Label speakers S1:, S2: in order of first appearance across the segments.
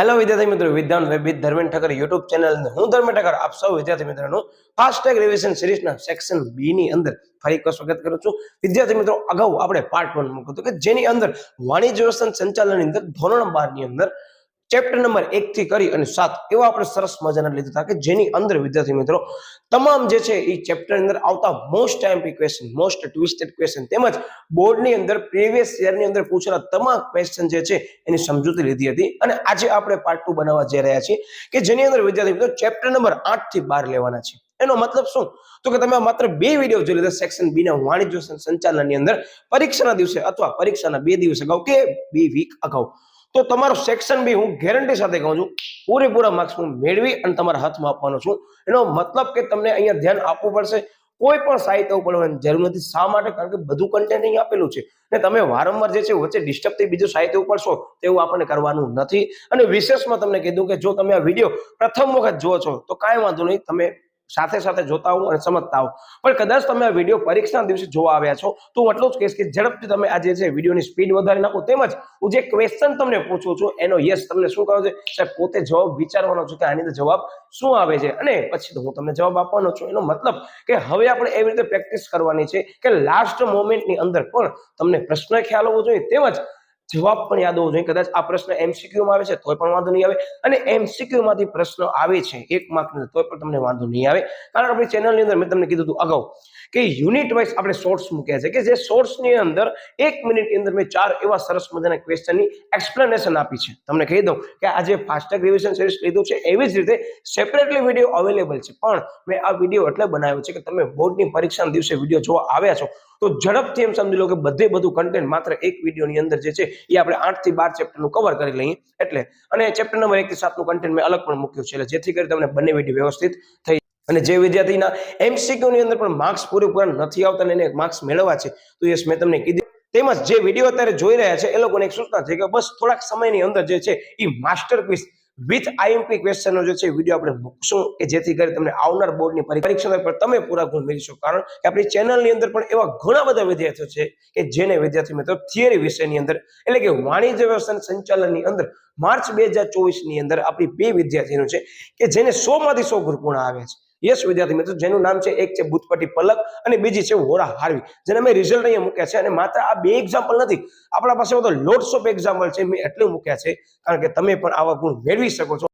S1: Hello વિદ્યાર્થી મિત્રો, વિદ્વાન web with Dharmendra Thakkar YouTube channel હું ધર્મેન્દ્ર ઠક્કર આપ સૌ વિદ્યાર્થી મિત્રોનું ફાસ્ટેગ રિવિઝન સિરીઝના સેક્શન બી ની અંદર ફરી એકવાર સ્વાગત કરું છું. વિદ્યાર્થી મિત્રો, અગાઉ આપણે પાર્ટ 1 મૂક્યું હતું કે જેની અંદર વાણિજ્ય વ્યવસ્થાન સંચાલનની અંદર ધોરણ 12 ની અંદર ચેપ્ટર નંબર 1 થી કરી અને 7 એવા આપણે સરસ મજાના લીધા હતા કે જેની અંદર વિદ્યાર્થી મિત્રો તમામ જે છે એ ચેપ્ટર અંદર આવતા most IMP question, most twisted question તેમજ બોર્ડની અંદર પ્રીવિયસ યરની અંદર પૂછેલા તમામ ક્વેશ્ચન જે છે એની સમજૂતી લીધી હતી. અને આજે આપણે પાર્ટ 2 બનાવવા જઈ રહ્યા છીએ કે જેની અંદર વિદ્યાર્થી મિત્રો ચેપ્ટર નંબર 8 થી 12 લેવાના છે. એનો મતલબ શું? તો કે તમે માત્ર 2 વિડીયો જોઈ લીધા સેક્શન બી ના વાણિજ્ય સંચાલનની અંદર પરીક્ષાના દિવસે અથવા પરીક્ષાના 2 દિવસ અગાઉ કે 2 વીક અગાઉ, તો તમારો સેક્શન બી હું ગેરંટી સાથે કહું છું પૂરેપૂરા માર્ક્સ હું મેળવી અને તમારા હાથમાં આપવાનો છું. એનો મતલબ કે તમને અહીંયા ધ્યાન આપવું પડશે. કોઈ પણ સાહિત્ય પડવાની જરૂર નથી. શા માટે? કારણ કે બધું કન્ટેન્ટ અહીં આપેલું છે ને તમે વારંવાર જે છે વચ્ચે ડિસ્ટર્બ થઈ બીજું સાહિત્ય ઉપડશો તેવું આપણને કરવાનું નથી. અને વિશેષમાં તમને કીધું કે જો તમે આ વિડીયો પ્રથમ વખત જુઓ છો તો કાંઈ વાંધો નહીં, તમે સાથે સાથે જોતા હો અને સમજતા હો. પણ કદાચ તમે આ વિડીયો પરીક્ષાના દિવસે જોવા આવ્યા છો તો હું એટલું જ કહીશ કે ઝડપથી તમે આજે છે વિડીયોની સ્પીડ વધારી નાખો. તેમજ હું જે ક્વેશ્ચન તમને પૂછું છું એનો યસ તમને શું કહો છે સાહેબ પોતે જવાબ વિચારવાનો છું કે આની અંદર જવાબ શું આવે છે અને પછી તો હું તમને જવાબ આપવાનો છું. એનો મતલબ કે હવે આપણે એવી રીતે પ્રેક્ટિસ કરવાની છે કે લાસ્ટ મોમેન્ટની અંદર પણ તમને પ્રશ્ન ખ્યાલ હોવો જોઈએ તેમજ જવાબ પણ યાદ હોવો જોઈએ. કદાચ આ પ્રશ્ન એમસીક્યુ માં આવે છે તોય પણ વાંધો નહીં આવે અને એમસીક્યુ માંથી પ્રશ્ન આવે છે 1 માર્ક ની તોય પણ તમને વાંધો નહીં આવે. કારણ કે આપણી ચેનલની અંદર મેં તમને કીધું હતું અગાઉ કે યુનિટ વાઇઝ આપણે શોર્ટ્સ મૂક્યા છે કે જે શોર્ટ્સ ની અંદર 1 મિનિટની અંદર મેં 4 એવા સરસ મજાના ક્વેશ્ચનની એક્સપ્લેનેશન આપી છે. તમને કહી દઉં કે આજે ફાસ્ટેગ રિવિઝન સિરીઝ લીધું છે એવી જ રીતે સેપરેટલી વિડીયો અવેલેબલ છે, પણ મેં આ વિડીયો એટલે બનાવ્યો છે કે તમે બોર્ડની પરીક્ષાના દિવસે વિડીયો જોવા આવ્યા છો તો ઝડપથી એમ સમજી લો કે બધું કન્ટેન્ટ માત્ર એક વિડીયોની અંદર જે છે એ આપણે 8 થી 12 ચેપ્ટરનું કવર કરી લઈએ એટલે. અને ચેપ્ટર નંબર 1 થી 7 નું કન્ટેન્ટ મેં અલગ પણ મૂક્યું છે એટલે જેથી કરી તમને બંને વિડીયો વ્યવસ્થિત થઈ. અને જે વિદ્યાર્થીના એમસીક્યુ ની અંદર પણ માર્ક્સ પૂરેપૂરા નથી આવતા અને એને માર્ક્સ મેળવવા છે તો યસ મેં તમને કીધું. તેમજ જે વિડીયો અત્યારે જોઈ રહ્યા છે એ લોકોને એક સૂચના છે કે બસ થોડાક સમયની અંદર જે છે એ માસ્ટરપીસ વિથ આઈએમપી ક્વેશ્ચનો જે છે વિડીયો આપણે મૂકશું કે જેથી કરી તમને આવનાર બોર્ડની પરીક્ષા પર તમે પૂરા ગુણ મેળવી શકો. કારણ કે આપણી ચેનલની અંદર પણ એવા ઘણા બધા વિદ્યાર્થીઓ છે કે જેને વિદ્યાર્થી મિત્રો થિયરી વિષયની અંદર એટલે કે વાણિજ્ય વ્યવસ્થાન સંચાલનની અંદર માર્ચ 2024 ની અંદર આપણી 2 વિદ્યાર્થીઓ છે કે જેને 100 માંથી 100 ગુણ પૂર્ણ આવ્યા છે. યસ વિદ્યાર્થી મિત્રો, જેનું નામ છે એક છે બુધપટી પલક અને બીજી છે વોરા હાર્વી, જેને મેં રિઝલ્ટ અહીંયા મૂક્યા છે. અને માત્ર આ 2 એક્ઝામ્પલ નથી, આપણા પાસે તો લોટ્સ ઓફ એક્ઝામ્પલ છે. મેં એટલું મૂક્યા છે કારણ કે તમે પણ આવા ગુણ મેળવી શકો છો.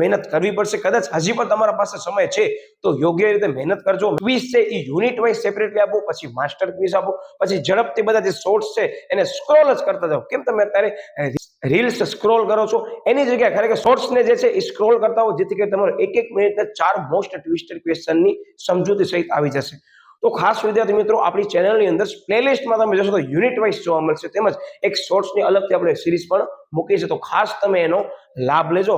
S1: મહેનત કરવી પડશે. કદાચ હજી પણ તમારા પાસે સમય છે તો યોગ્ય રીતે મહેનત કરજો. ક્વિઝ છે એ યુનિટ વાઇઝ સેપરેટલી આપો, પછી માસ્ટર ક્વિઝ આપો, પછી ઝડપથી બધા જે શોર્ટ્સ છે એને સ્ક્રોલ જ કરતા જાઓ. કેમ તમે અત્યારે રીલ્સ સ્ક્રોલ કરો છો એની જગ્યાએ ખરેખર શોર્ટ્સ ને જે છે એ સ્ક્રોલ કરતા હો, જેથી કરી તમારો એક મિનિટના 4 મોસ્ટ ટ્વિસ્ટેડ ક્વેશ્ચનની સમજૂતી સહિત આવી જશે. તો ખાસ વિદ્યાર્થી મિત્રો આપણી ચેનલની અંદર પ્લેલિસ્ટમાં તમે જશો તો યુનિટ વાઇઝ જોવા મળશે, તેમજ એક શોર્ટ્સની અલગથી આપણે સિરીઝ પણ મૂકી છે, તો ખાસ તમે એનો લાભ લેજો.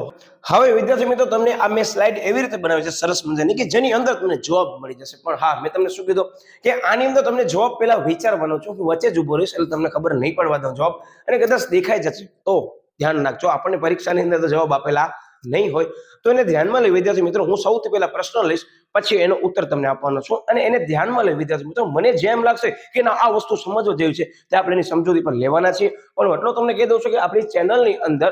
S1: હવે વિદ્યાર્થી મિત્રો તમને આ મેં સ્લાઇડ એવી રીતે બનાવી છે સરસ મજાની કે જેની અંદર તમને જવાબ મળી જશે. પણ હા, મેં તમને શું કીધું કે આની અંદર તમને જવાબ પહેલા વિચારવાનો છું, હું વચ્ચે જ ઉભો રહીશ એટલે તમને ખબર નહીં પડવા દઉં જવાબ, અને કદાચ દેખાઈ જશે તો ધ્યાન રાખજો. આપણને પરીક્ષાની અંદર તો જવાબ આપેલા નહીં હોય તો એને ધ્યાનમાં લઈ વિદ્યાર્થી મિત્રો હું સૌથી પહેલા પ્રશ્ન લઈશ, પછી એનો ઉત્તર તમને આપવાનો છું, અને એને ધ્યાનમાં લઈ વિદ્યાર્થી મિત્રો મને જેમ લાગશે કે ના આ વસ્તુ સમજવા જેવી છે તે આપણે એની સમજૂતી પર લેવાના છીએ. પણ એટલો તમને કહી દઉં છું કે આપણી ચેનલની અંદર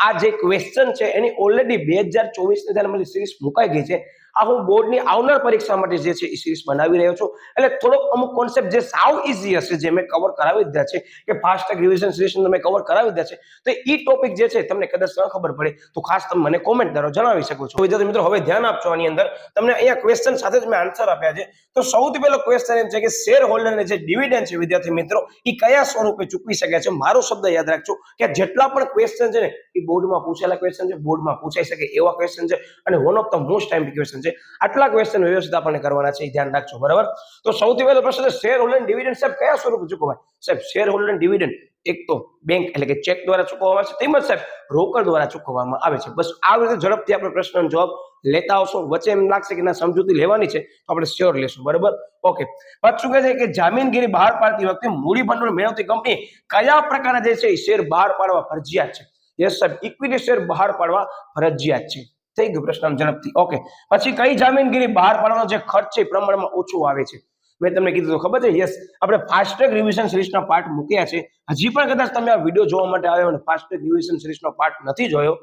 S1: આ જે ક્વેશ્ચન છે એની ઓલરેડી 2024 ની અંદર સિરીઝ મુકાઈ ગઈ છે. આ હું બોર્ડની આવનાર પરીક્ષા માટે જે છે એ સિરીઝ બનાવી રહ્યો છું, એટલે થોડોક અમુક કોન્સેપ્ટ જે સાવ ઈઝી હશે જે મેં કવર કરાવી દીધા છે, કે ફાસ્ટ ટ્રેક રિવિઝન સિરીઝ તમે કવર કરાવી દીધા છે, તો એ ટોપિક જે છે તમને કદાચ ન ખબર પડે તો ખાસ તમે મને કોમેન્ટ દ્વારા જણાવી શકો છો. વિદ્યાર્થી મિત્રો હવે ધ્યાન આપજો, આની અંદર તમને અહીંયા ક્વેશ્ચન સાથે જ મેં આન્સર આપ્યા છે. તો સૌથી પહેલો ક્વેશ્ચન એમ છે કે શેર હોલ્ડરને જે ડિવિડન્ડ છે વિદ્યાર્થી મિત્રો એ કયા સ્વરૂપે ચૂકવી શકે છે. મારો શબ્દ યાદ રાખજો કે જેટલા પણ ક્વેશ્ચન છે ને એ બોર્ડમાં પૂછેલા ક્વેશ્ચન છે, બોર્ડમાં પૂછાઈ શકે એવા ક્વેશ્ચન છે, અને one of the most time question છે. આટલા ક્વેશ્ચન વ્યવસ્થિત આપણને કરવાના છે, ધ્યાન રાખજો, બરાબર. તો સૌથી પહેલો પ્રશ્ન છે શેર હોલ્ડર ડિવિડન્ડ સાહેબ કયા સ્વરૂપે ચૂકવાય. સાહેબ શેર હોલ્ડર ડિવિડન્ડ એક તો બેંક એટલે કે ચેક દ્વારા ચૂકવવામાં આવે છે, તેમજ સાહેબ રોકડ દ્વારા ચૂકવવામાં આવે છે. બસ આ રીતે ઝડપથી આપણે પ્રશ્નનો જવાબ લેતા આવશું. વચ્ચે એમ લાગશે કે ના સમજૂતી લેવાની છે તો આપણે શ્યોર લેશું, બરાબર. ઓકે, પછી શું કહે છે કે જામીનગીરી બહાર પાડતી વખતે મૂડી ભંડોળ મેળવતી કંપની કયા પ્રકારના જે છે એ શેર બહાર પાડવા ફરજિયાત છે. યસ સાહેબ, ઇક્વિટી શેર બહાર પાડવા ફરજિયાત છે. થઈ ગયું પ્રશ્ન ઝડપથી. ઓકે, પછી કઈ જામીનગીરી બહાર પાડવાનો જે ખર્ચ છે પ્રમાણમાં ઓછું આવે છે. મેં તમને કીધું ખબર છે. યસ, આપણે ફાસ્ટ ટ્રેક રિવિઝન સિરીઝના પાર્ટ મૂક્યા છે. હજી પણ કદાચ તમે આ વિડીયો જોવા માટે આવ્યો અને ફાસ્ટ ટ્રેક રિવિઝન સિરીઝનો પાર્ટ નથી જોયો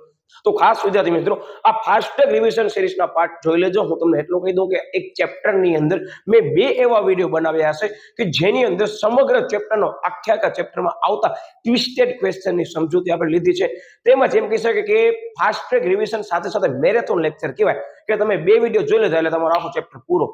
S1: તો ખાસ વિદ્યાર્થી મિત્રો આ ફાસ્ટ ટ્રેક રિવિઝન સિરીઝના પાર્ટ જોઈ લેજો. હું તમને એટલું કહી દઉં કે એક ચેપ્ટરની અંદર મેં 2 એવા વિડીયો બનાવ્યા હશે કે જેની અંદર સમગ્ર ચેપ્ટરનો આખા ચેપ્ટરમાં આવતા ટ્વિસ્ટેડ ક્વેશ્ચનની સમજૂતી આપણે લીધી છે. તેમજ એમ કહી શકે કે ફાસ્ટ ટ્રેક રિવિઝન સાથે સાથે મેરેથોન લેક્ચર કહેવાય કે તમે 2 વિડીયો જોઈ લીધા એટલે તમારો આખો ચેપ્ટર પૂરો.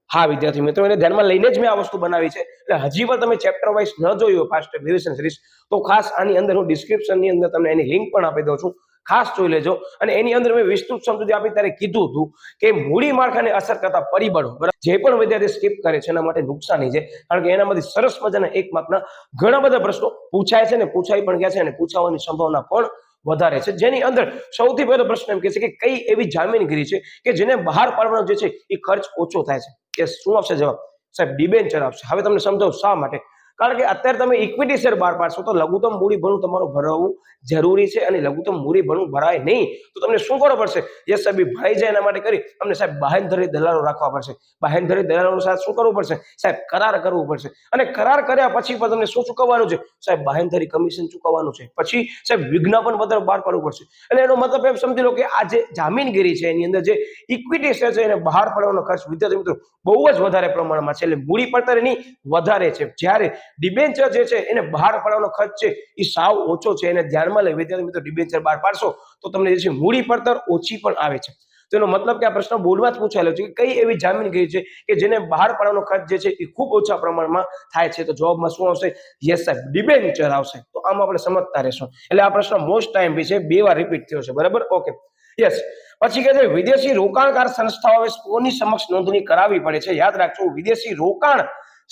S1: હા વિદ્યાર્થી મિત્રો, એને ધ્યાનમાં લઈને જ મેં આ વસ્તુ બનાવી છે. એટલે હજી પણ તમે ચેપ્ટર વાઇઝ ન જોયું ફાસ્ટ ટ્રેક રિવિઝન સિરીઝ તો ખાસ આની અંદર હું ડિસ્ક્રિપ્શનની અંદર તમને એની લિંક પણ આપી દઉં છું, ખાસ જોઈ લેજો. અને એની અંદર મેં વિસ્તૃત સમજૂતી આપી ત્યારે કીધું હતું કે મૂડી માળખાને અસર કરતા પરિબળો જે પણ વિદ્યાર્થી સ્કીપ કરે છે એના માટે નુકસાની છે, કારણ કે એનામાંથી સરસ મજાના એક માર્કના ઘણા બધા પ્રશ્નો પૂછાય છે ને પૂછાઈ પણ ગયા છે, અને પૂછાવાની સંભાવના પણ વધારે છે. જેની અંદર સૌથી પહેલો પ્રશ્ન એમ કહે છે કે કઈ એવી જામીનગીરી છે કે જેને બહાર પાડવાનો જે છે એ ખર્ચ ઓછો થાય છે. કે શું આવશે જવાબ? સાહેબ ડિબેન્ચર આવશે. હવે તમને સમજાવું શા માટે. કારણ કે અત્યારે તમે ઇક્વિટી શેર બહાર પાડશો તો લઘુત્તમ મૂડી ભરણું તમારું ભરવું જરૂરી છે, અને લઘુત્તમ મૂડી ભરણું ભરાય નહીં તો તમને શું કરવું પડશે? યસ સાહેબ, ભરાઈ જાય એના માટે કરી તમને સાહેબ બાહેંધરી દલાલો રાખવા પડશે. બાહેંધરી દલાલો સાથે શું કરવું પડશે? સાહેબ કરાર કરવું પડશે, અને કરાર કર્યા પછી પણ તમને શું ચૂકવવાનું છે? સાહેબ બાહેંધરી કમિશન ચૂકવવાનું છે. પછી સાહેબ વિજ્ઞાપન પત્ર બહાર પાડવું પડશે. એટલે એનો મતલબ એમ સમજી લો કે આ જે જામીનગીરી છે એની અંદર જે ઇક્વિટી શેર છે એને બહાર પાડવાનો ખર્ચ વિદ્યાર્થી મિત્રો બહુ જ વધારે પ્રમાણમાં છે. એટલે મૂડી પડતર એની વધારે છે, જ્યારે ડિબેન્ચર જે છે એને બહાર પાડવાનો ખર્ચ છે એ સાવ ઓછો છે. એને ધ્યાનમાં લઈ વિદ્યાર્થી મિત્રો ડિબેન્ચર બહાર પાડશો તો તમને જે છે મૂડી પડતર ઓછી પણ આવે છે. તો એનો મતલબ કે આ પ્રશ્ન બોર્ડમાં જ પૂછાયેલો છે કે કઈ એવી જામીનગીરી છે કે જેને બહાર પાડવાનો ખર્ચ જે છે એ ખૂબ ઓછા પ્રમાણમાં થાય છે. તો જવાબમાં શું આવશે? યસ સાહેબ, ડિબેન્ચર આવશે. તો આમ આપણે સમજતા રહેશું. એટલે આ પ્રશ્ન મોસ્ટ ટાઈમ બી છે, 2 વાર રિપીટ થયો છે, બરાબર. Okay, yes. પછી કહે છે વિદેશી રોકાણકાર સંસ્થાઓએ કોની સમક્ષ નોંધણી કરાવવી પડે છે. યાદ રાખજો, વિદેશી રોકાણ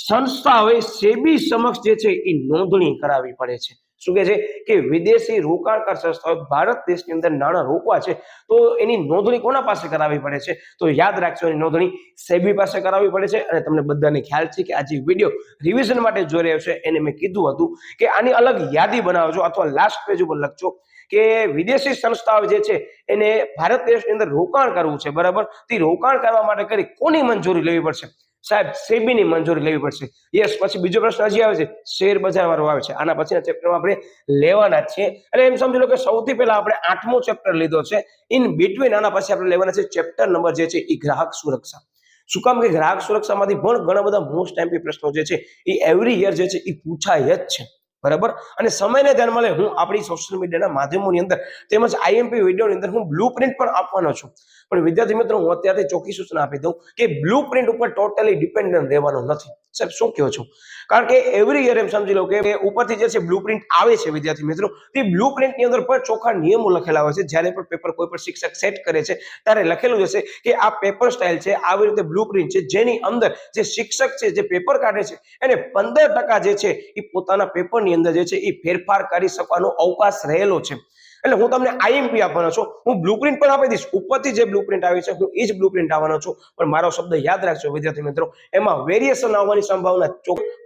S1: સંસ્થાઓએ સેબી સમક્ષ જે છે એ નોંધણી કરાવવી પડે છે. શું કહે છે કે વિદેશી રોકાણકાર સંસ્થાઓ ભારત દેશની અંદર નાણાં રોકવા છે તો એની નોંધણી કોના પાસે કરાવવી પડે છે? તો યાદ રાખજો, એની નોંધણી સેબી પાસે કરાવવી પડે છે. અને તમને બધાને ખ્યાલ છે કે આ જે વિડીયો રિવિઝન માટે જોઈ રહ્યો છે એને મેં કીધું હતું કે આની અલગ યાદી બનાવજો, અથવા લાસ્ટ પેજ ઉપર લખજો કે વિદેશી સંસ્થાઓ જે છે એને ભારત દેશની અંદર રોકાણ કરવું છે, બરાબર. તે રોકાણ કરવા માટે કરી કોની મંજૂરી લેવી પડશે? સાહેબ સેબીની મંજૂરી લેવી પડશે. યસ. પછી બીજો પ્રશ્ન હજી આવે છે, શેર બજાર વાળો આવે છે. આના પછીના ચેપ્ટરમાં આપણે લેવાના જ છે. એટલે એમ સમજી લો કે સૌથી પહેલા આપણે 8મો ચેપ્ટર લીધો છે. ઇન બિટવીન આના પછી આપણે લેવાના છે ચેપ્ટર નંબર જે છે એ ગ્રાહક સુરક્ષા. શું કામ કે ગ્રાહક સુરક્ષામાંથી પણ ઘણા બધા મોસ્ટ એમપી પ્રશ્નો જે છે એ એવરી યર જે છે એ પૂછાય જ છે. બરાબર. અને સમયને ધ્યાનમાં લઈ હું આપણી સોશિયલ મીડિયાના માધ્યમોની અંદર તેમજ આઈએમપી વિડીયોની અંદર હું બ્લુ પ્રિન્ટ પણ આપવાનો છું. પણ વિદ્યાર્થી મિત્રો હું અત્યારથી ચોખ્ખી સૂચના આપી દઉં કે બ્લુ પ્રિન્ટ ઉપર ટોટલી ડિપેન્ડન્ટ રહેવાનું નથી. સાહેબ શું કહો છો? કારણ કે એવરી યર એમ સમજી લો કે ઉપરથી જે છે બ્લુ પ્રિન્ટ આવે છે વિદ્યાર્થી મિત્રો, તે બ્લુ પ્રિન્ટની અંદર પણ ચોખ્ખા નિયમો લખેલા હોય છે. જ્યારે પણ પેપર કોઈ પણ શિક્ષક સેટ કરે છે ત્યારે લખેલું હશે કે આ પેપર સ્ટાઇલ છે, આવી રીતે બ્લુ પ્રિન્ટ છે, જેની અંદર જે શિક્ષક છે જે પેપર કાઢે છે એને 15% જે છે એ પોતાના પેપરની અંદર જે છે એ ફેરફાર કરી શકવાનો અવકાશ રહેલો છે. એટલે હું તમને આઈએમપી આપવાનો છું, હું બ્લુપ્રિન્ટ પણ આપી દઈશ. ઉપરથી જે બ્લુપ્રિન્ટ આવી છે હું એ જ બ્લુપ્રિન્ટ આવવાનો છું. પણ મારો શબ્દ યાદ રાખજો વિદ્યાર્થી મિત્રો, એમાં વેરિએશન આવવાની સંભાવના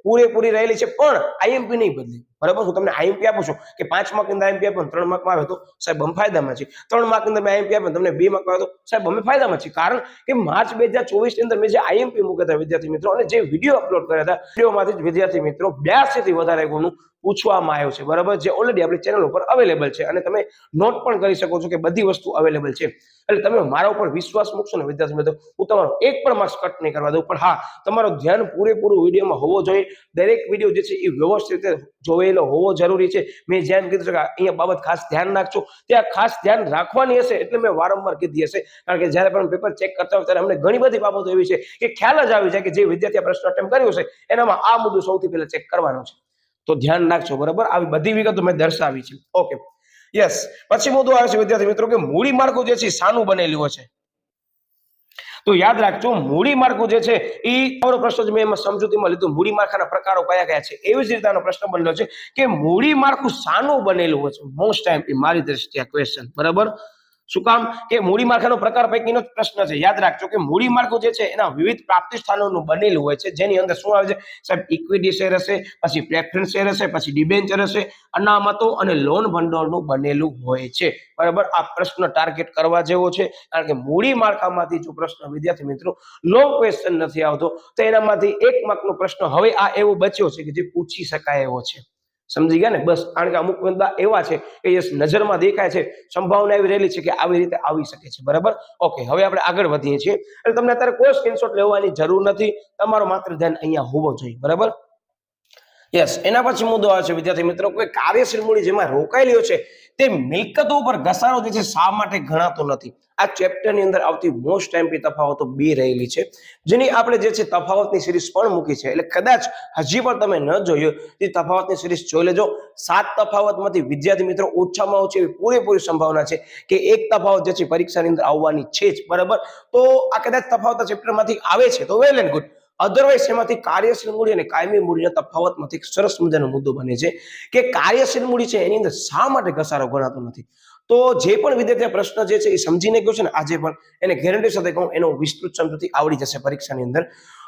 S1: પૂરેપૂરી રહેલી છે, પણ આઈએમપી નહીં બદલે. બરાબર. હું તમને આઈએમપી આપું છું કે 5 માર્ક ની અંદર આઈએમપી આપો 3 માર્કમાં આવે તો સાહેબ અમે ફાયદામાં છીએ. 3 માર્ક ની અંદર આઈએમપી આપો તમને 2 માર્કમાં આવે તો સાહેબ અમે ફાયદામાં છીએ. કારણ કે માર્ચ 2024 ની અંદર મેં જે આઈએમપી મૂક્યા હતા વિદ્યાર્થી મિત્રો અને જે વિડીયો અપલોડ કર્યા હતા, વિડીયોમાંથી જ વિદ્યાર્થી મિત્રો 82 થી વધારે ગુણનું પૂછવામાં આવ્યું છે. બરાબર. જે ઓલરેડી આપણી ચેનલ ઉપર અવેલેબલ છે અને તમે નોટ પણ કરી શકો છો કે બધી વસ્તુ અવેલેબલ છે. એટલે તમે મારા ઉપર વિશ્વાસ મૂકશો ને વિદ્યાર્થી મિત્રો, હું તમારો એક પણ માર્ક્સ કટ નહીં કરવા દઉં. પણ હા, તમારું ધ્યાન પૂરેપૂરું વિડીયોમાં હોવો જોઈએ. દરેક વિડીયો જે છે એ વ્યવસ્થિત રીતે જોયેલો હોવો જરૂરી છે. મેં જેમ કીધું છે કે અહીંયા બાબત ખાસ ધ્યાન રાખજો, ત્યાં ખાસ ધ્યાન રાખવાની હશે એટલે મેં વારંવાર કીધી હશે. કારણ કે જ્યારે પણ પેપર ચેક કરતા હોય ત્યારે અમને ઘણી બધી બાબતો એવી છે કે ખ્યાલ જ આવી જાય કે જે વિદ્યાર્થીએ પ્રશ્ન અટેમ્પ્ટ કર્યો છે એનામાં આ મુદ્દો સૌથી પહેલા ચેક કરવાનો છે. તો ધ્યાન રાખજો. બરાબર. આવી બધી વિગતો મેં દર્શાવી છે. Okay, yes. પછી મુદ્દો આવે છે વિદ્યાર્થી મિત્રો કે મૂડી માળખું જે છે શાનું બનેલું હોય છે. તો યાદ રાખજો, મૂડી માળખું જે છે એ તમારો પ્રશ્ન મેં એમાં સમજૂતીમાં લીધું, મૂડી માળખાના પ્રકારો કયા કયા છે. એવી જ રીતે આનો પ્રશ્ન બનેલો છે કે મૂડી માળખું શાનું બનેલું હોય છે. મોસ્ટ ટાઈમ મારી દ્રષ્ટિએ આ ક્વેશ્ચન. બરાબર. શું કામ? કે મૂડી માળખાનો પ્રકાર પૈકીનો જ પ્રશ્ન છે. યાદ રાખજો કે મૂડી માળખું જે છે એના વિવિધ પ્રાપ્તિ સ્થાનોનું બનેલું હોય છે, જેની અંદર શું આવે છે સાહેબ? ઇક્વિટી શેર હશે, પછી પ્રેફરન્સ શેર હશે, પછી ડિબેન્ચર હશે, અનામતો અને લોન ભંડોળનું બનેલું હોય છે. બરાબર. આ પ્રશ્ન ટાર્ગેટ કરવા જેવો છે, કારણ કે મૂડી માળખામાંથી જો પ્રશ્ન વિદ્યાર્થી મિત્રો લોંગ ક્વેશ્ચન નથી આવતો તો એનામાંથી 1 માર્કનો પ્રશ્ન હવે આ એવો બચ્યો છે કે જે પૂછી શકાય એવો છે. સમજી ગયા ને? બસ. કારણ કે અમુક મુદ્દા એવા છે કે જે નજરમાં દેખાય છે, સંભાવના એવી રહેલી છે કે આવી રીતે આવી શકે છે. બરાબર. ઓકે, હવે આપણે આગળ વધીએ છીએ. એટલે તમને અત્યારે કોઈ સ્ક્રીનશોટ લેવાની જરૂર નથી, તમારો માત્ર ધ્યાન અહીંયા હોવો જોઈએ. બરાબર. યસ. એના પછી મુદ્દો આવે છે વિદ્યાર્થી મિત્રો કોઈ કાર્યશીલ મૂડી જેમાં રોકાયેલી છે તે મિલકતો ઉપર ઘસારો જે છે શા માટે ગણાતો નથી. આ ચેપ્ટરની અંદર આવતી મોસ્ટ ટાઈમની તફાવતો 2 રહેલી છે, જેની આપણે જે છે તફાવતની સિરીઝ પણ મૂકી છે. એટલે કદાચ હજી પણ તમે ન જોયો તે તફાવતની સિરીઝ જોઈ લેજો. 7 તફાવતમાંથી વિદ્યાર્થી મિત્રો ઓછામાં ઓછી એવી પૂરેપૂરી સંભાવના છે કે એક તફાવત જે છે પરીક્ષાની અંદર આવવાની છે જ. બરાબર. તો આ કદાચ તફાવત ચેપ્ટરમાંથી આવે છે તો વેલ એન્ડ ગુડ. અધરવાઇઝ એમાંથી કાર્યશીલ મૂડી અને કાયમી મૂડીના તફાવતમાંથી સરસ મજાનો મુદ્દો બને છે કે કાર્યશીલ મૂડી છે એની અંદર શા માટે ઘસારો ગણાતો નથી. તો જે પણ વિદ્યાર્થી પ્રશ્ન જે છે એ સમજીને ગયો છે ને આજે પણ એને ગેરંટી સાથે કહું એનો વિસ્તૃત સમજૂતી આવડી જશે પરીક્ષાની અંદર.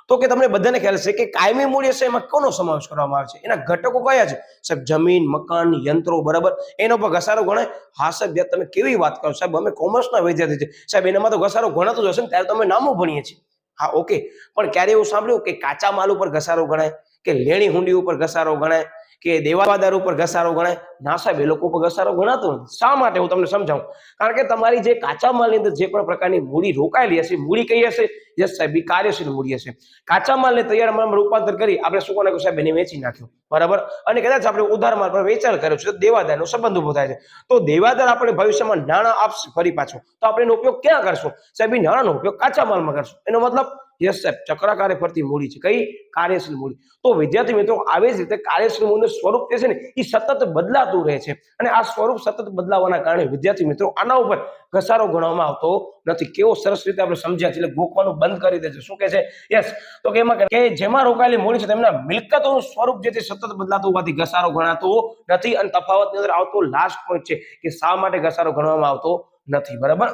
S1: તો કે તમને બધાને ખ્યાલ છે કે કાયમી મૂડી હશે એમાં કોનો સમાવેશ કરવામાં આવે છે? એના ઘટકો કયા છે સાહેબ? જમીન, મકાન, યંત્રો. બરાબર. એનો પર ઘસારો ગણાય? હા સાહેબ, તમે કેવી વાત કરો સાહેબ, અમે કોમર્સના વિદ્યાર્થી છે સાહેબ, એનામાં તો ઘસારો ગણાતો જ હશે ને, ત્યારે તમે નામો ભણીએ છીએ. હા, ઓકે. પણ ક્યારે એવું સાંભળ્યું કે કાચા માલ ઉપર ઘસારો ગણાય, કે લેણી હુંડી ઉપર ઘસારો ગણાય, કે દેવાદાર ઉપર ઘસારો ગણાય? ના સાહેબ, એ લોકો ઉપર ઘસારો ગણાતો નથી. શા માટે? હું તમને સમજાવું. કારણ કે તમારી જે કાચા માલની અંદર જે પણ પ્રકારની મૂડી રોકાયેલી હશે, મૂડી કઈ હશે? યસ સાહેબ, એ કાર્યશીલ મૂડી હશે. કાચા માલને તૈયાર માલમાં રૂપાંતર કરી આપણે શું કોને સાહેબ એને વેચી નાખ્યો. બરાબર. અને કદાચ આપણે ઉધાર માલ પર વેચાણ કર્યું છે તો દેવાદારનો સંબંધ ઉભો થાય છે. તો દેવાદાર આપણે ભવિષ્યમાં નાણાં આપશે ફરી પાછો, તો આપણે એનો ઉપયોગ ક્યાં કરશું સાહેબ? એ નાણાંનો ઉપયોગ કાચા માલમાં કરશું. એનો મતલબ યસ સાહેબ, ચક્રાકારે ફરતી મૂડી છે. કઈ? કાર્યશીલ મૂડી. તો વિદ્યાર્થી મિત્રો આવી જ રીતે કાર્યશીલ મૂડીનું સ્વરૂપ જે છે ને એ સતત બદલાતું રહે છે, અને આ સ્વરૂપ સતત બદલાવાના કારણે વિદ્યાર્થી મિત્રો આના ઉપર ઘસારો ગણવામાં આવતો નથી. કેવો સરસ રીતે આપણે સમજ્યા છે. એટલે ગોખવાનું બંધ કરી દેજો. શું કે છે? યસ. તો કે એમાં કે જેમાં રોકાયેલી મૂડી છે તેમના મિલકતોનું સ્વરૂપ જે છે સતત બદલાતું હોવાથી ઘસારો ગણાતો નથી. અને તફાવતની અંદર આવતો લાસ્ટ પોઈન્ટ છે કે શા માટે ઘસારો ગણવામાં આવતો નથી. બરાબર.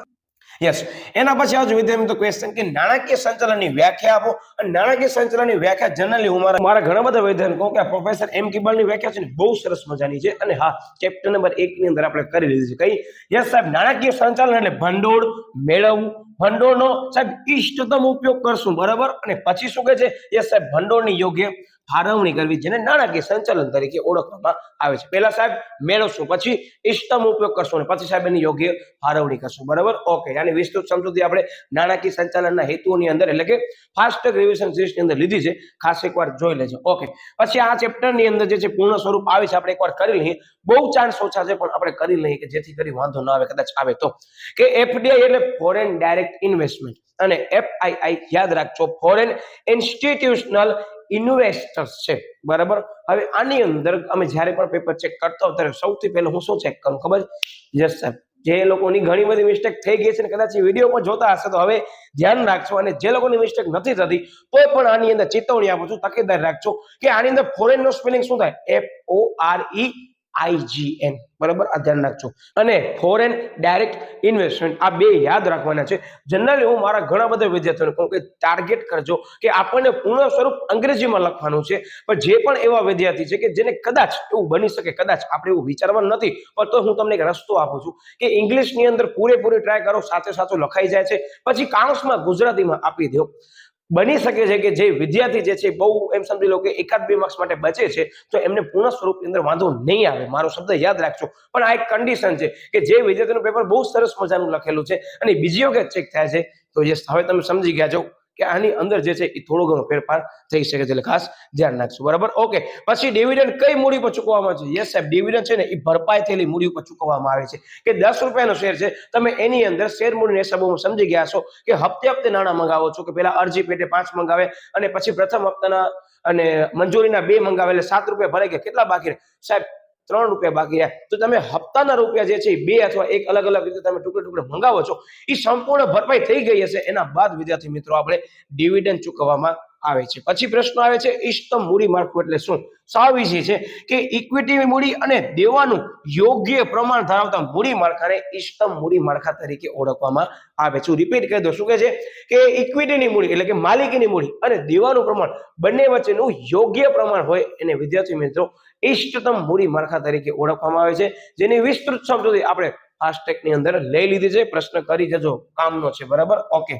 S1: યસ. એના પછી આવજો વિદ્યાર્થી મિત્રો ક્વેશ્ચન કે નાણાકીય સંચાલનની વ્યાખ્યા આપો. અને નાણાકીય સંચાલનની વ્યાખ્યા જનરલી હું મારા ઘણા બધા વિદ્યાર્થીઓ કહું કે પ્રોફેસર એમ કિબલની વ્યાખ્યા છે ને બહુ સરસ મજાની છે. અને હા, ચેપ્ટર નંબર 1 ની અંદર આપણે કરી લીધી છે. કઈ? યસ સાહેબ, નાણાકીય સંચાલન એટલે ભંડોળ મેળવવું, ભંડોળનો સાહેબ ઇષ્ટતમ ઉપયોગ કરશું, બરાબર. અને પછી શું કહે છે? યસ સાહેબ, ભંડોળની યોગ્ય ફાળવણી કરવી, જેને નાણાકીય સંચાલન તરીકે ઓળખવામાં આવે છે. પહેલા સાહેબ મેળવશું, પછી ઇષ્ટતમ ઉપયોગ કરશું અને પછી સાહેબ એની યોગ્ય ફાળવણી કરશું, બરાબર. ઓકે, આની વિસ્તૃત સમજૂતી આપણે નાણાકીય સંચાલનના હેતુઓની અંદર એટલે કે ફાસ્ટ ટ્રેક રિવિઝન સિરીઝની અંદર લીધી છે, ખાસ એકવાર જોઈ લેજો. ઓકે, પછી આ ચેપ્ટરની અંદર જે છે પૂર્ણ સ્વરૂપ આવે છે, આપણે એકવાર કરી લઈએ. બહુ ચાન્સ ઓછા છે પણ આપણે કરી લઈએ કે જેથી કરી વાંધો ના આવે, કદાચ આવે તો. કે એફડીઆઈ એટલે ફોરેન ડાયરેક્ટ ઇન્વેસ્ટમેન્ટ અને એફઆઈઆઈ યાદ રાખજો, ફોરેન ઇન્સ્ટિટ્યુશનલ ઇન્વેસ્ટર્સ છે, બરાબર. હવે આની અંદર અમે જ્યારે પણ પેપર ચેક કરતા હોય ત્યારે સૌથી પહેલા હું શું ચેક કરું ખબર? યસ સાહેબ, જે લોકોની ઘણી બધી મિસ્ટેક થઈ ગઈ છે ને કદાચ વિડીયો પણ જોતા હશે તો હવે ધ્યાન રાખજો, અને જે લોકોની મિસ્ટેક નથી થતી તો પણ આની અંદર ચેતવણી આપું છું, તકેદાર રાખજો કે આની અંદર ફોરેન નો સ્પેલિંગ શું થાય? FOREIGN, બરાબર. આ ધ્યાન રાખજો. અને ફોરેન ડાયરેક્ટ ઇન્વેસ્ટમેન્ટ, આ બે યાદ રાખવાના છે. જનરલી હું મારા ઘણા બધા વિદ્યાર્થીઓને કહું કે ટાર્ગેટ કરજો કે આપણને પૂર્ણ સ્વરૂપ અંગ્રેજીમાં લખવાનું છે, પણ જે પણ એવા વિદ્યાર્થી છે કે જેને કદાચ એવું બની શકે, કદાચ આપણે એવું વિચારવાનું નથી, પણ તો હું તમને એક રસ્તો આપું છું કે ઇંગ્લિશની અંદર પૂરેપૂરી ટ્રાય કરો, સાથે સાચું લખાઈ જાય છે, પછી કાઉન્સમાં ગુજરાતીમાં આપી દો. બની શકે છે કે જે વિદ્યાર્થી જે છે બહુ એમ સમજી લો કે 1-2 માર્ક્સ માટે બચે છે તો એમને પૂર્ણ સ્વરૂપની અંદર વાંધો નહીં આવે, મારો શબ્દ યાદ રાખજો. પણ આ એક કન્ડિશન છે કે જે વિદ્યાર્થીનું પેપર બહુ સરસ મજાનું લખેલું છે અને બીજી વખત ચેક થાય છે તો યસ, હવે તમે સમજી ગયા છો કે આની અંદર જે છે એ થોડો ઘણો ફેરફાર થઈ શકે છે, એટલે ખાસ ધ્યાન રાખજો, બરાબર. ઓકે, પછી ડિવિડન્ડ કઈ મૂડી પર ચૂકવવામાં છે? યસ સાહેબ, ડિવિડન્ડ છે ને એ ભરપાઈ થયેલી મૂડી ઉપર ચૂકવવામાં આવે છે. કે 10 રૂપિયાનો શેર છે, તમે એની અંદર શેર મૂડીના હિસાબોમાં સમજી ગયા છો કે હપ્તે હપ્તે નાણાં મંગાવો છો, કે પેલા અરજી પેટે 5 મંગાવે અને પછી પ્રથમ હપ્તાના અને મંજૂરીના 2 મંગાવે એટલે 7 રૂપિયા ભરાઈ ગયા. કેટલા બાકી રહે સાહેબ? 3 રૂપિયા બાકી રહ્યા. તો તમે હપ્તાના રૂપિયા જે છે 2 અથવા 1 અલગ અલગ રીતે તમે ટુકડે ટુકડે મંગાવો છો, એ સંપૂર્ણ ભરપાઈ થઈ ગઈ હશે. એના બાદ વિદ્યાર્થી મિત્રો આપણે ડિવિડન્ડ ચૂકવવામાં આવે છે. પછી પ્રશ્ન આવે છે ઇષ્ટતમ મૂડી માળખું એટલે શું? સાવ ઈઝી છે કે ઇક્વિટી મૂડી અને દેવાનું યોગ્ય પ્રમાણ ધરાવતા મૂડી માળખાને ઇષ્ટતમ મૂડી માળખા તરીકે ઓળખવામાં આવે છે. રિપીટ કરી દો, શું કહે છે કે ઇક્વિટીની મૂડી એટલે કે માલિકીની મૂડી અને દેવાનું પ્રમાણ બંને વચ્ચેનું યોગ્ય પ્રમાણ હોય એને વિદ્યાર્થી મિત્રો ઇષ્ટતમ મૂડી માળખા તરીકે ઓળખવામાં આવે છે, જેની વિસ્તૃત સમજૂતી આપણે ફાસ્ટ ટ્રેકની અંદર લઈ લીધી છે. પ્રશ્ન કરી જજો, કામનો છે, બરાબર. ઓકે,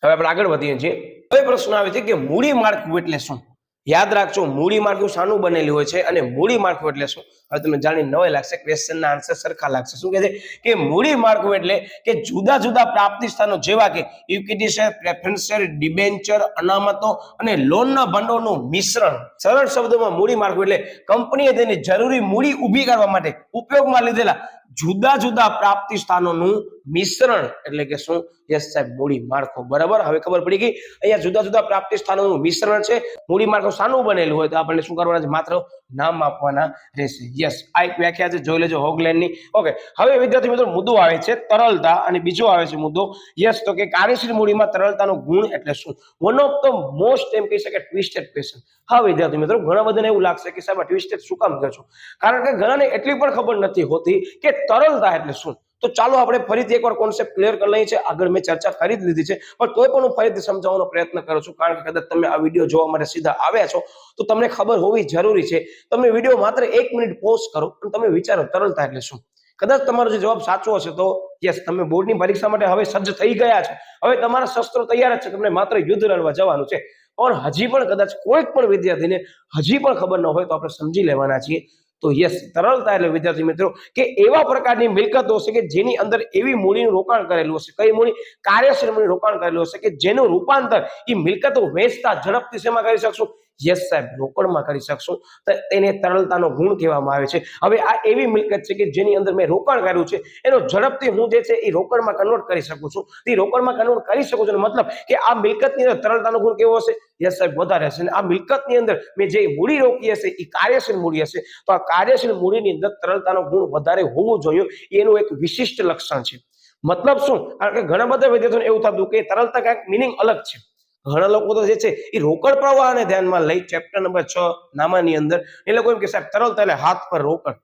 S1: હવે આપણે આગળ વધીએ છીએ. હવે પ્રશ્ન આવે છે કે મૂડી માળખું એટલે શું? યાદ રાખજો, મૂડી માળખું શાનું બનેલું હોય છે અને મૂડી માળખું એટલે શું? હવે તમને જાણી નવાઈ લાગશે, ક્વેશ્ચનના આન્સર સરખા લાગશે. શું કહે છે કે મૂડી માળખું એટલે કે જુદા જુદા પ્રાપ્તિ સ્થાનો જેવા કે equity share, preference share, debenture, અનામતો અને લોનના ભંડોળનું મિશ્રણ. સરળ શબ્દોમાં મૂડી માળખું એટલે કંપનીએ તેની જરૂરી મૂડી ઊભી કરવા માટે ઉપયોગમાં લીધેલા જુદા જુદા પ્રાપ્તિ સ્થાનોનું મિશ્રણ એટલે કે શું? યસ સાહેબ, મૂડી માળખું, બરાબર. હવે ખબર પડી ગઈ. અહીંયા જુદા જુદા પ્રાપ્તિ સ્થાનોનું મિશ્રણ છે. મૂડી માળખું શાનું બનેલું હોય તો આપણને શું કરવાના છે? માત્ર નામ આપવાના રહેશે. યસ, આ એક વ્યાખ્યા છે, જોઈ લેજો હોગલેન્ડની. ઓકે, હવે વિદ્યાર્થી મિત્રો મુદ્દો આવે છે તરલતા અને બીજો આવે છે મુદ્દો યસ તો કે કાર્યશીલ મૂડીમાં તરલતાનો ગુણ એટલે શું? વન ઓફ ધ મોસ્ટ એમ કહી શકે ટ્વિસ્ટેડ ક્વેશ્ચન. હા વિદ્યાર્થી મિત્રો, ઘણા બધાને એવું લાગશે કે સાહેબ ટ્વિસ્ટેડ શું કામ કહો છો? કારણ કે ઘણાને એટલી પણ ખબર નથી હોતી કે તરલતા એટલે શું. તો ચાલો આપણે ફરીથી એકવાર કોન્સેપ્ટ ક્લિયર કરી લઈએ છીએ. આગળ મેં ચર્ચા કરી જ લીધી છે, પણ તોય પણ હું ફરીથી સમજાવવાનો પ્રયત્ન કરું છું, કારણ કે કદાચ તમે આ વિડીયો જોવા માટે સીધા આવ્યા છો તો તમને ખબર હોવી જરૂરી છે. તમે વિડીયો માત્ર 1 મિનિટ પોઝ કરો અને તમે વિચારો તરલતા એટલે શું. કદાચ તમારો જે જવાબ સાચો હશે તો યસ, તમે બોર્ડની પરીક્ષા માટે હવે સજ્જ થઈ ગયા છો, હવે તમારા શસ્ત્રો તૈયાર જ છે, તમને માત્ર યુદ્ધ લડવા જવાનું છે. પણ હજી પણ કદાચ કોઈક પણ વિદ્યાર્થીને હજી પણ ખબર ન હોય તો આપણે સમજી લેવાના છીએ. તો યસ, તરલતા એટલે વિદ્યાર્થી મિત્રો કે એવા પ્રકારની મિલકતો હશે કે જેની અંદર એવી મૂડીનું રોકાણ કરેલું હશે. કઈ મૂડી? કાર્યશીલ મૂડી રોકાણ કરેલું હશે કે જેનું રૂપાંતર એ મિલકતો વેચતા ઝડપથી શેમાં કરી શકશું? યસ સાહેબ, રોકડમાં કરી શકશું. તો તેને તરલતાનો ગુણ કહેવામાં આવે છે. હવે આ એવી મિલકત છે કે જેની અંદર મેં રોકાણ કર્યું છે, એનો ઝડપથી હું જે છે એ રોકડમાં કન્વર્ટ કરી શકું છું. તે રોકડમાં કન્વર્ટ કરી શકું છું, મતલબ કે આ મિલકતની અંદર તરલતાનો ગુણ કેવો હશે? યસ સાહેબ, વધારે હશે. અને આ મિલકતની અંદર મેં જે મૂડી રોકી હશે એ કાર્યશીલ મૂડી હશે, તો આ કાર્યશીલ મૂડીની અંદર તરલતાનો ગુણ વધારે હોવો જોઈએ. એનું એક વિશિષ્ટ લક્ષણ છે. મતલબ શું? કારણ કે ઘણા બધા વિદ્યાર્થીઓને એવું થતું કે તરલતા કાંઈક મિનિંગ અલગ છે. ઘણા લોકો તો જે છે એ રોકડ પ્રવાહને ધ્યાનમાં લઈ ચેપ્ટર નંબર 6 નામાની અંદર એ લોકો એમ કે સાહેબ તરલતા એટલે હાથ પર રોકડ.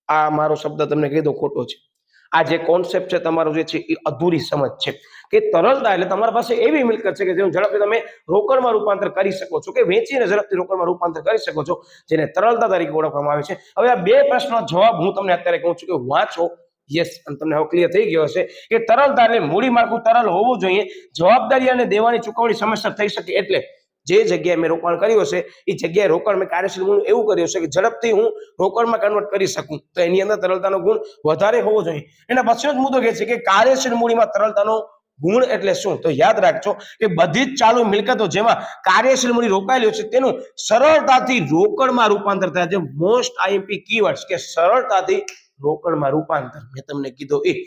S1: આ મારો શબ્દ તમને કહી દો ખોટો છે. આ જે કોન્સેપ્ટ છે તમારો જે છે એ અધૂરી સમજ છે કે તરલતા એટલે તમારા પાસે એવી મિલકત છે કે જેનું ઝડપથી તમે રોકડમાં રૂપાંતર કરી શકો છો, કે વેચીને ઝડપથી રોકડમાં રૂપાંતર કરી શકો છો, જેને તરલતા તરીકે ઓળખવામાં આવે છે. હવે આ બે પ્રશ્નનો જવાબ હું તમને અત્યારે કહું છું કે વાંચો યસ, અને તમને હવે ક્લિયર થઈ ગયો હશે કે તરલતા એટલે મૂડી માળખું તરલ હોવું જોઈએ, જવાબદારી અને દેવાની ચૂકવણી સમયસર થઈ શકે, એટલે જે જગ્યાએ મેં રોકાણ કર્યું હશે એ જગ્યાએ રોકાણ મેં કાર્યશીલ ગુણ એવું કર્યું છે કે ઝડપથી હું રોકાણમાં કન્વર્ટ કરી શકું, તો એની અંદર તરલતાનો ગુણ વધારે હોવો જોઈએ. એના પછીનો જ મુદ્દો કહે છે કે કાર્યશીલ મૂડીમાં તરલતાનો ગુણ એટલે શું? તો યાદ રાખજો કે બધી જ ચાલુ મિલકતો જેમાં કાર્યશીલ મૂડી રોકાયેલી છે તેનું સરળતાથી રોકડમાં રૂપાંતર થાય છે. મોસ્ટ આઈએમપી કીવર્ડ્સ કે સરળતાથી રોકડમાં રૂપાંતર મેં તમને કીધું એ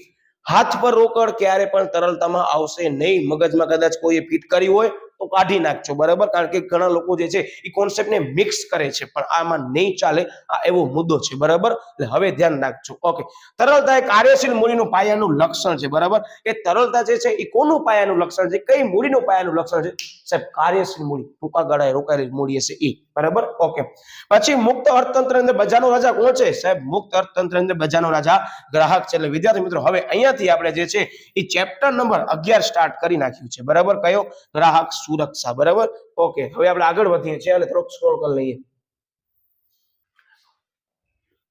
S1: હાથ પર રોકડ ક્યારે પણ તરલતામાં આવશે નહીં. મગજમાં કદાચ કોઈએ ફિટ કરી હોય તો કાઢી નાખજો, બરાબર, કારણ કે ઘણા લોકો જે છે એ કોન્સેપ્ટને મિક્સ કરે છે, પણ આમાં નહીં ચાલે, આ એવો મુદ્દો છે, બરાબર. એટલે હવે ધ્યાન રાખજો. ઓકે, તરલતા એ કાર્યશીલ મૂડીનું પાયાનું લક્ષણ છે, બરાબર. એ તરલતા જે છે એ કોનું પાયાનું લક્ષણ છે? કઈ મૂડીનું પાયાનું લક્ષણ છે? સાહેબ કાર્યશીલ મૂડી, ટૂંકા ગાળાએ રોકાયેલી મૂડી હશે એ, બરાબર. ઓકે, પછી મુક્ત અર્થતંત્ર અંદર બજારનો રાજા કોણ છે? સાહેબ મુક્ત અર્થતંત્ર અંદર બજારનો રાજા ગ્રાહક છે. એટલે વિદ્યાર્થી મિત્રો હવે અહીંયાથી આપણે જે છે એ ચેપ્ટર નંબર 11 સ્ટાર્ટ કરી નાખ્યું છે, બરાબર. કયો? ગ્રાહક સુરક્ષા, બરાબર. ઓકે, હવે આપણે આગળ વધીએ છીએ અને થોડોક સ્ક્રોલ કરી લઈએ.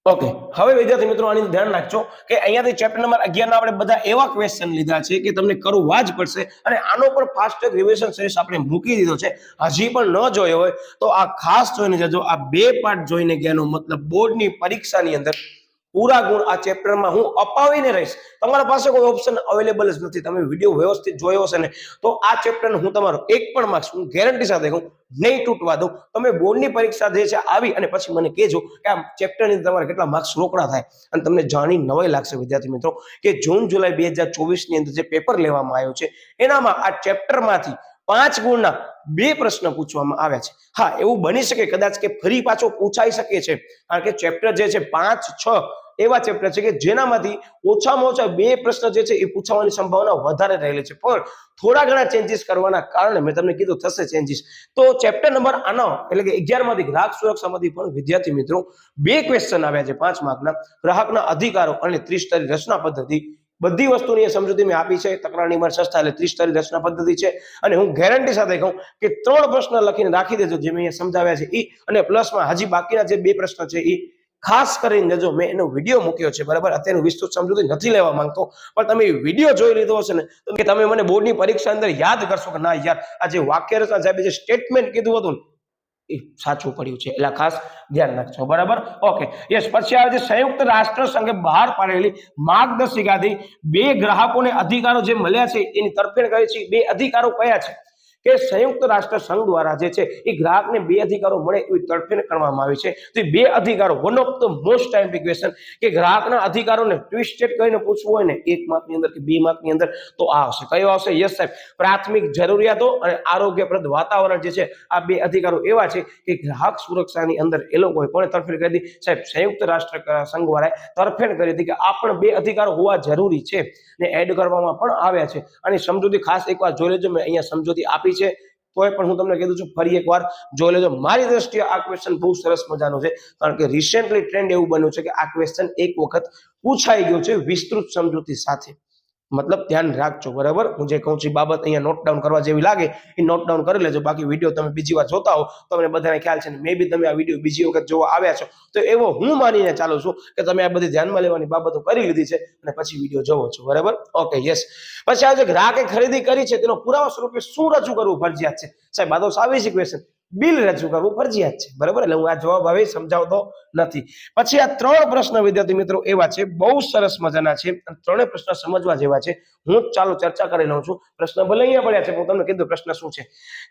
S1: ઓકે, હવે વિદ્યાર્થી મિત્રો આની ધ્યાન રાખજો કે અહીંયાથી ચેપ્ટર નંબર 11 ના આપણે બધા એવા ક્વેશ્ચન લીધા છે કે તમને કરવા જ પડશે, અને આનો પણ ફાસ્ટ રિવિઝન સિરીઝ આપણે મૂકી દીધો છે. હજી પણ ન જોયો હોય તો આ ખાસ જોઈને જજો. આ 2 પાર્ટ જોઈને ગયાનો મતલબ બોર્ડની પરીક્ષાની અંદર પૂરા ગુણ આ ચેપ્ટરમાં હું અપાવીને રહીશ. તમારા પાસે કોઈ ઓપ્શન અવેલેબલ જ નથી. તમે વિડીયો વ્યવસ્થિત જોયો હશે ને તો આ ચેપ્ટરને હું તમારો 1 પણ માર્ક્સ હું ગેરંટી સાથે કહું નહીં તૂટવા દઉં. તમે બોર્ડની પરીક્ષા જે છે આવી અને પછી મને કહેજો કે આ ચેપ્ટરની તમારે કેટલા માર્ક્સ રોકડા થાય, અને તમને જાણી નવાઈ લાગશે વિદ્યાર્થી મિત્રો કે જૂન જુલાઈ 2024 ની અંદર જે પેપર લેવામાં આવ્યો છે એનામાં આ ચેપ્ટરમાંથી 5 ગુણના 2 પ્રશ્ન પૂછવામાં આવ્યા છે. હા, એવું બની શકે કદાચ કે ફરી પાછો પૂછાઈ શકે છે, કારણ કે ચેપ્ટર જે છે 5-6 એવા ચેપ્ટર છે કે જેનામાંથી ઓછામાં ઓછા 2 પ્રશ્ન જે છે એ પૂછવાની સંભાવના વધારે રહેલી છે, પણ થોડા ઘણા ચેન્જીસ કરવાના કારણે મેં તમને કીધું થશે ચેન્જીસ. તો ચેપ્ટર નંબર 9 એટલે કે 11 માંથી ગ્રાહક સુરક્ષામાંથી પણ વિદ્યાર્થી મિત્રો 2 ક્વેશ્ચન આવ્યા છે 5 માર્કના. ગ્રાહકના અધિકારો અને ત્રિસ્તરીય રચના પદ્ધતિ, બધી વસ્તુની સમજૂતી મેં આપી છે. તકરાર નિવારણ સંસ્થા એટલે ત્રિસ્તરીય રચના પદ્ધતિ છે, અને હું ગેરંટી સાથે કહું કે 3 પ્રશ્ન લખીને રાખી દેજો જે મેં અહીંયા સમજાવ્યા છે ઈ, અને પ્લસમાં હજી બાકીના જે 2 પ્રશ્ન છે ઈ ખાસ કરીને જો મેં એનો વિડીયો મૂક્યો છે, બરાબર. અત્યારે વિસ્તૃત સમજૂતી નથી લેવા માંગતો, પણ તમે વિડીયો જોઈ લીધો હશે ને તો કે તમે મને બોર્ડની પરીક્ષા અંદર યાદ કરશો કે ના યાર આ જે વાક્ય રચના સાહેબે જે સ્ટેટમેન્ટ કીધું હતું એ સાચું પડ્યું છે, એટલે ખાસ ધ્યાન રાખજો, બરાબર. Okay, yes. પછી આવે છે સંયુક્ત રાષ્ટ્ર સંઘે બહાર પાડેલી માર્ગદર્શિકાથી 2 ગ્રાહકોને અધિકારો જે મળ્યા છે એની તરફેણ કરી છે. 2 અધિકારો કયા છે કે સંયુક્ત રાષ્ટ્ર સંઘ દ્વારા જે છે એ ગ્રાહકને 2 અધિકારો મળે એવી તરફેણ કરવામાં આવી છે. તો 2 અધિકારો one of the most time question કે ગ્રાહકના અધિકારોને ટ્વિસ્ટેડ કરીને પૂછવું હોય ને 1 માર્કની અંદર કે 2 માર્કની અંદર તો આ આવશે. કયો આવશે? યસ સાહેબ, પ્રાથમિક જરૂરિયાતો અને આરોગ્યપ્રદ વાતાવરણ જે છે આ 2 અધિકારો એવા છે કે ગ્રાહક સુરક્ષાની અંદર એ લોકોએ કોણે તરફેણ કરી હતી? સાહેબ સંયુક્ત રાષ્ટ્ર સંઘ વાળાએ તરફેણ કરી હતી કે આ પણ 2 અધિકારો હોવા જરૂરી છે ને એડ કરવામાં પણ આવ્યા છે. અને સમજૂતી ખાસ એકવાર જોઈ લેજો, મેં અહીંયા સમજૂતી આપી છે, તોય પણ હું તમને કીધું છું ફરી એકવાર જોઈ લેજો. મારી દ્રષ્ટિએ આ ક્વેશ્ચન બહુ સરસ મજાનો છે, કારણ કે રિસેન્ટલી ટ્રેન્ડ એવું બન્યું છે કે આ ક્વેશ્ચન એક વખત પૂછાઈ ગયો છે વિસ્તૃત સમજૂતી સાથે. મતલબ ધ્યાન રાખજો, બરાબર. હું જે કહું છું બાબત અહીંયા નોટ ડાઉન કરવા જેવી લાગે એ નોટ ડાઉન કરી લેજો. બાકી વિડીયો તમે બીજી વાર જોતા હો તો તમને બધાને ખ્યાલ છે, મે બી તમે આ વિડીયો બીજી વખત જોવા આવ્યા છો તો એવો હું માનીને ચાલુ છું કે તમે આ બધી ધ્યાનમાં લેવાની બાબતો કરી લીધી છે અને પછી વિડીયો જોવો છો, બરાબર. Okay, yes. પછી આજે ગ્રાહકે ખરીદી કરી છે તેનો પુરાવા સ્વરૂપે શું રજૂ કરવું ફરજિયાત છે? સાહેબ આ તો સાવી છે ક્વેશ્ચન. બિલ રજૂ કરવું ફરજિયાત છે, બરાબર. એટલે હું આ જવાબ હવે સમજાવતો નથી. પછી આ 3 પ્રશ્ન વિદ્યાર્થી મિત્રો એવા છે બહુ સરસ મજાના છે, અને 3 પ્રશ્ન સમજવા જેવા છે. હું ચાલો ચર્ચા કરી લઉં છું. પ્રશ્ન ભલે અહીંયા પડ્યા છે, હું તમને કીધું પ્રશ્ન શું છે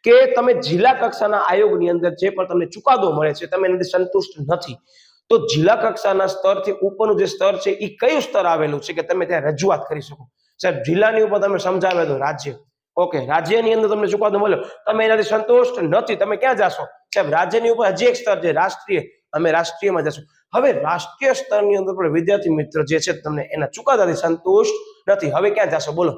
S1: કે તમે જિલ્લા કક્ષાના આયોગની અંદર જે પણ તમને ચુકાદો મળે છે તમે એનાથી સંતુષ્ટ નથી, તો જિલ્લા કક્ષાના સ્તરથી ઉપરનું જે સ્તર છે એ કયું સ્તર આવેલું છે કે તમે ત્યાં રજૂઆત કરી શકો? સાહેબ જિલ્લાની ઉપર તમે સમજાવે તો રાજ્ય. ઓકે, રાજ્યની અંદર તમને ચુકાદો મળ્યો, તમે એનાથી સંતુષ્ટ નથી, તમે ક્યાં જાશો? સાહેબ રાજ્યની ઉપર હજી એક સ્તર છે રાષ્ટ્રીય, અમે રાષ્ટ્રીયમાં જશું. હવે રાષ્ટ્રીય સ્તરની અંદર પણ વિદ્યાર્થી મિત્ર જે છે તમને એના ચુકાદાથી સંતુષ્ટ નથી, હવે ક્યાં જાશો બોલો?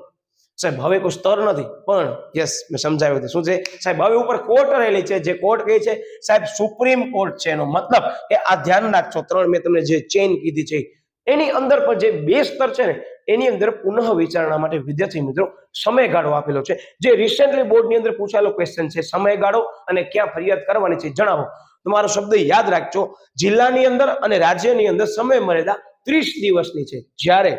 S1: સાહેબ હવે કોઈ સ્તર નથી, પણ યસ મેં સમજાવ્યું હતું શું છે સાહેબ, હવે ઉપર કોર્ટ રહેલી છે. જે કોર્ટ કઈ છે સાહેબ? સુપ્રીમ કોર્ટ છે. એનો મતલબ કે આ ધ્યાન રાખજો, 3 મેં તમને જે ચેઇન કીધી છે એની અંદર પણ જે 2 સ્તર છે ને એની અંદર પુનઃ વિચારણા માટે વિદ્યાર્થી મિત્રો સમયગાળો આપેલો છે. જે રિસેન્ટલી બોર્ડની અંદર પૂછાયેલો ક્વેશ્ચન છે, સમયગાળો અને ક્યાં ફરિયાદ કરવાની છે જણાવો. તમારો શબ્દ યાદ રાખજો, જિલ્લાની અંદર અને રાજ્યની અંદર સમય મર્યાદા 30 દિવસની છે. જ્યારે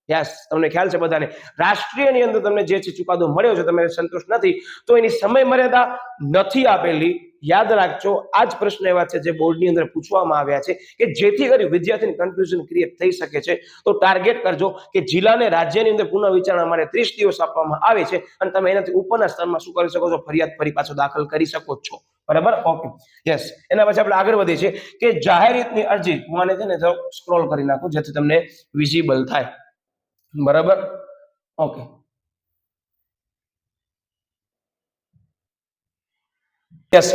S1: યસ તમને ખ્યાલ છે બધાને રાષ્ટ્રીયની અંદર તમને જે છે ચુકાદો મળ્યો છે તમે સંતુષ્ટ નથી તો એની સમય મર્યાદા નથી આપેલી. યાદ રાખજો આ જ પ્રશ્ન એવા છે જે બોર્ડની અંદર પૂછવામાં આવ્યા છે કે જેથી કરી વિદ્યાર્થીની કન્ફ્યુઝન ક્રિએટ થઈ શકે છે. તો ટાર્ગેટ કરજો કે જિલ્લાને રાજ્યની અંદર પુનઃ વિચારણા માટે 30 દિવસ આપવામાં આવે છે અને તમે એનાથી ઉપરના સ્તરમાં શું કરી શકો છો, ફરિયાદ ફરી પાછો દાખલ કરી શકો છો. બરાબર, ઓકે, યસ. એના પછી આપણે આગળ વધીએ છીએ કે જાહેર હિતની અરજી, હું આને છે ને સ્ક્રોલ કરી નાખું જેથી તમને વિઝિબલ થાય. બરાબર, ઓકે. યસ,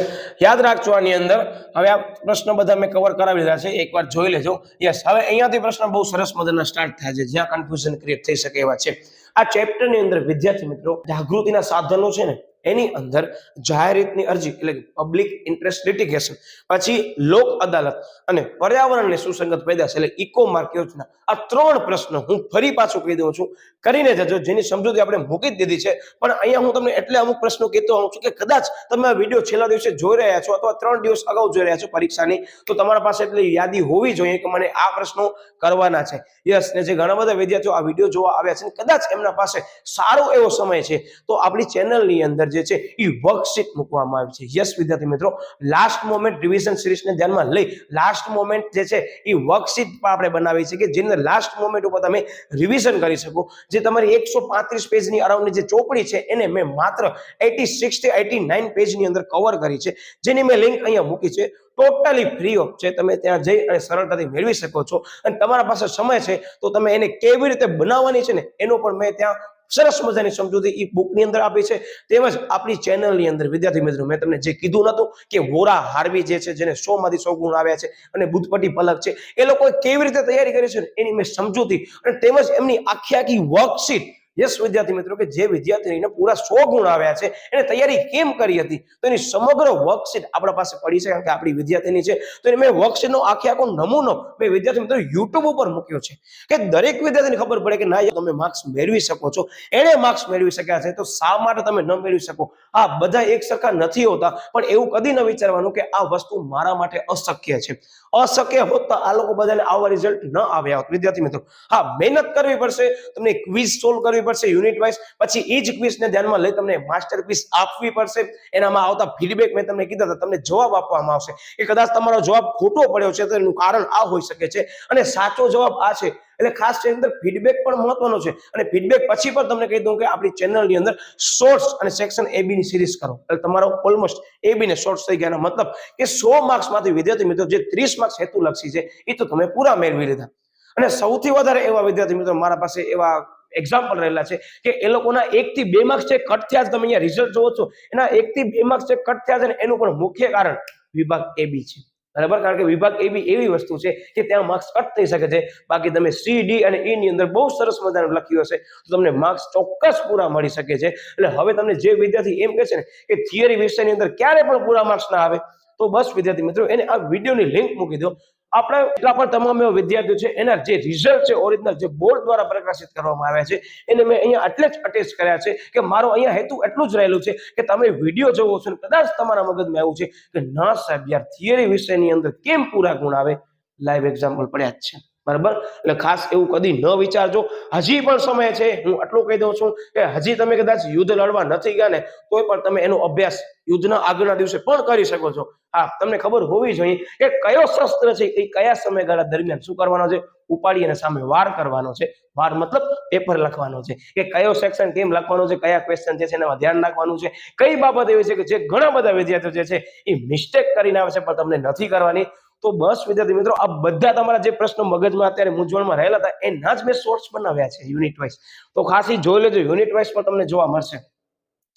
S1: યાદ રાખજો આની અંદર હવે આ પ્રશ્ન બધા મેં કવર કરાવી દીધા છે, એકવાર જોઈ લેજો. યસ, હવે અહીંયાથી પ્રશ્ન બહુ સરસ મજાના સ્ટાર્ટ થાય છે જ્યાં કન્ફ્યુઝન ક્રિએટ થઈ શકે એવા છે. આ ચેપ્ટરની અંદર વિદ્યાર્થી મિત્રો જાગૃતિના સાધનો છે ને એની અંદર જાહેર હિતની અરજી એટલે પબ્લિક ઇન્ટરેસ્ટ લિટિગેશન, પછી લોક અદાલત અને પર્યાવરણને સુસંગત પેદાશ એટલે ઇકો માર્ક યોજના, આ 3 પ્રશ્નો હું ફરી પાછું કહી દઉં છું, કરીને જજો, જેની સમજૂતી આપણે મૂકી જ દીધી છે. પણ અહીંયા હું તમને એટલે અમુક પ્રશ્નો કહેતો હોઉં છું કે કદાચ તમે આ વિડીયો છેલ્લા દિવસે જોઈ રહ્યા છો અથવા 3 દિવસ અગાઉ જોઈ રહ્યા છો પરીક્ષાની, તો તમારા પાસે એટલી યાદી હોવી જોઈએ કે મને આ પ્રશ્નો કરવાના છે. યસ, ને જે ઘણા બધા વિદ્યાર્થીઓ આ વિડીયો જોવા આવ્યા છે કદાચ એમના પાસે સારો એવો સમય છે તો આપણી ચેનલની અંદર જે છે એ વર્કશીટ મૂકવામાં આવી છે. યસ વિદ્યાર્થી મિત્રો, લાસ્ટ મોમેન્ટ રિવિઝન સિરીઝને ધ્યાનમાં લઈ લાસ્ટ મોમેન્ટ જે છે એ વર્કશીટ આપણે બનાવી છે કે જેની લાસ્ટ મોમેન્ટ ઉપર તમે રિવિઝન કરી શકો. જે તમારી 135 પેજની અરાઉન્ડની જે ચોપડી છે એને મેં માત્ર 86 થી 89 પેજની અંદર કવર કરી છે, જેની મેં લિંક અહીંયા મૂકી છે. ટોટલી ફ્રી ઓફ છે, તમે ત્યાં જઈ અને સરળતાથી મેળવી શકો છો. અને તમારા પાસે સમય છે તો તમે એને કેવી રીતે બનાવવાની છે ને એનો પણ મેં ત્યાં સરસ મજાની સમજૂતી ઈ બુકની અંદર આપી છે. તેમજ આપણી ચેનલની અંદર વિદ્યાર્થી મિત્રો મેં તમને જે કીધું નતું કે વોરા હાર્વી જે છે જેને 100 માંથી 100 ગુણ આવ્યા છે અને બુદ્ધપટ્ટી પલક છે એ લોકોએ કેવી રીતે તૈયારી કરી છે એની મેં સમજૂતી અને તેમજ એમની આખી વર્કશીટ. યસ વિદ્યાર્થી મિત્રો, કે જે વિદ્યાર્થીને પૂરા 100 ગુણ આવ્યા છે એને તૈયારી કેમ કરી હતી તો એની સમગ્ર વર્કશીટ આપણા પાસે પડી છે, કારણ કે આપણી વિદ્યાર્થીની છે. તો એને મેં વર્કશીટનો આખો નમૂનો મેં વિદ્યાર્થી મિત્રો યુટ્યુબ ઉપર મૂક્યો છે કે દરેક વિદ્યાર્થીને ખબર પડે કે ના તમે માર્ક્સ મેળવી શકો છો. એને માર્ક્સ મેળવી શક્યા છે તો શા માટે તમે ન મેળવી શકો? આ બધા એક સરખા નથી હોતા, પણ એવું કદી ન વિચારવાનું કે આ વસ્તુ મારા માટે અશક્ય છે. અશક્ય હોત તો આ લોકો બધાને આવા રિઝલ્ટ ન આવ્યા હોત. વિદ્યાર્થી મિત્રો, હા, મહેનત કરવી પડશે, તમને ક્વિઝ સોલ્વ કરવી પડશે યુનિટ વાઇઝ, પછી એ જ ક્વિઝને ધ્યાનમાં લઈ તમને માસ્ટર ક્વિઝ આપવી પડશે. એનામાં આવતા ફીડબેક મેં તમને કીધા હતા, તમને જવાબ આપવામાં આવશે કે કદાચ તમારો જવાબ ખોટો પડ્યો છે તો એનું કારણ આ હોઈ શકે છે અને સાચો જવાબ આ છે. એટલે ખાસ તેની અંદર ફીડબેક પણ મહત્વનો છે. અને ફીડબેક પછી પણ તમને કહી દઉં કે આપણી ચેનલની અંદર શોર્ટ્સ અને સેક્શન AB ની સિરીઝ કરો એટલે તમારો ઓલમોસ્ટ AB ને શોર્ટ્સ થઈ ગયા. મતલબ કે 100 માર્ક્સમાંથી વિદ્યાર્થી મિત્રો જે 30 માર્ક્સ હેતુલક્ષી છે એ તો તમે પૂરા મેળવી લીધા. અને સૌથી વધારે એવા વિદ્યાર્થી મિત્રો મારા પાસે એવા એક્ઝામ્પલ રહેલા છે કે એ લોકોના 1 થી 2 માર્ક્સ છે કટ થયા છે. તમે અહીંયા રિઝલ્ટ જોવો છો એના 1 થી 2 માર્ક્સ છે કટ થયા છે અને એનું પણ મુખ્ય કારણ વિભાગ AB છે. બરાબર, કારણ કે વિભાગ AB એવી વસ્તુ છે કે ત્યાં માર્ક્સ કટ થઈ શકે છે. બાકી તમે C, D અને E ની અંદર બહુ સરસ મજાનું લખ્યું હશે તો તમને માર્ક્સ ચોક્કસ પૂરા મળી શકે છે. એટલે હવે તમને જે વિદ્યાર્થી એમ કહે છે ને કે થિયરી વિષયની અંદર ક્યારે પણ પૂરા માર્ક્સ ના આવે તો બસ વિદ્યાર્થી મિત્રો એને આ વિડીયોની લિંક મૂકી દો. આપણે એટલા પણ તમામ એવા વિદ્યાર્થીઓ છે એના જે રિઝલ્ટ છે ઓરિજિનલ જે બોર્ડ દ્વારા પ્રકાશિત કરવામાં આવ્યા છે એને મેં અહીંયા એટલે જ અટેચ કર્યા છે કે મારો અહીંયા હેતુ એટલું જ રહેલું છે કે તમે વિડીયો જોવો છો કદાચ તમારા મગજમાં એવું છે કે ના સાહેબ યાર થિયરી વિષયની અંદર કેમ પૂરા ગુણ આવે, લાઈવ એક્ઝામ્પલ પડ્યા જ છે. બરાબર, એટલે ખાસ એવું કદી ન વિચારજો. હજી પણ સમય છે, હું આટલું કહી દઉં છું કે હજી તમે કદાચ યુદ્ધ લડવા નથી ગયા ને તોય પણ તમે એનો અભ્યાસ યુદ્ધના આગળના દિવસે પણ કરી શકો છો. હા, તમને ખબર હોવી જોઈએ કે કયો શસ્ત્ર છે એ કયા સમયગાળા દરમિયાન શું કરવાનો છે, ઉપાડી અને સામે વાર કરવાનો છે. વાર મતલબ પેપર લખવાનો છે કે કયો સેક્શન કેમ લખવાનો છે, કયા ક્વેશ્ચન છે એમાં ધ્યાન રાખવાનું છે. કઈ બાબત એવી છે કે જે ઘણા બધા વિદ્યાર્થીઓ જે છે એ મિસ્ટેક કરીને આવે છે પણ તમને નથી કરવાની. તો બસ વિદ્યાર્થી મિત્રો આ બધા તમારા જે પ્રશ્નો મગજમાં અત્યારે મૂંઝવણમાં રહેલા હતા એના જ મેં શોર્ટ્સ બનાવ્યા છે યુનિટ વાઇઝ. તો ખાસ જોઈ લેજો, યુનિટ વાઇઝ પણ તમને જોવા મળશે.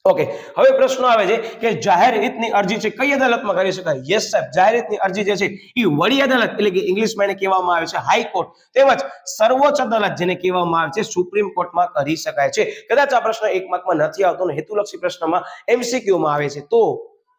S1: ઓકે, હવે પ્રશ્ન આવે છે કે જાહેર હિતની અરજી છે કઈ અદાલતમાં કરી શકાય? યસ સાહેબ, જાહેર હિતની અરજી જે છે એ વડી અદાલત એટલે કે ઇંગ્લિશમાં એને કહેવામાં આવે છે હાઈકોર્ટ, તેમજ સર્વોચ્ચ અદાલત જેને કહેવામાં આવે છે સુપ્રીમ કોર્ટમાં કરી શકાય છે. કદાચ આ પ્રશ્ન 1 માર્કમાં નથી આવતો ને હેતુલક્ષી પ્રશ્નમાં MCQમાં આવે છે તો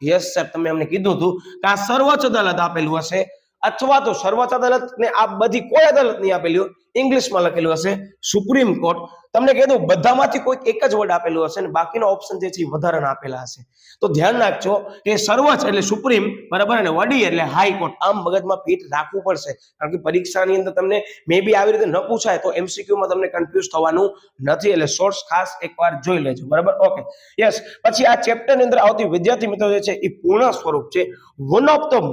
S1: યસ સાહેબ તમે અમને કીધું હતું કે આ સર્વોચ્ચ અદાલત આપેલું હશે અથવા તો સર્વોચ્ચ અદાલત ને આ બધી કોઈ અદાલત નહીં આપેલી હોય, ઇંગ્લિશમાં લખેલું હશે સુપ્રીમ કોર્ટ. તમને કહી દઉં બધામાંથી કોઈક એક જ વર્ડ આપેલું હશે ને બાકીના ઓપ્શન જે છે એ વધારાના આપેલા હશે. તો ધ્યાન રાખજો કે સર્વોચ્ચ એટલે સુપ્રીમ, બરાબર, અને વડી એટલે હાઈકોર્ટ. આમ મગજમાં ફિટ રાખવું પડશે, કારણ કે પરીક્ષાની અંદર તમને મે બી આવી રીતે ન પૂછાય તો એમસીક્યુમાં તમને કન્ફ્યુઝ થવાનું નથી. એટલે શોર્ટ્સ ખાસ એકવાર જોઈ લેજો, બરાબર. Okay, yes. પછી આ ચેપ્ટરની અંદર આવતી વિદ્યાર્થી મિત્રો જે છે એ પૂર્ણ સ્વરૂપ છે. One of the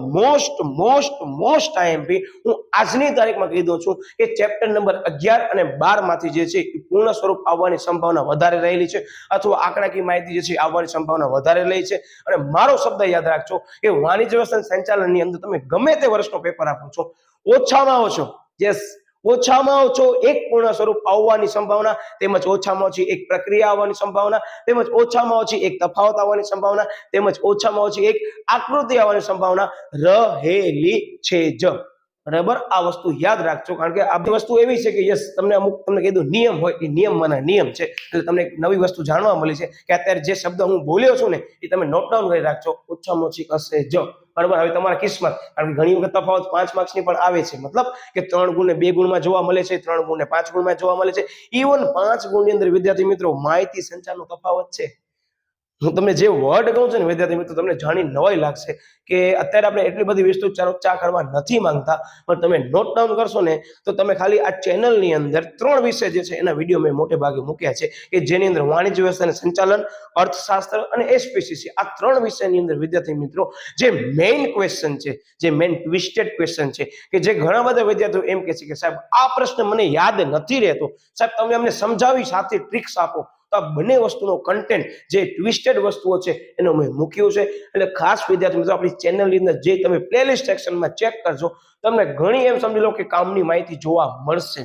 S1: most IMP હું આજની તારીખમાં કહી દઉં છું કે ચેપ્ટર નંબર 11 અને 12 માંથી જે છે એ પૂર્ણ સ્વરૂપ આવવાની સંભાવના વધારે રહેલી છે, અથવા આંકડાકીય માહિતી જે છે આવવાની સંભાવના વધારે રહી છે. અને મારો શબ્દ યાદ રાખજો કે વાણિજ્ય વ્યવસ્થા સંચાલનની અંદર તમે ગમે તે વર્ષનો પેપર આપો છો, ઓછામાં ઓછો, યસ, ઓછામાં ઓછો એક પૂર્ણ સ્વરૂપ આવવાની સંભાવના, તેમજ ઓછામાં ઓછી એક પ્રક્રિયા આવવાની સંભાવના, તેમજ ઓછામાં ઓછી એક તફાવત આવવાની સંભાવના, તેમજ ઓછામાં ઓછી એક આકૃતિ આવવાની સંભાવના રહેલી છે જ, બરાબર. આ વસ્તુ યાદ રાખજો, કારણ કે આ બધી વસ્તુ એવી છે કે યસ, તમને કીધું નિયમ હોય એ નિયમમાંના નિયમ છે. એટલે તમને એક નવી વસ્તુ જાણવા મળી છે કે અત્યારે જે શબ્દ હું બોલ્યો છું ને એ તમે નોટ ડાઉન કરી રાખજો. ઓછામાં ઓછી હશે જ, બરાબર. હવે તમારા કિસ્મત, કારણ કે ઘણી વખત તફાવત 5 માર્ક્સની પણ આવે છે, મતલબ કે 3 ગુણ ને 2 ગુણમાં જોવા મળે છે, 3 ગુણ ને 5 ગુણમાં જોવા મળે છે. ઇવન 5 ગુણની અંદર વિદ્યાર્થી મિત્રો માહિતી સંચારનો તફાવત છે. હું તમને જે વર્ડ કહું છું ને વિદ્યાર્થી મિત્રો, તમને જાણી નવાઈ લાગશે કે અત્યારે આપણે એટલી બધી વસ્તુ ચર્ચા કરવા નથી માંગતા, પણ તમે નોટ ડાઉન કરશો ને તો તમે ખાલી આ ચેનલની અંદર 3 વિષય જે છે એના વિડીયો મેં મોટે ભાગે મૂક્યા છે કે જેની અંદર વાણિજ્ય વ્યવસ્થાનું સંચાલન, અર્થશાસ્ત્ર અને એસપીસીસી, આ 3 વિષયની અંદર વિદ્યાર્થી મિત્રો જે મેઇન ક્વેશ્ચન છે, જે મેઇન ટ્વિસ્ટેડ ક્વેશ્ચન છે, કે જે ઘણા બધા વિદ્યાર્થીઓ એમ કહે છે કે સાહેબ આ પ્રશ્ન મને યાદ નથી રહેતો, સાહેબ તમે અમને સમજાવી સાથે ટ્રિક્સ આપો. તો આ બંને વસ્તુનો કન્ટેન્ટ જે ટ્વિસ્ટેડ વસ્તુઓ છે એનો મેં મૂક્યું છે. એટલે ખાસ વિદ્યાર્થી મિત્રો આપણી ચેનલની અંદર જે તમે પ્લેલિસ્ટ સેક્શનમાં ચેક કરજો, તમને ઘણી એમ સમજી લો કે કામની માહિતી જોવા મળશે,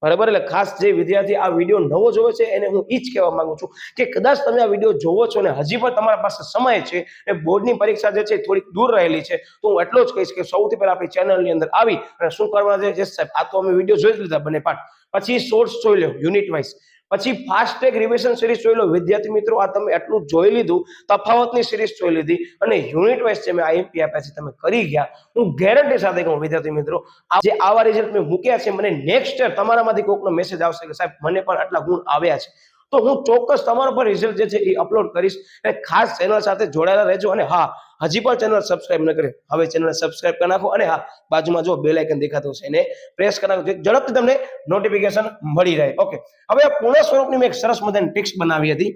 S1: બરાબર. એટલે ખાસ જે વિદ્યાર્થી આ વિડીયો નવો જોવે છે એને હું એ જ કહેવા માંગુ છું કે કદાચ તમે આ વિડીયો જોવો છો ને હજી પણ તમારા પાસે સમય છે અને બોર્ડની પરીક્ષા જે છે થોડીક દૂર રહેલી છે, તો હું એટલો જ કહીશ કે સૌથી પહેલા આપણી ચેનલની અંદર આવી અને શું કરવાના છે, સાહેબ આ તો અમે વિડીયો જોઈ જ લીધા બંને પાર્ટ, પછી શોર્ટ્સ જોઈ લો યુનિટ વાઇઝ, પછી ફાસ્ટ ટ્રેક રિવિઝન સિરીઝ જોઈ લો વિદ્યાર્થી મિત્રો. આ તમે એટલું જોઈ લીધું, તફાવતની સિરીઝ જોઈ લીધી અને યુનિટ વાઇઝ જે મેં આઈએમપી આપ્યા છે તમે કરી ગયા. હું ગેરંટી સાથે કહું વિદ્યાર્થી મિત્રો, આ જે આવા રિઝલ્ટ મેં મૂક્યા છે, મને નેક્સ્ટ યર તમારામાંથી કોઈકનો મેસેજ આવશે કે સાહેબ મને પણ આટલા ગુણ આવ્યા છે, તો હું ચોક્કસ તમારા પર રિઝલ્ટ જે છે એ અપલોડ કરીશ. અને ખાસ ચેનલ સાથે જોડાયેલા રહેજો. અને હા, હજી પણ ચેનલ સબસ્ક્રાઇબ ન કરે, હવે ચેનલ સબસ્ક્રાઇબ કરી નાખો. અને હા, બાજુમાં જો બેલ આઇકન દેખાતું હશે એને પ્રેસ કરી નાખો, ઝડપથી તમને નોટિફિકેશન મળી રહે. ઓકે, હવે આ પૂર્ણ સ્વરૂપની મેં એક સરસ મજાની ટિપ્સ બનાવી હતી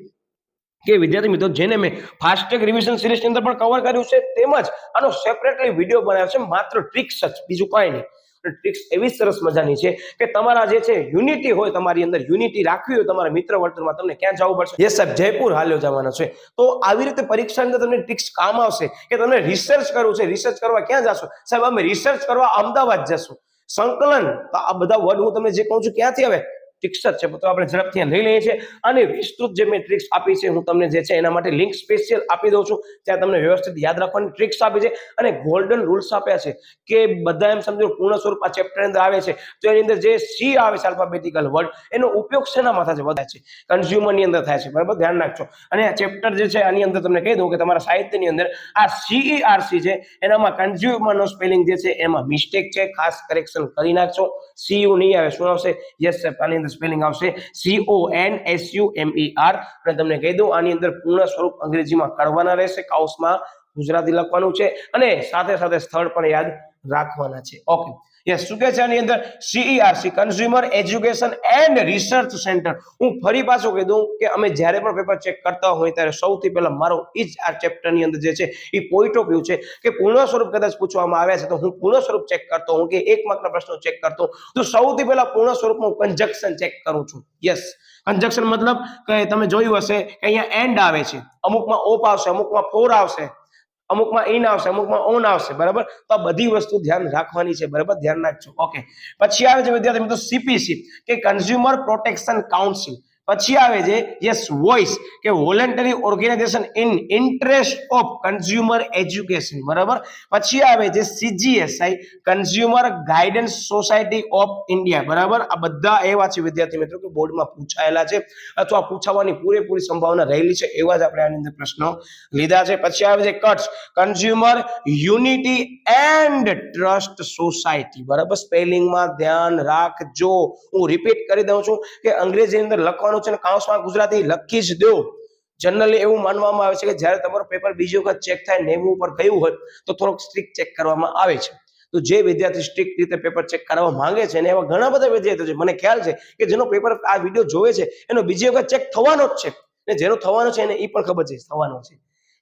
S1: કે વિદ્યાર્થી મિત્રો જેને મેં ફાસ્ટ ટ્રેક રિવિઝન સિરીઝની અંદર પણ કવર કર્યું છે, તેમજ આનો સેપરેટલી વિડીયો બનાવ્યો છે, માત્ર ટ્રિક્સ જ, બીજું કાંઈ નહીં. ટ્રિક્સ એવી સરસ મજાની છે કે તમારા જે છે યુનિટી હોય, તમારી અંદર યુનિટી રાખવી હોય તમારા મિત્ર વર્તુળમાં, તમને ક્યાં જવું પડશે? યસ સાહેબ, જયપુર હાલ્યો જવાનો છે. તો આવી રીતે પરીક્ષાની અંદર તમને ટ્રિક્સ કામ આવશે કે તમને રિસર્ચ કરવું છે. રિસર્ચ કરવા ક્યાં જશો? સાહેબ અમે રિસર્ચ કરવા અમદાવાદ જશું. સંકલન, તો આ બધા વર્ડ હું તમને જે કહું છું ક્યાંથી આવે? ટ્રિક્સ જ છે. તો આપણે ઝડપથી લઈ લઈએ છીએ અને વિસ્તૃત જે મેં ટ્રિક્સ આપી છે હું તમને જે છે એના માટે લિંક સ્પેશિયલ આપી દઉં છું, ત્યાં તમને વ્યવસ્થિત યાદ રાખવાની ટ્રિક્સ આપી છે અને ગોલ્ડન રૂલ્સ આપ્યા છે કે બધા એમ સમજો પૂર્ણ સ્વરૂપ આ ચેપ્ટર અંદર આવે છે તો એની અંદર જે સી આવે છે આલ્ફાબેટિકલ વર્ડ, એનો ઉપયોગ શેનામાં થાય છે? વધારે છે કન્ઝ્યુમર ની અંદર થાય છે, બરાબર, ધ્યાન રાખજો. અને આ ચેપ્ટર જે છે આની અંદર તમને કહી દઉં કે તમારા સાહિત્યની અંદર આ CERC છે, એનામાં કન્ઝ્યુમર નો સ્પેલિંગ જે છે એમાં મિસ્ટેક છે, ખાસ કરેક્શન કરી નાખજો. CU નહીં આવે, શું આવશે? યસ સાહેબ, આની અંદર સ્પેલિંગ આવશે CONSUMER. અને તમને કહી દઉં આની અંદર પૂર્ણ સ્વરૂપ અંગ્રેજીમાં કરવાના રહેશે, કાઉસમાં ગુજરાતી લખવાનું છે અને સાથે સાથે સ્થળ પણ યાદ રાખવાના છે. ઓકે, યસ, શું કહે છે આની અંદર? CERC consumer education and research centre. હું ફરી પાછું કહી દઉં કે અમે જ્યારે પણ પેપર ચેક કરતા હોય ત્યારે સૌથી પહેલા મારો એ જ આ ચેપ્ટરની અંદર જે છે એ પોઈન્ટ ઓફ વ્યૂ છે કે પૂર્ણ સ્વરૂપ કદાચ પૂછવામાં આવ્યા છે તો હું પૂર્ણ સ્વરૂપ ચેક કરતો હું, કે એક માર્કના પ્રશ્નો ચેક કરતો તો સૌથી પહેલા પૂર્ણ સ્વરૂપમાં કન્જક્શન ચેક કરું છું. યસ, કન્જક્શન મતલબ કે તમે જોયું હશે કે અહીંયા એન્ડ આવે છે, અમુકમાં ઓપ આવશે, અમુકમાં ફોર આવશે, અમુકમાં ઇન આવશે, અમુકમાં ઓન આવશે, બરાબર. તો આ બધી વસ્તુ ધ્યાન રાખવાની છે, બરાબર, ધ્યાન રાખજો. ઓકે, પછી આવે છે વિદ્યાર્થી મિત્રો CPC કે કન્ઝ્યુમર પ્રોટેક્શન કાઉન્સિલ. પછી આવે છે યસ વોઇસ કે voluntary organisation in interest of consumer education, બરાબર. પછી આવે છે CGSI consumer guidance society of India, બરાબર. આ બધા એવા છે વિદ્યાર્થી મિત્રો કે બોર્ડમાં પૂછાયેલા છે અથવા પૂછાવાની પૂરેપૂરી સંભાવના રહેલી છે, એવા જ આપણે આની અંદર પ્રશ્નો લીધા છે. પછી આવે છે cuts consumer unity and trust society, બરાબર. સ્પેલિંગમાં ધ્યાન રાખજો, હું રિપીટ કરી દઉં છું કે અંગ્રેજીની અંદર લખવાનું છે ને કાઉન્સમાં ગુજરાતી લખી જ દો. જનરલી એવું માનવામાં આવે છે કે જ્યારે તમારું પેપર બીજી વખત ચેક થાય 90 ઉપર ગયું હોય તો થોડોક સ્ટ્રિક્ટ ચેક કરવામાં આવે છે. તો જે વિદ્યાર્થી સ્ટ્રિક્ટ રીતે પેપર ચેક કરવા માંગે છે અને એવા ઘણા બધા વિદ્યાર્થીઓ છે, મને ખ્યાલ છે કે જેનો પેપર આ વિડીયો જોવે છે એનો બીજી વખત ચેક થવાનો જ છે, ને જેનો થવાનો છે એને એ પણ ખબર છે થવાનો છે.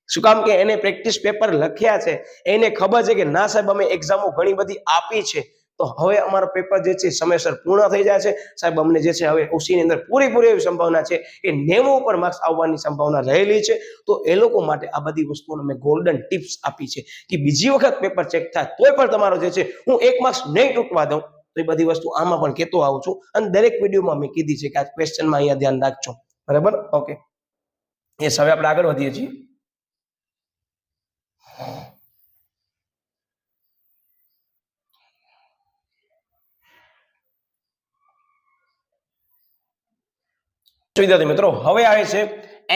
S1: શું કામ કે એને પ્રેક્ટિસ પેપર લખ્યા છે, એને ખબર છે કે ના સાહેબ અમે એક્ઝામો ઘણી બધી આપી છે, તો હવે અમારો પેપર જે છે સમયસર પૂર્ણ થઈ જાય છે સાહેબ. અમને જે છે હવે ઓસીની અંદર પૂરેપૂરી એવી સંભાવના છે કે 90 ઉપર માર્ક્સ આવવાની સંભાવના રહેલી છે. તો એ લોકો માટે આ બધી વસ્તુઓને મેં ગોલ્ડન ટિપ્સ આપી છે કે બીજી વખત પેપર ચેક થાય તોય પણ તમારો જે છે હું 1 માર્ક્સ નહીં તૂટવા દઉં. તો એ બધી વસ્તુ આમાં પણ કહેતો આવું છું અને દરેક વિડીયોમાં મેં કીધી છે કે આ ક્વેશ્ચનમાં અહીંયા ધ્યાન રાખજો, બરાબર. ઓકે, યસ, હવે આપણે આગળ વધીએ છીએ. વિદ્યાર્થી મિત્રો હવે આવે છે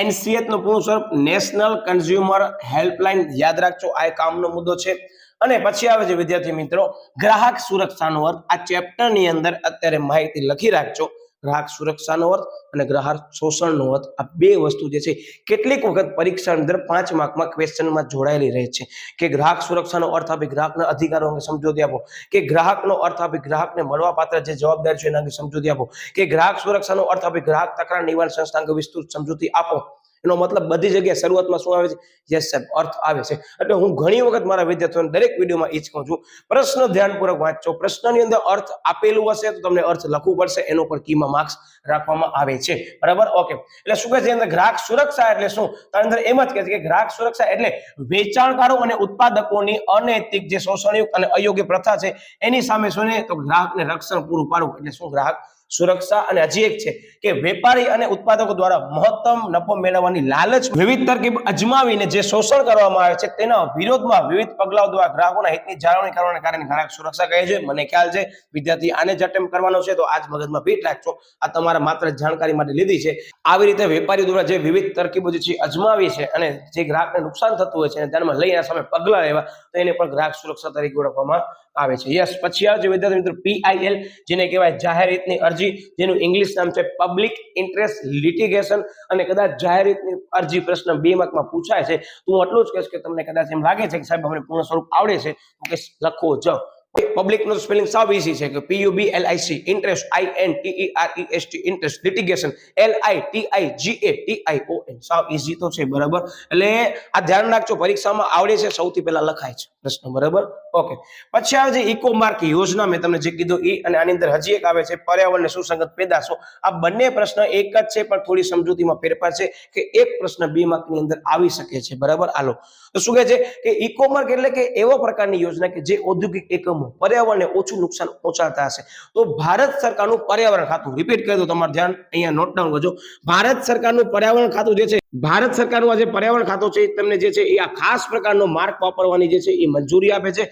S1: NCH નું પૂર્ણ સ્વરૂપ નેશનલ કન્ઝ્યુમર હેલ્પલાઇન, યાદ રાખજો આ કામનો મુદ્દો છે. અને પછી આવે છે વિદ્યાર્થી મિત્રો ગ્રાહક સુરક્ષાનો અર્થ. આ ચેપ્ટર ની અંદર અત્યારે માહિતી લખી રાખજો. ગ્રાહક સુરક્ષાનો અર્થ અને ગ્રાહક શોષણનો અર્થ, આ બે વસ્તુ જે છે કેટલીક વખત પરીક્ષા અંદર 5 માર્કમાં ક્વેશ્ચનમાં જોડાયેલી રહે છે કે ગ્રાહક સુરક્ષાનો અર્થ આપી ગ્રાહકના અધિકારો અંગે સમજૂતી આપો, કે ગ્રાહકનો અર્થ આપી ગ્રાહકને મળવાપાત્ર જે જવાબદારી છે એના અંગે સમજૂતી આપો, કે ગ્રાહક સુરક્ષાનો અર્થ આપી ગ્રાહક તકરાર નિવારણ સંસ્થા અંગે વિસ્તૃત સમજૂતી આપો. એનો મતલબ બધી જગ્યાએ શરૂઆતમાં શું આવે છે? યસ સાહેબ, અર્થ આવે છે. એટલે હું ઘણી વખત મારા વિદ્યાર્થીઓને દરેક વિડીયોમાં એ જ કહું છું, પ્રશ્ન ધ્યાનપૂર્વક વાંચજો. પ્રશ્નની અંદર અર્થ આપેલું હશે તો તમને અર્થ લખવું પડશે, એનો પર કીમાં માર્ક્સ રાખવામાં આવે છે, બરાબર. ઓકે, એટલે શું કહે છે અંદર ગ્રાહક સુરક્ષા એટલે શું? તો અંદર એમ જ કહે છે કે ગ્રાહક સુરક્ષા એટલે વેચાણકારો અને ઉત્પાદકોની અનૈતિક જે શોષણયુક્ત અને અયોગ્ય પ્રથા છે એની સામે શું ને તો ગ્રાહકને રક્ષણ પૂરું પાડવું એટલે શું? ગ્રાહક સુરક્ષા. અને હજી એક છે કે વેપારી અને ઉત્પાદકો દ્વારા મહત્તમ નફો મેળવવાની લાલચ વિવિધ તરકીબ અજમાવીને જે શોષણ કરવામાં આવે છે તેના વિરોધમાં વિવિધ પગલાઓ દ્વારા ગ્રાહકોના હિતની જાળવણી કરવાને કારણે ગ્રાહક સુરક્ષા કહે છે. મને ખ્યાલ છે વિદ્યાર્થી આને જ અટેમ્પ કરવાનો છે તો આજ મગજમાં ફિટ રાખજો. આ તમારા માત્ર જાણકારી માટે લીધી છે. આવી રીતે વેપારીઓ દ્વારા જે વિવિધ તરકીબો જે છે અજમાવી છે અને જે ગ્રાહકને નુકસાન થતું હોય છે અને ધ્યાનમાં લઈ એના સામે પગલાં લેવા, તો એને પણ ગ્રાહક સુરક્ષા તરીકે ઓળખવામાં આવે છે. યસ, પછી આવે છે વિદ્યાર્થી મિત્રો PIL, જેને કહેવાય જાહેર હિતની અરજી, જેનું ઇંગ્લિશ નામ છે પબ્લિક ઇન્ટરેસ્ટ લિટિગેશન. અને કદાચ જાહેર હિતની અરજી પ્રશ્ન 2 માર્કમાં પૂછાય છે તો હું એટલું જ કહીશ કે તમને કદાચ એમ લાગે છે કે સાહેબ અમને પૂર્ણ સ્વરૂપ આવડે છે તો કે લખો જ. પબ્લિક નો સ્પેલિંગ સાવ ઈઝી છે કે PUBLIC, interest INTEREST, interest, litigation LITIGATION, સાવ ઈઝી તો છે, બરાબર. એટલે આ ધ્યાન રાખજો, પરીક્ષામાં આવડે છે સૌથી પહેલા લખાય છે પ્રશ્ન, બરાબર. ઓકે, પછી આવે છે ઇકો માર્ક યોજના, મેં તમને જે કીધું એ, અને આની અંદર હજી એક આવે છે પર્યાવરણને સુસંગત પેદાશો. આ બંને પ્રશ્ન એક જ છે પણ થોડી સમજૂતીમાં ફેરફાર છે કે એક પ્રશ્ન 2 માર્કની અંદર આવી શકે છે, બરાબર. આલો તો શું કહે છે કે ઇકો માર્ક એટલે કે એવો પ્રકારની યોજના કે જે ઔદ્યોગિક એકમો પર્યાવરણને ઓછું નુકસાન પહોંચાડતા હશે. તો ભારત સરકારનું પર્યાવરણ ખાતું, રિપીટ કરી દો, તમારું ધ્યાન અહીંયા નોટ ડાઉન કરજો. ભારત સરકારનું પર્યાવરણ ખાતું જે છે, ભારત સરકારનું આ જે પર્યાવરણ ખાતું છે તમને જે છે એ આ ખાસ પ્રકારનો માર્ક વાપરવાની જે છે એ મંજૂરી આપે છે,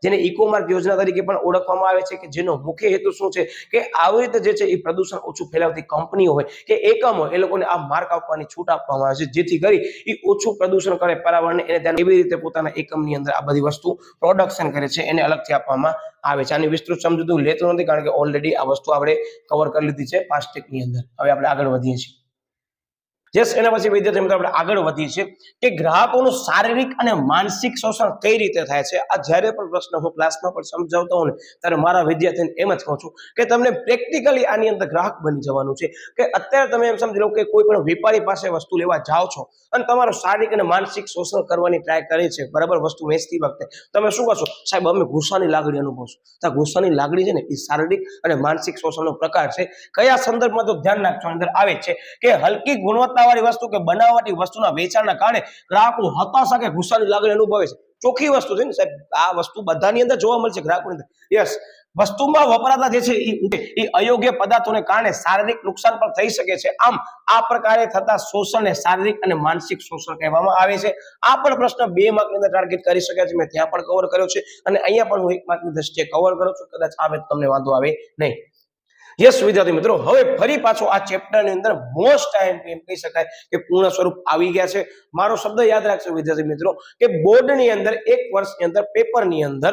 S1: જેને ઇકો માર્ક યોજના તરીકે પણ ઓળખવામાં આવે છે. કે જેનો મુખ્ય હેતુ શું છે કે આવી રીતે જે છે એ પ્રદૂષણ ઓછું ફેલાવતી કંપનીઓ હોય કે એકમો, એ લોકોને આ માર્ક આપવાની છૂટ આપવામાં આવે છે જેથી કરી એ ઓછું પ્રદૂષણ કરે પર્યાવરણને, એને ધ્યાન એવી રીતે પોતાના એકમની અંદર આ બધી વસ્તુ પ્રોડક્શન કરે છે, એને અલગથી આપવામાં આવે છે. આની વિસ્તૃત સમજૂતી હું લેતો નથી કારણ કે ઓલરેડી આ વસ્તુ આપણે કવર કરી લીધી છે ફાસ્ટ ટેકની અંદર. હવે આપણે આગળ વધીએ છીએ. યસ, એના પછી વિદ્યાર્થી મિત્રો આપણે આગળ વધીએ છીએ કે ગ્રાહકોનું શારીરિક અને માનસિક શોષણ કઈ રીતે થાય છે. આ જ્યારે પણ પ્રશ્ન હું ક્લાસમાં પણ સમજાવતો હોઉં ને ત્યારે મારા વિદ્યાર્થીને એમ જ કહું છું કે તમને પ્રેક્ટિકલી આની અંદર ગ્રાહક બની જવાનું છે. કે અત્યારે તમે એમ સમજી લો કે કોઈ પણ વેપારી પાસે વસ્તુ લેવા જાઓ છો અને તમારો શારીરિક અને માનસિક શોષણ કરવાની ટ્રાય કરે છે, બરાબર. વસ્તુ વેચતી વખતે તમે શું કરશો? સાહેબ અમે ગુસ્સાની લાગણી અનુભવશું. તો ગુસ્સાની લાગણી છે ને એ શારીરિક અને માનસિક શોષણનો પ્રકાર છે. કયા સંદર્ભમાં તો ધ્યાન રાખજો, અંદર આવે છે કે હલકી ગુણવત્તાવાળી વસ્તુ કે બનાવટી વસ્તુના વેચાણના કારણે ગ્રાહકો હતાશા કે ગુસ્સાની લાગણી અનુભવે છે. ચોખ્ખી વસ્તુ છે ને સાહેબ, આ વસ્તુ બધાની અંદર જોવા મળશે ગ્રાહકોની અંદર. યસ, વસ્તુમાં વપરાતા જે છે એ અયોગ્ય પદાર્થોને કારણે શારીરિક નુકસાન પણ થઈ શકે છે. આમ આ પ્રકારે થતા શોષણને શારીરિક અને માનસિક શોષણ કહેવામાં આવે છે. આ પણ પ્રશ્ન 2 માર્કની અંદર ટાર્ગેટ કરી શકે છે. મેં ત્યાં પણ કવર કર્યો છે અને અહીંયા પણ હું 1 માર્કની દ્રષ્ટિએ કવર કરું છું. કદાચ આવે તો તમને વાંધો આવે નહીં. યસ વિદ્યાર્થી મિત્રો, હવે ફરી પાછો આ ચેપ્ટરની અંદર મોસ્ટ ટાઈમ એમ કહી શકાય કે પૂર્ણ સ્વરૂપ આવી ગયા છે. મારો શબ્દ યાદ રાખજો વિદ્યાર્થી મિત્રો કે બોર્ડની અંદર 1 વર્ષની અંદર પેપરની અંદર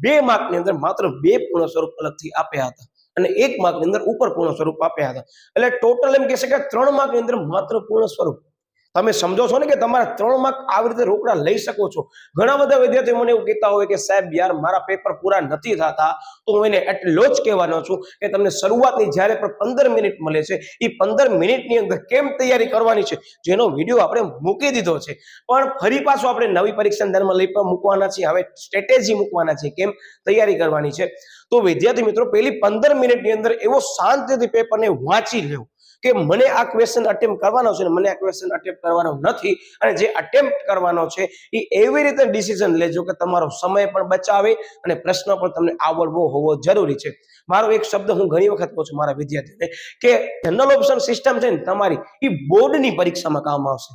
S1: 2 માર્કની અંદર માત્ર 2 પૂર્ણ સ્વરૂપ અલગથી આપ્યા હતા અને 1 માર્કની અંદર ઉપર પૂર્ણ સ્વરૂપ આપ્યા હતા. એટલે ટોટલ એમ કહી શકાય 3 માર્કની અંદર માત્ર પૂર્ણ સ્વરૂપ. તમે સમજો છો ને કે તમારા 3 માર્ક આવી રીતે રોકડા લઈ શકો છો. ઘણા બધા વિદ્યાર્થીઓ મને એવું કહેતા હોય કે સાહેબ યાર મારા પેપર પૂરા નથી થતા, તો હું એને એટલો જ કહેવાનો છું કે તમને શરૂઆતની જ્યારે પણ 15 મિનિટ મળે છે એ 15 મિનિટની અંદર કેમ તૈયારી કરવાની છે જેનો વિડીયો આપણે મૂકી દીધો છે. પણ ફરી પાછો આપણે નવી પરીક્ષા ધ્યાનમાં લઈ મૂકવાના છીએ. હવે સ્ટ્રેટેજી મૂકવાના છે કેમ તૈયારી કરવાની છે. તો વિદ્યાર્થી મિત્રો પહેલી 15 મિનિટની અંદર એવો શાંતિથી પેપરને વાંચી લેવું કે મને આ ક્વેશ્ચન અટેમ્પ્ટ કરવાનો છે અને મને આ ક્વેશ્ચન અટેમ્પ્ટ કરવાનો નથી, અને જે અટેમ્પ્ટ કરવાનો છે એ એવી રીતે ડિસિઝન લેજો કે તમારો સમય પણ બચાવે અને પ્રશ્ન પણ તમને આવડવો હોવો જરૂરી છે. મારો એક શબ્દ હું ઘણી વખત કહું છું મારા વિદ્યાર્થીઓને કે જનરલ ઓપ્શન સિસ્ટમ છે ને તમારી એ બોર્ડની પરીક્ષામાં કામ આવશે.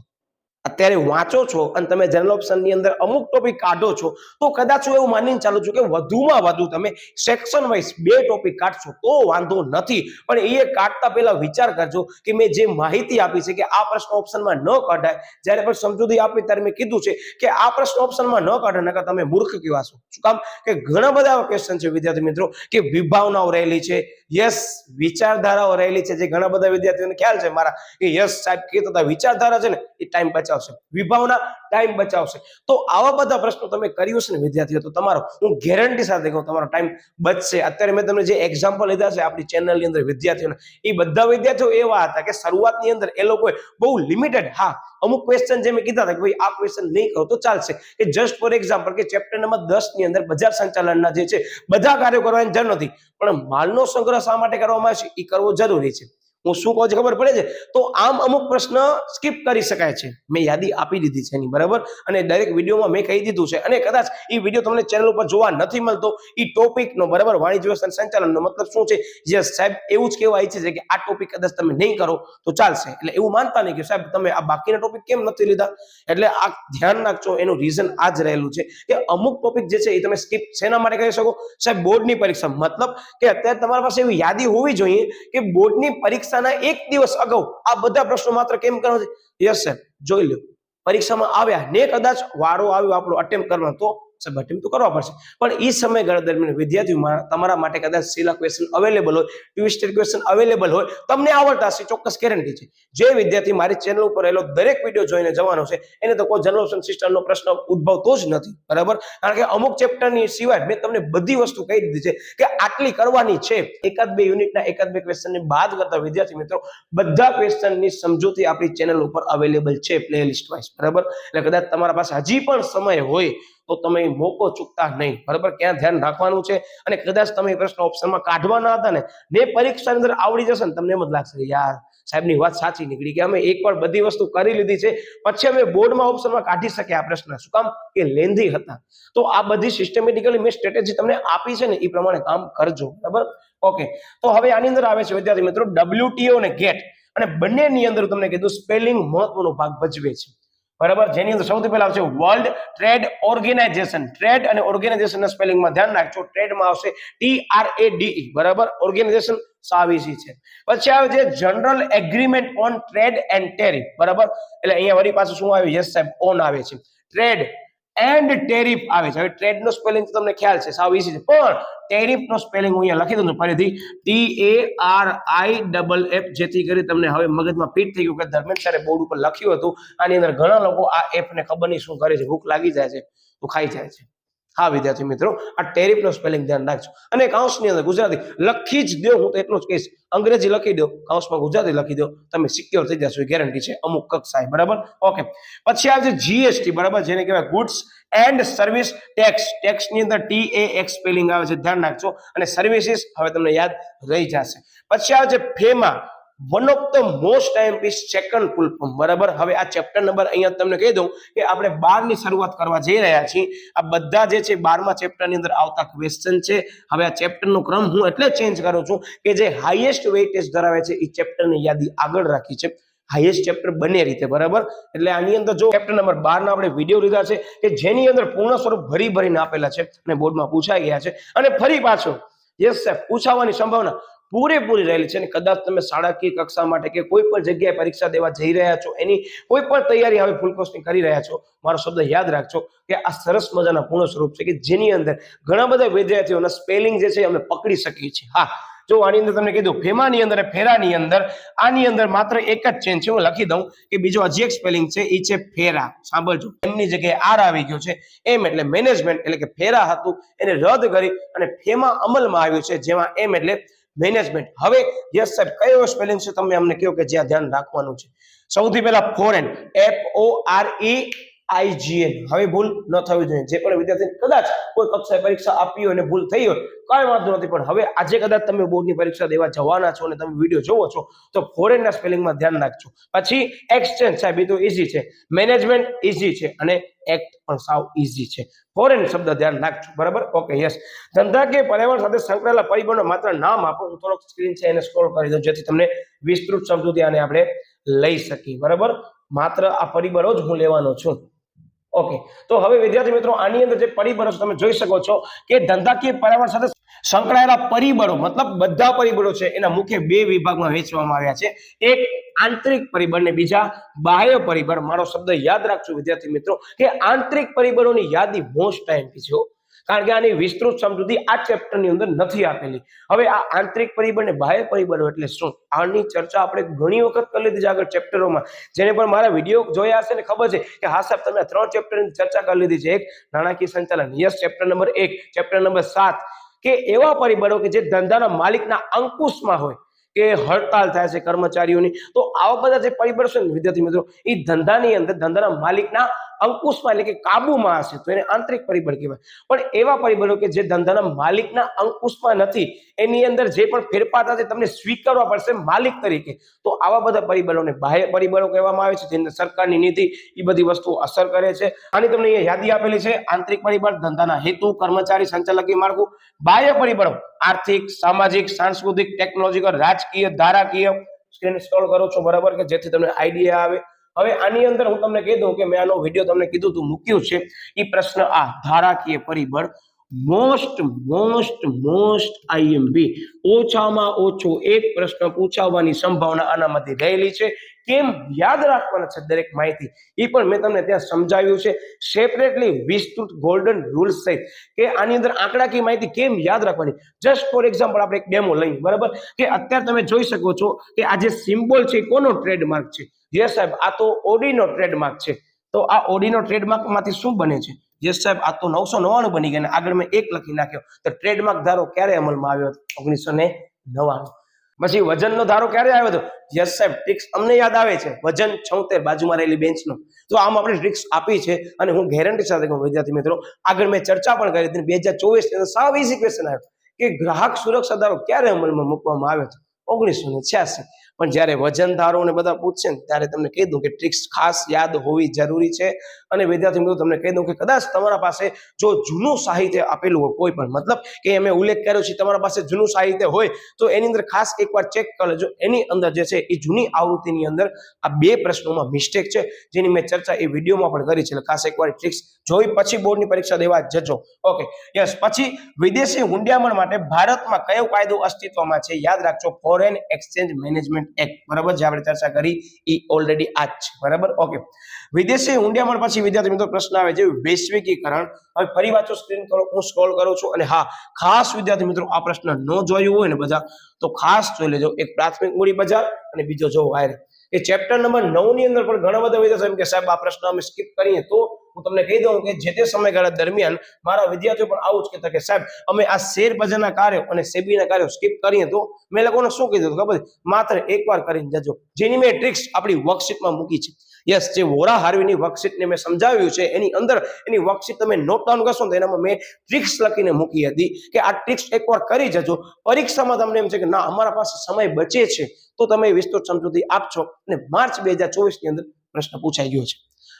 S1: અત્યારે વાંચો છો અને તમે જનરલ ઓપ્શન ની અંદર અમુક ટોપિક કાઢો છો તો કદાચ હું એવું માનીને ચાલુ છું કે વધુમાં વધુ તમે સેક્શન વાઇઝ 2 ટોપિક કાઢશો તો વાંધો નથી, પણ એ કાઢતા પહેલા વિચાર કરજો કે મેં જે માહિતી આપી છે કે આ પ્રશ્ન ઓપ્શનમાં ન કઢાય, જ્યારે પણ સમજૂતી આપી ત્યારે મેં કીધું છે કે આ પ્રશ્ન ઓપ્શનમાં ન કાઢો, નકર તમે મૂર્ખ કહેવાશો. શું કામ કે ઘણા બધા એવા ક્વેશ્ચન છે વિદ્યાર્થી મિત્રો કે વિભાવનાઓ રહેલી છે, યસ વિચારધારાઓ રહેલી છે, જે ઘણા બધા વિદ્યાર્થીઓને ખ્યાલ છે મારા કે યસ સાહેબ કહેતા હતા વિચારધારા છે ને એ ટાઈમ બચાવશે, વિભાવના ટાઈમ બચાવશે. તો આવા બધા પ્રશ્નો તમે કર્યું છે ને વિદ્યાર્થીઓ, તો તમારો હું ગેરંટી સાથે કહું તમારો ટાઈમ બચશે. અત્યારે મેં તમને જે એક્ઝામ્પલ લીધા છે આપણી ચેનલની અંદર વિદ્યાર્થીઓના, એ બધા વિદ્યાર્થીઓ એવા હતા કે શરૂઆતની અંદર એ લોકોએ બહુ લિમિટેડ, હા અમુક ક્વેશ્ચન જે મેં કીધા હતા કે ભાઈ આ ક્વેશ્ચન નહીં કરો તો ચાલશે, કે જસ્ટ ફોર એક્ઝામ્પલ કે ચેપ્ટર નંબર 10 ની અંદર બજાર સંચાલનના જે છે બધા કાર્યો કરવાની જરૂર નથી, પણ માલનો સંગ્રહ શા માટે કરવામાં આવે છે એ કરવો જરૂરી છે. હું શું કહું છું ખબર પડે છે? તો આમ અમુક પ્રશ્ન સ્કીપ કરી શકાય છે. મેં યાદી આપી દીધી છે એની, બરાબર, અને દરેક વિડીયોમાં મેં કહી દીધું છે. અને કદાચ એ વિડીયો તમને ચેનલ ઉપર જોવા નથી મળતો એ ટોપિકનો, બરાબર, વાણિજ્ય વ્યવસ્થા સંચાલનનો મતલબ શું છે, જે સાહેબ એવું જ કહેવા ઈચ્છે છે કે આ ટોપિક કદાચ તમે નહીં કરો તો ચાલશે. એટલે એવું માનતા નહીં કે સાહેબ તમે આ બાકીના ટોપિક કેમ નથી લીધા. એટલે આ ધ્યાન રાખજો, એનું રીઝન આ જ રહેલું છે કે અમુક ટોપિક જે છે એ તમે સ્કીપ શેના માટે કરી શકો સાહેબ? બોર્ડની પરીક્ષા, મતલબ કે અત્યારે તમારી પાસે એવી યાદી હોવી જોઈએ કે બોર્ડની પરીક્ષા 1 દિવસ અગાઉ આ બધા પ્રશ્નો માત્ર કેમ કરવાનો છે? યસ સર, જોઈ લો પરીક્ષામાં આવ્યા ને કદાચ વારો આવ્યો આપણો અટેમ્પ્ટ કરવાનો, તો સાહેબ અટેમ્પ્ટ તો કરવા પડશે, પણ એ સમયગાળા દરમિયાન વિદ્યાર્થીઓ તમારા માટે કદાચ સીલા ક્વેશ્ચન અવેલેબલ હોય, ટ્વિસ્ટેડ ક્વેશ્ચન અવેલેબલ હોય, તમને આવડતા હશે, ચોક્કસ ગેરંટી છે. જે વિદ્યાર્થી મારી ચેનલ ઉપર રહેલો દરેક વિડીયો જોઈને જવાનો છે એને તો કોઈ જનરલ ઓપ્શન સિસ્ટમનો પ્રશ્ન ઉદ્ભવતો જ નથી, બરાબર. કારણ કે અમુક ચેપ્ટરની સિવાય મેં તમને બધી વસ્તુ કહી દીધી છે કે આટલી કરવાની છે. 1-2 યુનિટના 1-2 ક્વેશ્ચનને બાદ કરતા વિદ્યાર્થી મિત્રો બધા ક્વેશ્ચનની સમજૂતી આપણી ચેનલ ઉપર અવેલેબલ છે પ્લેલિસ્ટ વાઇઝ, બરાબર. એટલે કદાચ તમારા પાસે હજી પણ સમય હોય તો તમે મોકો ચૂકતા નહીં, બરાબર. ક્યાં ધ્યાન રાખવાનું છે, અને કદાચ તમે પ્રશ્ન ઓપ્શનમાં કાઢવાના હતા ને પરીક્ષાની અંદર આવડી જશે ને તમને એમ જ લાગશે યાર સાહેબની વાત સાચી નીકળી કે અમે એકવાર બધી વસ્તુ કરી લીધી છે, પછી અમે બોર્ડમાં ઓપ્શનમાં કાઢી શક્યા આ પ્રશ્ન. શું કામ કે લેન્ધી હતા. તો આ બધી સિસ્ટમેટિકલી મેં સ્ટ્રેટેજી તમને આપી છે ને એ પ્રમાણે કામ કરજો, બરાબર. ઓકે, તો હવે આની અંદર આવે છે વિદ્યાર્થી મિત્રો WTO અને ગેટ, અને બંનેની અંદર તમને કીધું સ્પેલિંગ મહત્વનો ભાગ ભજવે છે, બરાબર. જેની અંદર સૌથી પહેલા આવશે વર્લ્ડ ટ્રેડ ઓર્ગેનાઇઝેશન. ટ્રેડ અને ઓર્ગેનાઇઝેશનના સ્પેલિંગમાં ધ્યાન રાખજો. ટ્રેડમાં આવશે TRADE, બરાબર. ઓર્ગેનાઇઝેશન સાવિસી છે. પછી આવે છે general agreement on trade and tariff, બરાબર. એટલે અહીંયા વળી પાછું શું આવે? યસ સાહેબ, ઓન આવે છે. ટ્રેડ એન્ડ ટેરિફ આવે છે. હવે ટ્રેડ નો સ્પેલિંગ તમને ખ્યાલ છે, સાવ ઈઝી છે, પણ ટેરિફ નો સ્પેલિંગ હું અહીંયા લખી દઉં છું ફરીથી TARIFF, જેથી કરી તમને હવે મગજમાં ફિટ થઈ ગયું કે ધર્મેન્દ્ર સરે બોર્ડ ઉપર લખ્યું હતું. આની અંદર ઘણા લોકો આ એફ ને ખબર નહીં શું કરે છે, ભૂખ લાગી જાય છે તો ખાઈ જાય છે. હા વિદ્યાર્થી મિત્રો, આ ટેરિફ નો સ્પેલિંગ ધ્યાન રાખજો. અને કાઉન્સની અંદર ગુજરાતી લખી જ દો, હું તો એટલું જ કહીશ, અંગ્રેજી લખી દો, કાઉન્સમાં ગુજરાતી લખી દો, તમે સિક્યોર થઈ જશો, ગેરંટી છે અમુક કક્ષાએ, બરાબર. ઓકે, પછી આવે છે GST, બરાબર, જેને કહેવાય goods and service tax. Tax ની અંદર TAX સ્પેલિંગ આવે છે, ધ્યાન રાખજો. અને સર્વિસીસ હવે તમને યાદ રહી જશે. પછી આવે છે ફેમા, one of the most IMP second full form, બરાબર. હવે આ ચેપ્ટર નંબર અહીંયા તમને કહી દઉં કે આપણે 12 ની શરૂઆત કરવા જઈ રહ્યા છીએ. આ બધા જે છે 12મા ચેપ્ટરની અંદર આવતા ક્વેશ્ચન છે. હવે આ ચેપ્ટરનો ક્રમ હું એટલે ચેન્જ કરું છું કે જે હાઈએસ્ટ વેઇટેજ ધરાવે છે એ ચેપ્ટરની યાદી આગળ રાખી છે, હાઈએસ્ટ ચેપ્ટર બંને રીતે, બરાબર. એટલે આની અંદર જો ચેપ્ટર નંબર 12 ના આપણે વિડીયો લીધા છે કે જેની અંદર પૂર્ણ સ્વરૂપ ભરીને આપેલા છે અને બોર્ડમાં પૂછાઈ ગયા છે, અને ફરી પાછો યસ સાહેબ પૂછાવાની સંભાવના પૂરેપૂરી રહેલી છે. અને કદાચ તમે શાળાકીય કક્ષા માટે કે કોઈ પણ જગ્યાએ પરીક્ષા દેવા જઈ રહ્યા છો, એની કોઈ પણ તૈયારી હવે ફૂલ કોર્સની કરી રહ્યા છો, મારો શબ્દ યાદ રાખજો કે આ સરસ મજાના પૂર્ણ સ્વરૂપ છે કે જેની અંદર ઘણા બધા વિદ્યાર્થીઓના સ્પેલિંગ જે છે અમે પકડી શકીએ છીએ. હા, જો આની અંદર તમને કીધું ફેમાની અંદર અને ફેરાની અંદર, આની અંદર માત્ર એક જ ચેન્જ છે. હું લખી દઉં કે બીજો હજી એક સ્પેલિંગ છે, એ છે ફેરા. સાંભળજો, એમની જગ્યાએ આર આવી ગયો છે. એમ એટલે મેનેજમેન્ટ, એટલે કે ફેરા હતું એને રદ કરી અને ફેમા અમલમાં આવ્યું છે, જેમાં એમ એટલે મેનેજમેન્ટ. હવે યસ સાહેબ કયો સ્પેલિંગ છે તમે અમને કહો કે જ્યાં ધ્યાન રાખવાનું છે. સૌથી પહેલા ફોરેન, FOREIGN. હવે ભૂલ ન થવી જોઈએ. જે પણ વિદ્યાર્થી કદાચ કોઈ કક્ષાએ પરીક્ષા આપી હોય અને ભૂલ થઈ હોય, કાંઈ વાંધો નથી, પણ હવે આજે કદાચ તમે બોર્ડની પરીક્ષા દેવા જવાના છો અને તમે વિડીયો જોવો છો તો ફોરેનના સ્પેલિંગમાં ધ્યાન રાખજો. પછી એક્સચેન્જ સાહેબ, એ તો ઈઝી છે. મેનેજમેન્ટ ઈઝી છે અને એક્ટ પણ સાવ ઈઝી છે. ફોરેન શબ્દ ધ્યાન રાખજો, બરાબર. Okay, yes. ધંધાકીય પર્યાવરણ સાથે સંકળાયેલા પરિબળો માત્ર નામ આપો. હું થોડોક સ્ક્રીન છે એને સ્ક્રોલ કરી દઉં જેથી તમને વિસ્તૃત સમજૂતી આને આપણે લઈ શકીએ, બરાબર. માત્ર આ પરિબળો જ હું લેવાનો છું. ઓકે, તો હવે વિદ્યાર્થી મિત્રો આની અંદર જે પરિબળો તમે જોઈ શકો છો કે ધંધાકીય પર્યાવરણ સાથે સંકળાયેલા પરિબળો, મતલબ બધા પરિબળો છે એના મુખ્ય બે વિભાગમાં વહેંચવામાં આવ્યા છે. એક આંતરિક પરિબળ ને બીજા બાહ્ય પરિબળ. મારો શબ્દ યાદ રાખજો વિદ્યાર્થી મિત્રો કે આંતરિક પરિબળોની યાદી મોસ્ટ ટાઈમ છે, કારણ કે આની વિસ્તૃત સમજૂતી આ ચેપ્ટરની અંદર નથી આપેલી. હવે આ આંતરિક પરિબળ ને બાહ્ય પરિબળો એટલે શું, આની ચર્ચા આપણે ઘણી વખત કરી લીધી છે આગળ ચેપ્ટરોમાં. જેને પણ મારા વિડીયો જોયા હશે ને ખબર છે કે હા સાહેબ તમે 3 ચેપ્ટરની ચર્ચા કરી લીધી છે. એક નાણાકીય સંચાલન, yes, chapter number 1, chapter number 7 કે એવા પરિબળો કે જે ધંધાના માલિકના અંકુશમાં હોય, કે હડતાલ થાય છે કર્મચારીઓની, તો આવા બધા જે પરિબળો છે ને વિદ્યાર્થી મિત્રો એ ધંધાની અંદર ધંધાના માલિકના અંકુશમાં એટલે કે કાબુમાં હશે તો એને આંતરિક પરિબળ કહેવાય. પણ એવા પરિબળો કે જે ધંધાના માલિકના અંકુશમાં નથી, એની અંદર જે પણ ફેરફાર થશે તમને સ્વીકારવા પડશે માલિક તરીકે, તો આવા બધા પરિબળોને બાહ્ય પરિબળો કહેવામાં આવે છે, જેને સરકારની નીતિ એ બધી વસ્તુઓ અસર કરે છે. આની તમને અહીંયા યાદી આપેલી છે. આંતરિક પરિબળ ધંધાના હેતુ, કર્મચારી, સંચાલકીય માળખું. બાહ્ય પરિબળો આર્થિક, સામાજિક, સાંસ્કૃતિક, ટેકનોલોજીકલ, રાજકીય, ધારાકીય. સ્ક્રીન સ્ક્રોલ કરો છો, બરાબર, કે જેથી તમને આઈડિયા આવે. હવે આની અંદર હું તમને કહી દઉં કે મેં આનો વિડીયો તમને કીધું તું મૂક્યું છે. એ પ્રશ્ન આ ધારાકીય પરિબળ મોસ્ટ આઈએમપી, ઓછામાં ઓછો એક પ્રશ્ન પૂછાવવાની સંભાવના આનામાંથી રહેલી છે. કેમ યાદ રાખવાના છે દરેક માહિતી એ પણ મેં તમને ત્યાં સમજાવ્યું છે સેપરેટલી, વિસ્તૃત ગોલ્ડન રૂલ્સ સહિત, કે આની અંદર આંકડાકીય માહિતી કેમ યાદ રાખવાની. જસ્ટ ફોર એક્ઝામ્પલ આપણે એક ડેમો લઈએ, બરાબર, કે અત્યારે તમે જોઈ શકો છો કે આ જે સિમ્બોલ છે કોનો ટ્રેડમાર્ક છે. યસ સાહેબ, આ તો ઓડીનો ટ્રેડમાર્ક છે. તો આ ઓડીનો ટ્રેડમાર્ક માંથી શું બને છે? યસ સાહેબ, આ તો 999 બની ગયા, આગળ મેં 1 લખી નાખ્યો. તો ટ્રેડમાર્ક ધારો ક્યારે અમલમાં આવ્યો હતો? 1999. પછી વજનનો ધારો ક્યારે આવ્યો હતો? યસ સાહેબ, ટ્રિક્સ અમને યાદ આવે છે. વજન 76 બાજુમાં રહેલી બેન્ચનો. તો આમ આપણે ટ્રિક્સ આપી છે અને હું ગેરંટી સાથે કહું વિદ્યાર્થી મિત્રો, આગળ મેં ચર્ચા પણ કરી હતી. 2024 ની અંદર સાવ ઈઝી ક્વેશ્ચન આવ્યો કે ગ્રાહક સુરક્ષા ધારો ક્યારે અમલમાં મૂકવામાં આવ્યો હતો? 1986. પણ જ્યારે વજન ધારો ને બધા પૂછશે ને ત્યારે તમને કહી દઉં કે ટ્રિક્સ ખાસ યાદ હોવી જરૂરી છે. અને વિદ્યાર્થી મિત્રો તમને કહી દઉં કે કદાચ તમારા પાસે જો જૂનું સાહિત્ય આપેલું હોય કોઈ પણ, મતલબ કે અમે ઉલ્લેખ કર્યો છે તમારા પાસે જૂનું સાહિત્ય હોય તો એની અંદર ખાસ એકવાર ચેક કરી લેજો. એની અંદર જે છે એ જૂની આવૃત્તિની અંદર આ 2 પ્રશ્નોમાં મિસ્ટેક છે, જેની મેં ચર્ચા એ વિડીયોમાં પણ કરી છે. એટલે ખાસ એકવાર ટ્રિક્સ જોઈ પછી બોર્ડની પરીક્ષા દેવા જજો. Okay, yes. પછી વિદેશી હુંડિયામણ માટે ભારતમાં કયો કાયદો અસ્તિત્વમાં છે? યાદ રાખજો, ફોરેન એક્સચેન્જ મેનેજમેન્ટ એક્ટ, બરાબર, જે આપણે ચર્ચા કરી એ ઓલરેડી આ જ છે, બરાબર. ઓકે, વિદેશી હુંડિયામણ પછી વિદ્યાર્થી મિત્રો પ્રશ્ન આવે છે વૈશ્વિકીકરણ. હવે ફરી વાંચો સ્ક્રીન, થોડો હું સ્ક્રોલ કરું છું. અને હા, ખાસ વિદ્યાર્થી મિત્રો આ પ્રશ્ન ન જોયું હોય ને બધા તો ખાસ જોઈ લેજો. એક પ્રાથમિક મૂડી બજાર અને બીજો જો વાયર. એ ચેપ્ટર નંબર 9 ની અંદર પણ ઘણા બધા વિદ્યાર્થીઓ એમ કે સાહેબ આ પ્રશ્ન અમે સ્કીપ કરીએ, તો હું તમને કહી દઉં કે જે તે સમયગાળા દરમિયાન મારા વિદ્યાર્થીઓ પણ આવું જ કહેતા કે સાહેબ અમે આ શેર બજારના કાર્યો અને સેબીના કાર્યો સ્કીપ કરીએ, તો મેં લોકોને શું કીધું ખબર? માત્ર એકવાર કરીને જજો, જેની મેં ટ્રિક્સ આપણી વર્કશીટમાં મૂકી છે. યસ, જે વોરા હાર્વીની વર્કશીટને મેં સમજાવ્યું છે એની અંદર એની વર્કશીટ તમે નોટ ડાઉન કરશો તો એનામાં મેં ટ્રિક્સ લખીને મૂકી હતી કે આ ટ્રિક્સ એકવાર કરી જજો. પરીક્ષામાં તમને એમ છે કે ના અમારા પાસે સમય બચે છે તો તમે વિસ્તૃત સમજૂતી આપશો અને માર્ચ 2024 ની અંદર પ્રશ્ન પૂછાઈ ગયો છે.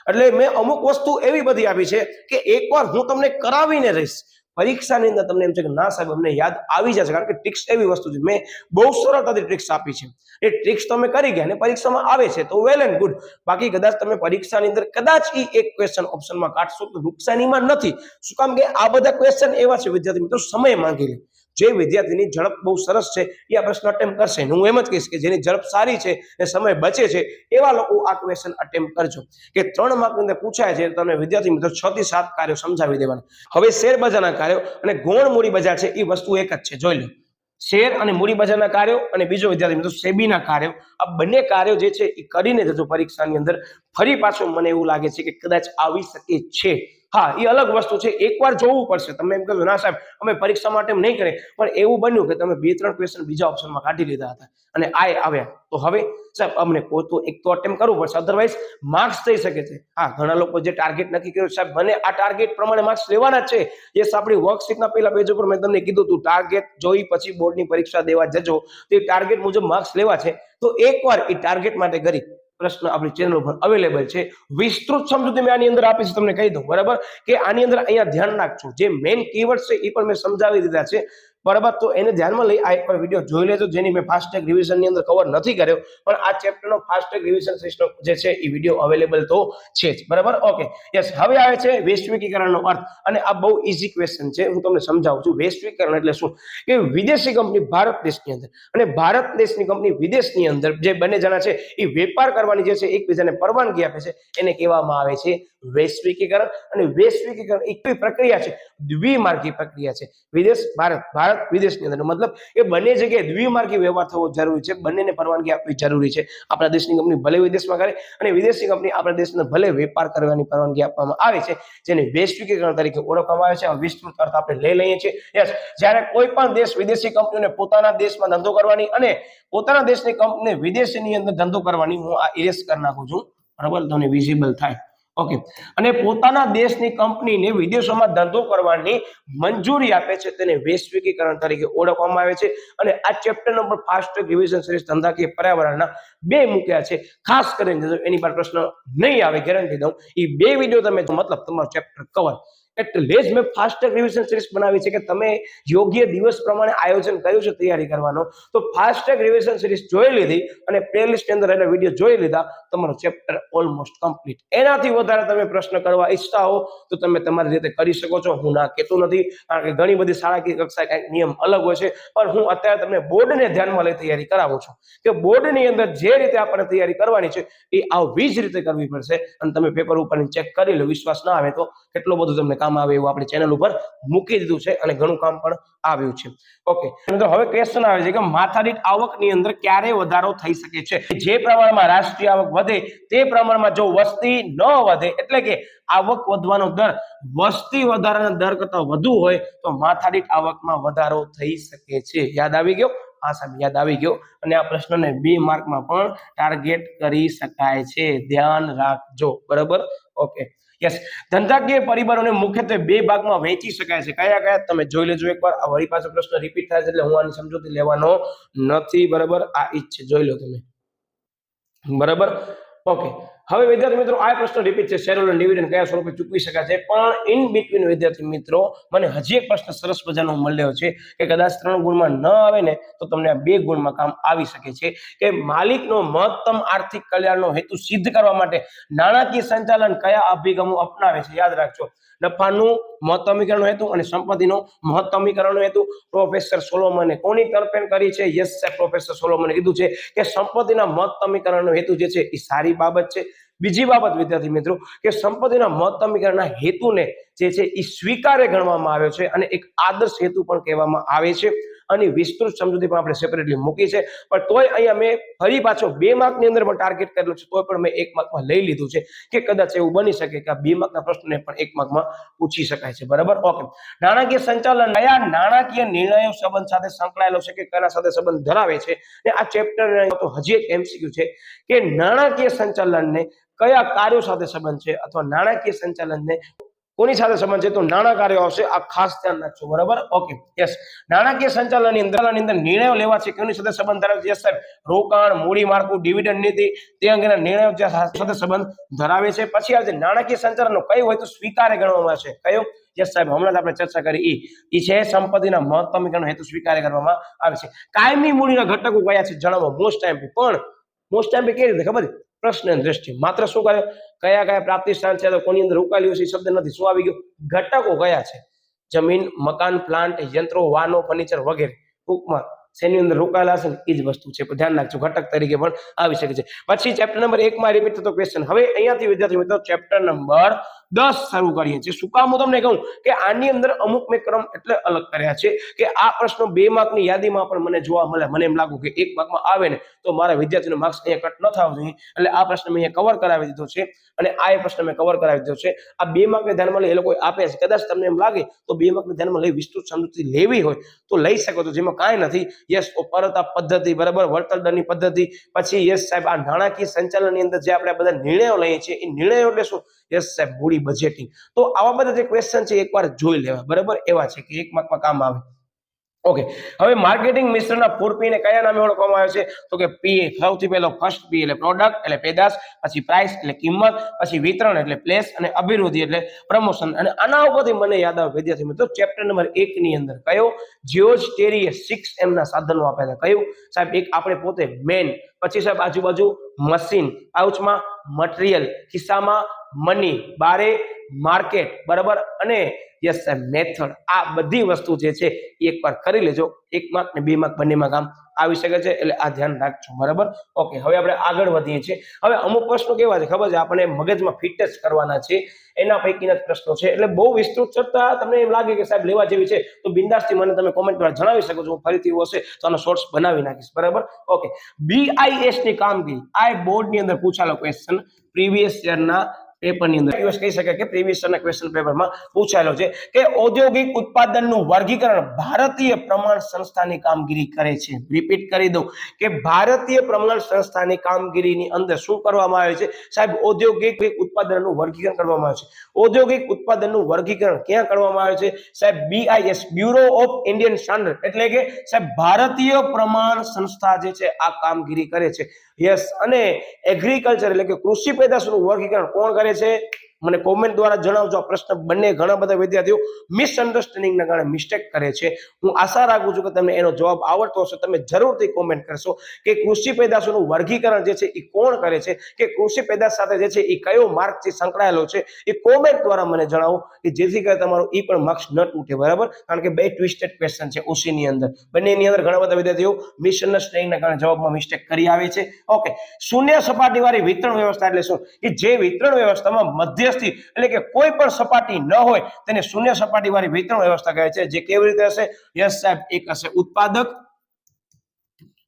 S1: એટલે મેં અમુક વસ્તુ એવી બધી આપી છે કે એકવાર હું તમને કરાવીને રહીશ. પરીક્ષાની અંદર તમને એમ છે કે ના સાહેબ અમને યાદ આવી જશે, કારણ કે ટ્રિક્સ એવી વસ્તુ છે મેં બહુ સરળતાથી ટ્રિક્સ આપી છે. એ ટ્રિક્સ તમે કરી ગયા અને પરીક્ષામાં આવે છે તો વેલ એન્ડ ગુડ. બાકી કદાચ તમે પરીક્ષાની અંદર કદાચ એક ક્વેશ્ચન ઓપ્શનમાં કાઢશો તો નુકસાનીમાં નથી. શું કામ કે આ બધા ક્વેશ્ચન એવા છે વિદ્યાર્થી મિત્રો સમય માંગી લે. જે વિદ્યાર્થીની ઝડપ બહુ સરસ છે એ આ પ્રશ્ન અટેમ્પ્ટ કરશે. હું એમ જ કહીશ કે જેની ઝડપ સારી છે અને સમય બચે છે એવા લોકો આ ક્વેશ્ચન અટેમ્પ્ટ કરજો. કે 3 માર્કની અંદર પૂછાય છે તમને વિદ્યાર્થી મિત્રો 6 થી 7 કાર્યો સમજાવી દેવાના. હવે શેર બજારના કાર્યો અને ગૌણ મૂડી બજાર છે એ વસ્તુ એક જ છે, જોઈ લો. શેર અને મૂડી બજારના કાર્યો અને બીજો વિદ્યાર્થી મિત્રો સેબીના કાર્યો, આ બંને કાર્યો જે છે એ કરીને જજો પરીક્ષાની અંદર. ફરી પાછું મને એવું લાગે છે કે કદાચ આવી શકે છે. હા, એ અલગ વસ્તુ છે, એકવાર જોવું પડશે. તમે એમ કહો ના સાહેબ અમે પરીક્ષા માટે નહીં કરે, પણ એવું બન્યું કે તમે 2-3 ક્વેશ્ચન બીજા ઓપ્શનમાં કાઢી લીધા હતા અને આ આવ્યા તો હવે સાહેબ અમને કોઈ તો એક તો અટેમ્પ્ટ કરવું પડશે, અધરવાઇઝ માર્ક્સ થઈ શકે છે. હા, ઘણા લોકો જે ટાર્ગેટ નક્કી કર્યું સાહેબ મને આ ટાર્ગેટ પ્રમાણે માર્ક્સ લેવાના જ છે. યસ, આપણી વર્કશીટના પહેલા પેજ ઉપર મેં તમને કીધું હતું ટાર્ગેટ જોઈ પછી બોર્ડની પરીક્ષા દેવા જજો. તો એ ટાર્ગેટ મુજબ માર્ક્સ લેવા છે તો એકવાર એ ટાર્ગેટ માટે કરી પ્રશ્ન આપણી ચેનલ ઉપર અવેલેબલ છે. વિસ્તૃત સમજૂતી મેં આની અંદર આપી છે, તમને કહી દઉં બરાબર કે આની અંદર અહીંયા ધ્યાન રાખજો જે મેઇન કીવર્ડ છે એ પણ મેં સમજાવી દીધા છે બરાબર. તો એને ધ્યાનમાં લઈ આ એક વિડીયો જોઈ લેજો જેની મેં ફાસ્ટ ટ્રેક રિવિઝન ની અંદર કવર નથી કર્યો, પણ આ ચેપ્ટરનો ફાસ્ટ ટ્રેક રિવિઝન સિસ્ટમ જે છે એ વિડીયો અવેલેબલ તો છે જ બરાબર. Okay, yes. હવે આવે છે વૈશ્વિકીકરણનો અર્થ અને આ બહુ ઈઝી ક્વેશ્ચન છે, હું તમને સમજાવું છું. વૈશ્વિકીકરણ એટલે શું કે વિદેશી કંપની ભારત દેશની અંદર અને ભારત દેશની કંપની વિદેશની અંદર જે બંને જણા છે એ વેપાર કરવાની જે છે એકબીજાને પરવાનગી આપે છે એને કહેવામાં આવે છે વૈશ્વિકીકરણ. અને વૈશ્વિકીકરણ એક પ્રક્રિયા છે, દ્વિમાર્ગી પ્રક્રિયા છે. વિદેશ ભારત, ભારત વિદેશની અંદર, મતલબ એ બંને જગ્યાએ દ્વિમાર્ગી વ્યવહાર થવો જરૂરી છે, બંનેને પરવાનગી આપવી જરૂરી છે. આપણા દેશની કંપની ભલે વિદેશમાં કરે અને વિદેશની કંપની આપણા દેશને ભલે વેપાર કરવાની પરવાનગી આપવામાં આવે છે, જેને વૈશ્વિકીકરણ તરીકે ઓળખવામાં આવે છે. આ વિસ્તૃત અર્થ આપણે લઈ લઈએ છીએ. યસ, જ્યારે કોઈ પણ દેશ વિદેશી કંપનીઓને પોતાના દેશમાં ધંધો કરવાની અને પોતાના દેશની કંપનીને વિદેશની અંદર ધંધો કરવાની, હું આ ઇરેઝ કરી નાખું છું બરાબર, તમને વિઝિબલ થાય. ઓકે, અને પોતાના દેશની કંપનીને વિદેશોમાં ધંધો કરવાની મંજૂરી આપે છે તેને વૈશ્વિકીકરણ તરીકે ઓળખવામાં આવે છે. અને આ chapter number fast track revision series ધંધાકીય પર્યાવરણના 2 મૂક્યા છે. ખાસ કરીને એની પર પ્રશ્ન નહીં આવે ગેરંટી દઉં. એ 2 વિડીયો તમે મતલબ તમારો ચેપ્ટર કવર. એટલે જ મેં ફાસ્ટ ટ્રેક રિવિઝન સિરીઝ બનાવી છે કે તમે યોગ્ય દિવસ પ્રમાણે આયોજન કર્યું છે તૈયારી કરવાનો, તો ફાસ્ટ ટ્રેક રિવિઝન સિરીઝ જોઈ લીધી અને પ્લેલિસ્ટ ની અંદર એના વિડીયો જોઈ લીધા, તમારો ચેપ્ટર ઓલમોસ્ટ કમ્પ્લીટ. એનાથી વધારે તમે પ્રશ્ન કરવા ઈચ્છતા હો તો તમે તમારી રીતે કરી શકો છો, હું ના કહેતો નથી, કારણ કે ઘણી બધી શાળાકીય કક્ષાએ કંઈક નિયમ અલગ હોય છે. પણ હું અત્યારે તમને બોર્ડને ધ્યાનમાં લઈ તૈયારી કરાવું છું કે બોર્ડની અંદર જે રીતે આપણે તૈયારી કરવાની છે એ આવી જ રીતે કરવી પડશે. અને તમે પેપર ઉપર ચેક કરી લો, વિશ્વાસ ના આવે તો કેટલો બધું તમને કામ આવે એવું આપણી ચેનલ ઉપર મૂકી દીધું છે અને ઘણું કામ પણ આવ્યું છે. ઓકે, મિત્રો હવે ક્વેશ્ચન આવે છે કે માથાદીઠ આવકની અંદર ક્યારે વધારો થઈ શકે છે? જે પ્રમાણમાં રાષ્ટ્રીય આવક વધે તે પ્રમાણમાં જો વસ્તી ન વધે, એટલે કે આવક વધવાનો દર વસ્તી વધારાના દર કરતા વધુ હોય તો માથાદીઠ આવકમાં વધારો થઈ શકે છે. યાદ આવી ગયો? હા સાહેબ, યાદ આવી ગયો. અને આ પ્રશ્નને 2 માર્કમાં પણ ટાર્ગેટ કરી શકાય છે, ધ્યાન રાખજો બરાબર. Okay, yes. ધંધાકીય પરિબળોને મુખ્યત્વે 2 ભાગમાં વહેંચી શકાય છે. કયા કયા તમે જોઈ લેજો એકવાર. આ વળી પાછો પ્રશ્ન રિપીટ થાય છે એટલે હું આની સમજૂતી લેવાનો નથી બરાબર. આ ઈચ્છે જોઈ લો તમે બરાબર. ઓકે, હવે વિદ્યાર્થી મિત્રો આ પ્રશ્ન રિપીટ છે, શેર હોલ્ડર ડિવિડન્ડ કયા સ્વરૂપે ચૂકવી શકાય છે? પણ ઇન બિટવીન વિદ્યાર્થી મિત્રો મને હજી એક પ્રશ્ન સરસ મજાનો મળ્યો છે કે કદાચ 3 ગુણમાં ન આવે ને તો તમને આ 2 ગુણમાં કામ આવી શકે છે કે માલિકનો મહત્તમ આર્થિક કલ્યાણનો હેતુ સિદ્ધ કરવા માટે નાણાકીય સંચાલન કયા અભિગમો અપનાવે છે? યાદ રાખજો, નફાનું મહત્તમીકરણનો હેતુ અને સંપત્તિનો મહત્તમીકરણનો હેતુ પ્રોફેસર સોલોમને કોની તરફેણ કરી છે? યસ સાહેબ, પ્રોફેસર સોલોમને કીધું છે કે સંપત્તિના મહત્તમીકરણનો હેતુ જે છે એ સારી બાબત છે. બીજી બાબત વિદ્યાર્થી મિત્રો કે સંપત્તિના મહત્તમીકરણના હેતુને જે છે એ સ્વીકાર્ય ગણવામાં આવ્યો છે અને એક આદર્શ હેતુ પણ કહેવામાં આવે છે. અને વિસ્તૃત સમજૂતી પણ આપણે સેપરેટલી મૂકી છે, પણ તોય અહીંયા મેં ફરી પાછો 2 માર્કની અંદર પણ ટાર્ગેટ કરેલો છે, તોય પણ મેં 1 માર્કમાં લઈ લીધું છે કે કદાચ એવું બની શકે કે આ 2 માર્કના પ્રશ્નને પણ 1 માર્કમાં પૂછી શકાય છે બરાબર. ઓકે, નાણાકીય સંચાલન કયા નાણાકીય નિર્ણયો સંબંધ સાથે સંકળાયેલો છે કે કયા સાથે સંબંધ ધરાવે છે? ને આ ચેપ્ટર તો હજી એક MCQ છે કે નાણાકીય સંચાલનને કયા કાર્યો સાથે સંબંધ છે અથવા નાણાકીય સંચાલનને કોની સાથે સંબંધ છે તો નાણાં કાર્યો આવશે. આ ખાસ ધ્યાન રાખજો. બરાબર, ઓકે, યસ. નાણાકીય સંચાલનની અંદર નિર્ણયો લેવા છે કોની સાથે સંબંધ ધરાવે છે? યસ સાહેબ, રોકાણ, મૂડી માળખું, ડિવિડન્ડ નીતિ તે અંગેના નિર્ણયો સાથે સંબંધ ધરાવે છે. પછી આવે છે નાણાકીય સંચાલનનો કઈ હોય તો સ્વીકાર્ય ગણવામાં આવે છે. કયો? યસ સાહેબ, હમણાં જ આપણે ચર્ચા કરી ઈ છે સંપત્તિના મહત્તમીકરણ હેતુ સ્વીકાર્ય કરવામાં આવે છે. કાયમી મૂડીના ઘટકો કયા છે જણાવો. મોસ્ટ ટાઈમ પણ મોસ્ટ ટાઈમ કેવી રીતે ખબર છે? પ્રશ્ન દ્રષ્ટિ માત્ર શું કરે, કયા પ્રાપ્તિ સ્થાન છે તો કોની અંદર રોકાયેલું છે શબ્દ નથી. શું આવી ગયું? ઘટકો કયા છે? જમીન, મકાન, પ્લાન્ટ, યંત્રો, વાહનો, ફર્નિચર વગેરે. ટૂંકમાં શેની અંદર રોકાયેલા છે એ જ વસ્તુ છે. ધ્યાન રાખજો, ઘટક તરીકે પણ આવી શકે છે. પછી ચેપ્ટર નંબર 1 માં રિપીટ થતો ક્વેશ્ચન. હવે અહીંયાથી વિદ્યાર્થી મિત્રો ચેપ્ટર નંબર 10 શરૂ કરીએ છીએ. શું કામ હું તમને કહું કે આની અંદર અમુક મેં ક્રમ એટલે અલગ કર્યા છે કે આ પ્રશ્નો 2 માર્કની યાદીમાં પણ મને જોવા મળે. મને એમ લાગુ કે 1 માર્કમાં આવે ને તો મારા વિદ્યાર્થીનો માર્ક્સ અહીંયા કટ ન થવો જોઈએ, એટલે આ પ્રશ્ન મેં અહીંયા કવર કરાવી દીધો છે અને આ એ પ્રશ્ન મેં કવર કરાવી દીધો છે. આ 2 માર્કને ધ્યાનમાં લઈ એ લોકો આપે છે. કદાચ તમને એમ લાગે તો 2 માર્કને ધ્યાનમાં લઈ વિસ્તૃત સમજૂતી લેવી હોય તો લઈ શકો છો, જેમાં કાંઈ નથી. યસ, પરત પદ્ધતિ, બરાબર, વળતર દરની પદ્ધતિ. પછી યસ સાહેબ, આ નાણાકીય સંચાલનની અંદર જે આપણે બધા નિર્ણયો લઈએ છીએ એ નિર્ણયો એટલે શું? યસ સાહેબ, મૂડી બજેટિંગ. તો આવા બધા જે ક્વેશ્ચન છે એકવાર જોઈ લેવા. બરાબર, એવા છે કે 1 માર્કમાં કામ આવે. ઓકે, હવે માર્કેટિંગ મિશ્રણના 4P ને કયા નામે ઓળખવામાં આવે છે તો કે P. સૌથી પહેલો ફર્સ્ટ P એટલે પ્રોડક્ટ એટલે પેદાશ, પછી પ્રાઇસ એટલે કિંમત, પછી વિતરણ એટલે પ્લેસ અને અભિવૃદ્ધિ એટલે પ્રમોશન. અને આના ઉપરથી મને યાદ આવે વિદ્યાર્થી મિત્રો ચેપ્ટર નંબર 1 ની અંદર કયો જ્યોર્જ ટેરીએ 6M ના સાધનો આપ્યા હતા. કયું સાહેબ? એક આપણે પોતે મેન, પછી સાહેબ આજુબાજુ મશીન, પાઉચમાં મટીરિયલ, ખિસ્સામાં મની, બારે માર્કેટ, બરાબર, અને યસ સાહેબ મેથડ. આ બધી વસ્તુ જે છે એકવાર કરી લેજો. 1 માર્ક ને 2 માર્ક બંનેમાં કામ આવી શકે છે, એટલે આ ધ્યાન રાખજો. બરાબર, ઓકે. હવે આપણે આગળ વધીએ છીએ. હવે અમુક પ્રશ્નો કેવા છે ખબર છે? આપણે મગજમાં ફિટ જ કરવાના છે, એના પૈકીના જ પ્રશ્નો છે. એટલે બહુ વિસ્તૃત ચર્ચા તમને એમ લાગે કે સાહેબ લેવા જેવી છે તો બિંદાસથી મને તમે કોમેન્ટ દ્વારા જણાવી શકો છો. હું ફરીથી એવું હશે તો આનો શોર્ટ્સ બનાવી નાખીશ. બરાબર, ઓકે. BIS ની કામગીરી આ બોર્ડ ની અંદર પૂછાયેલો ક્વેશ્ચન પ્રીવિયસ યરના પેપરની અંદર કહી શકાય કે પ્રીવિયસ યરના ક્વેશ્ચન પેપરમાં પૂછાયેલો છે કે ઔદ્યોગિક ઉત્પાદનનું વર્ગીકરણ ભારતીય પ્રમાણ સંસ્થાની કામગીરી કરે છે. રિપીટ કરી દઉં કે ભારતીય પ્રમાણ સંસ્થાની કામગીરીની અંદર શું કરવામાં આવે છે સાહેબ? ઔદ્યોગિક ઉત્પાદનનું વર્ગીકરણ કરવામાં આવે છે. ઔદ્યોગિક ઉત્પાદનનું વર્ગીકરણ ક્યાં કરવામાં આવે છે સાહેબ? BIS, bureau of Indian standard, એટલે કે સાહેબ ભારતીય પ્રમાણ સંસ્થા જે છે આ કામગીરી કરે છે. યસ, અને એગ્રીકલ્ચર એટલે કે કૃષિ પેદાશોનું વર્ગીકરણ કોણ કરે છે? મને કોમેન્ટ દ્વારા જણાવજો. આ પ્રશ્ન બંને ઘણા બધા વિદ્યાર્થીઓ મિસઅન્ડરસ્ટેન્ડિંગના કારણે મિસ્ટેક કરે છે. હું આશા રાખું છું કે તમને એનો જવાબ આવડતો હશે. તમે જરૂરથી કોમેન્ટ કરશો કે કૃષિ પેદાશોનું વર્ગીકરણ જે છે એ કોણ કરે છે, કે કૃષિ પેદાશ સાથે જે છે એ કયો માર્કથી સંકળાયેલો છે, એ કોમેન્ટ દ્વારા મને જણાવો કે જેથી કરીને તમારો એ પણ માર્ક્સ ન તૂટે. બરાબર, કારણ કે 2 ટ્વિસ્ટેડ ક્વેશ્ચન છે OC ની અંદર. બંનેની અંદર ઘણા બધા વિદ્યાર્થીઓ મિસઅન્ડરસ્ટેન્ડિંગના કારણે જવાબમાં મિસ્ટેક કરી આવે છે. ઓકે, શૂન્ય સપાટી વાળી વિતરણ વ્યવસ્થા એટલે શું? કે જે વિતરણ વ્યવસ્થામાં મધ્યસ્થી એટલે કે કોઈ પણ સપાટી ન હોય તેને શૂન્ય સપાટી વાળી વિતરણ વ્યવસ્થા કહે છે. જે કેવી રીતે હશે? યસ સાહેબ, એક હશે ઉત્પાદક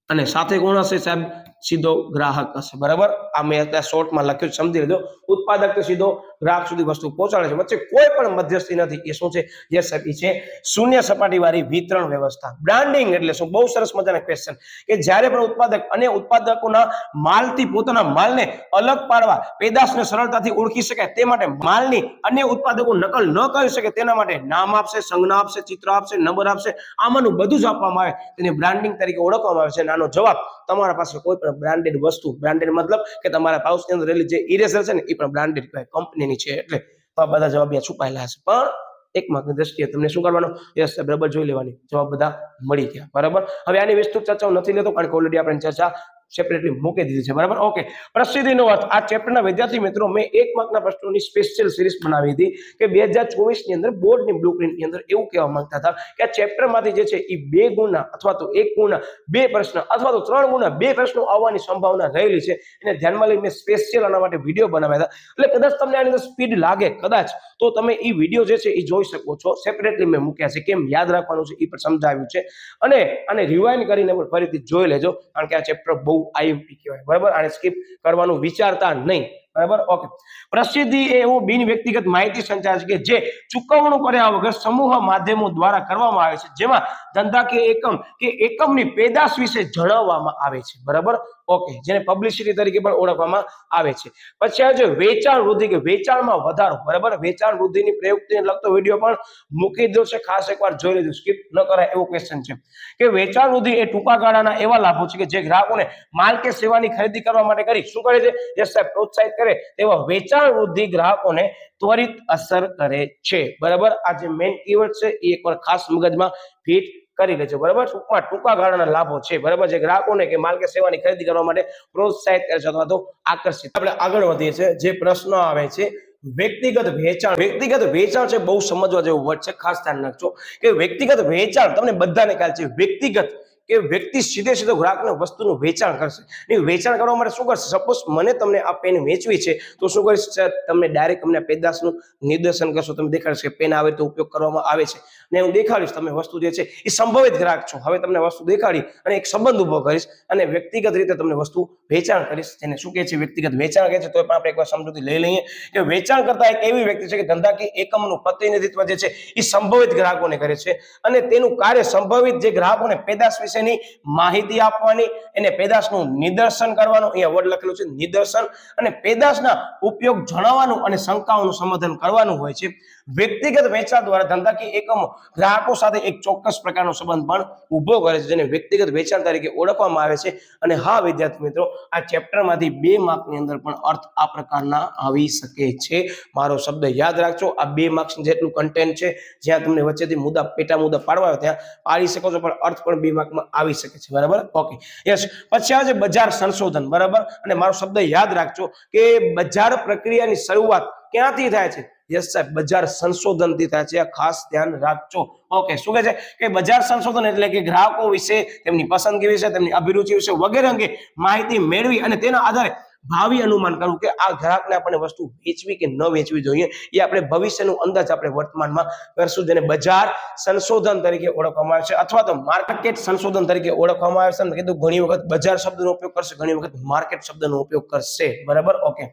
S1: અને સાથે કોણ હશે સાહેબ? સીધો ગ્રાહક હશે. બરાબર, આ મેં અત્યારે શોર્ટમાં લખ્યું, સમજી લેજો. ઉત્પાદક તો સીધો ગ્રાહક સુધી વસ્તુ પહોંચાડે છે, વચ્ચે કોઈ પણ મધ્યસ્થી નથી. એ શું છે? યસ સાહેબ, એ છે શૂન્ય સપાટી વાળી વિતરણ વ્યવસ્થા. બ્રાન્ડિંગ એટલે શું? બહુ સરસ મજાના ક્વેશ્ચન કે જ્યારે પણ ઉત્પાદક અને ઉત્પાદકોના માલથી પોતાના માલને અલગ પાડવા, પેદાશને સરળતાથી ઓળખી શકાય તે માટે માલની અન્ય ઉત્પાદકો નકલ ન કરી શકે તેના માટે નામ આપશે, સંજ્ઞા આપશે, ચિત્ર આપશે, નંબર આપશે, આમાંનું બધું જ આપવામાં આવે તેને બ્રાન્ડિંગ તરીકે ઓળખવામાં આવે છે. આનો જવાબ તમારા પાસે કોઈ પણ બ્રાન્ડેડ વસ્તુ, બ્રાન્ડેડ મતલબ કે તમારા પાઉચની અંદર રહેલી જે ઇરેઝર છે ને એ પણ બ્રાન્ડેડ કંપનીની છે, એટલે તો આ બધા જવાબ અહીંયા છુપાયેલા હશે. પણ 1 માર્કની દ્રષ્ટિએ તમને શું કરવાનું? યસ, બરાબર જોઈ લેવાની. જવાબ બધા મળી ગયા. બરાબર, હવે આની વિસ્તૃત ચર્ચા નથી લેતો કારણ કે ઓલરેડી આપણે ચર્ચા સેપરેટલી મૂકી દીધી છે. બરાબર, ઓકે. પ્રસિદ્ધિનો અર્થ. આ ચેપ્ટરના વિદ્યાર્થી મિત્રો મેં 1 માર્કના પ્રશ્નોની સ્પેશિયલ સિરીઝ બનાવી હતી કે 2024 ની અંદર બોર્ડની બ્લુપ્રિન્ટની અંદર એવું કહેવા માંગતા હતા કે આ ચેપ્ટરમાંથી જે છે એ 2 ગુણના અથવા તો 1 ગુણના 2 પ્રશ્ન અથવા તો 3 ગુણના 2 પ્રશ્નો આવવાની સંભાવના રહેલી છે. એને ધ્યાનમાં લઈ મેં સ્પેશિયલ આના માટે વિડીયો બનાવ્યા હતા. એટલે કદાચ તમને આની અંદર સ્પીડ લાગે કદાચ તો તમે એ વિડીયો જે છે એ જોઈ શકો છો. સેપરેટલી મેં મૂક્યા છે, કેમ યાદ રાખવાનું છે એ પણ સમજાવ્યું છે. અને આને રિવાઇન્ડ કરીને પણ ફરીથી જોઈ લેજો કારણ કે આ ચેપ્ટર બહુ IMP કહેવાય. બરાબર, આને સ્કીપ કરવાનું વિચારતા નહીં. બરાબર ઓકે. પ્રસિદ્ધિ એ એવો બિન વ્યક્તિગત માહિતી સંચાર છે કે જે ચૂકવણું કર્યા વગર સમૂહ માધ્યમો દ્વારા કરવામાં આવે છે, જેમાં ધંધાકીય એકમ કે એકમની પેદાશ વિશે જણાવવામાં આવે છે. બરાબર ઓકે, જેને પબ્લિસિટી તરીકે પણ ઓળખવામાં આવે છે. પછી આ જે વેચાણ વૃદ્ધિ કે વેચાણમાં વધારો, બરાબર, વેચાણ વૃદ્ધિની પ્રયુક્તિને લગતો વિડીયો પણ મૂકી દો છે, ખાસ એકવાર જોઈ લેજો, સ્કીપ ન કરાય એવો ક્વેશ્ચન છે કે વેચાણ વૃદ્ધિ એ ટૂંકા ગાળાના એવા લાભો છે કે જે ગ્રાહકોને માલ કે સેવાની ખરીદી કરવા માટે કરી શું કરે છે? યસ સાહેબ, પ્રોત્સાહિત કરે. તેવા વેચાણ વૃદ્ધિ ગ્રાહકોને ત્વરિત અસર કરે છે. બરાબર, આ જે મેઇન કીવર્ડ છે એ એકવાર ખાસ મગજમાં ફિટ કરી લેજો. બરાબર, ટૂંકા ગાળાના લાભો છે, બરાબર, જે ગ્રાહકોને કે માલ કે સેવાની ખરીદી કરવા માટે પ્રોત્સાહિત કરે છે અથવા તો આકર્ષિત. આપણે આગળ વધીએ છીએ. જે પ્રશ્ન આવે છે વ્યક્તિગત વેચાણ. વ્યક્તિગત વેચાણ છે બહુ સમજવા જેવું વર્ડ છે, ખાસ ધ્યાન રાખજો કે વ્યક્તિગત વેચાણ તમને બધાને ખ્યાલ છે. વ્યક્તિગત કે વ્યક્તિ સીધો ગ્રાહકને વસ્તુનું વેચાણ કરશે. એ વેચાણ કરવા માટે શું કરશે? સપોઝ મને તમને આ પેન વેચવી છે તો શું કરીશ? તમને ડાયરેક્ટ અમને પેદાશનું નિદર્શન કરશો, તમે દેખાડશો કે પેન આવી રીતે ઉપયોગ કરવામાં આવે છે ને હું દેખાડીશ. તમે વસ્તુ જે છે એ સંભવિત ગ્રાહક છો, હવે તમને વસ્તુ દેખાડી અને એક સંબંધ ઉભો કરીશ અને વ્યક્તિગત રીતે તમને વસ્તુ વેચાણ કરીશ. જેને શું કહે છે? વ્યક્તિગત વેચાણ કહે છે. તો પણ આપણે એકવાર સમજૂતી લઈ લઈએ કે વેચાણ કરતા એક એવી વ્યક્તિ છે કે ધંધાકીય એકમનું પ્રતિનિધિત્વ જે છે એ સંભવિત ગ્રાહકોને કરે છે અને તેનું કાર્ય સંભવિત જે ગ્રાહકોને પેદાશ વિશે માહિતી આપવાની, એને પેદાશનું નિદર્શન કરવાનું, અહીંયા વર્ડ લખેલું છે નિદર્શન, અને પેદાશના ઉપયોગ જણાવવાનું અને શંકાઓનું સમાધાન કરવાનું હોય છે. વ્યક્તિગત વેચાણ દ્વારા ધંધાકીય એકમો ગ્રાહકો સાથે એક ચોક્કસ પ્રકારનો સંબંધ પણ ઉભો કરે છે, જેને વ્યક્તિગત વેચાણ તરીકે ઓળખવામાં આવે છે. અને હા વિદ્યાર્થી મિત્રો, આ ચેપ્ટરમાંથી 2 માર્કની અંદર પણ અર્થ આ પ્રકારના આવી શકે છે. મારો શબ્દ યાદ રાખજો, આ 2 માર્ક્સ જેટલું કન્ટેન્ટ છે, જ્યાં તમને વચ્ચેથી મુદ્દા પેટા મુદ્દા પાડવા આવે ત્યાં પાડી શકો છો, પણ અર્થ પણ 2 માર્કમાં આવી શકે છે. બરાબર ઓકે, યસ. પછી આવે છે બજાર સંશોધન. બરાબર, અને મારો શબ્દ યાદ રાખજો કે બજાર પ્રક્રિયાની શરૂઆત ક્યાંથી થાય છે? યસ સાહેબ, બજાર સંશોધન થી થાય છે. ખાસ ધ્યાન રાખજો. ઓકે, શું કહે છે કે બજાર સંશોધન એટલે કે ગ્રાહકો વિશે, તેમની પસંદગી વિશે, તેમની અભિરુચિ વિશે વગેરે અંગે માહિતી મેળવી અને તેના આધારે ભાવિ અનુમાન કરવું કે આ ગ્રાહકને આપણે વસ્તુ વેચવી કે ન વેચવી જોઈએ, એ આપણે ભવિષ્યનું અંદાજ આપણે વર્તમાનમાં કરશું, જેને બજાર સંશોધન તરીકે ઓળખવામાં આવે છે અથવા તો માર્કેટ સંશોધન તરીકે ઓળખવામાં આવે છે. કીધું ઘણી વખત બજાર શબ્દનો ઉપયોગ કરશે, ઘણી વખત માર્કેટ શબ્દનો ઉપયોગ કરશે. બરાબર ઓકે.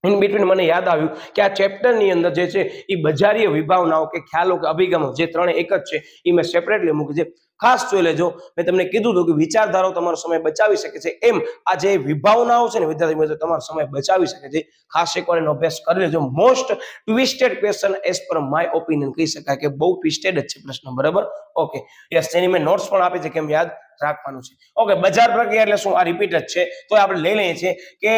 S1: ઇન બિટવીન મને યાદ આવ્યું કે આ ચેપ્ટરની અંદર જે છે એ બજારીય વિભાવનાઓ કે ખ્યાલો કે અભિગમો જે ત્રણે એક જ છે એ મેં સેપરેટલી મૂકી છે. ખાસ જોઈ લેજો. મેં તમને કીધું હતું કે વિચારધારાઓ તમારો સમય બચાવી શકે છે, એમ આ જે વિભાવનાઓ છે ને વિદ્યાર્થી મિત્રો તમારો સમય બચાવી શકે છે. ખાસ એકવાર એનો અભ્યાસ કરી લેજો. Most twisted question as per my opinion કહી શકાય કે બહુ ટ્વિસ્ટેડ જ છે પ્રશ્ન. બરાબર ઓકે, યસ. એની મેં નોટ્સ પણ આપી છે કેમ યાદ રાખવાનું છે. ઓકે, બજાર પ્રક્રિયા એટલે શું? આ રિપીટ જ છે, તો આપણે લઈ લઈએ છીએ કે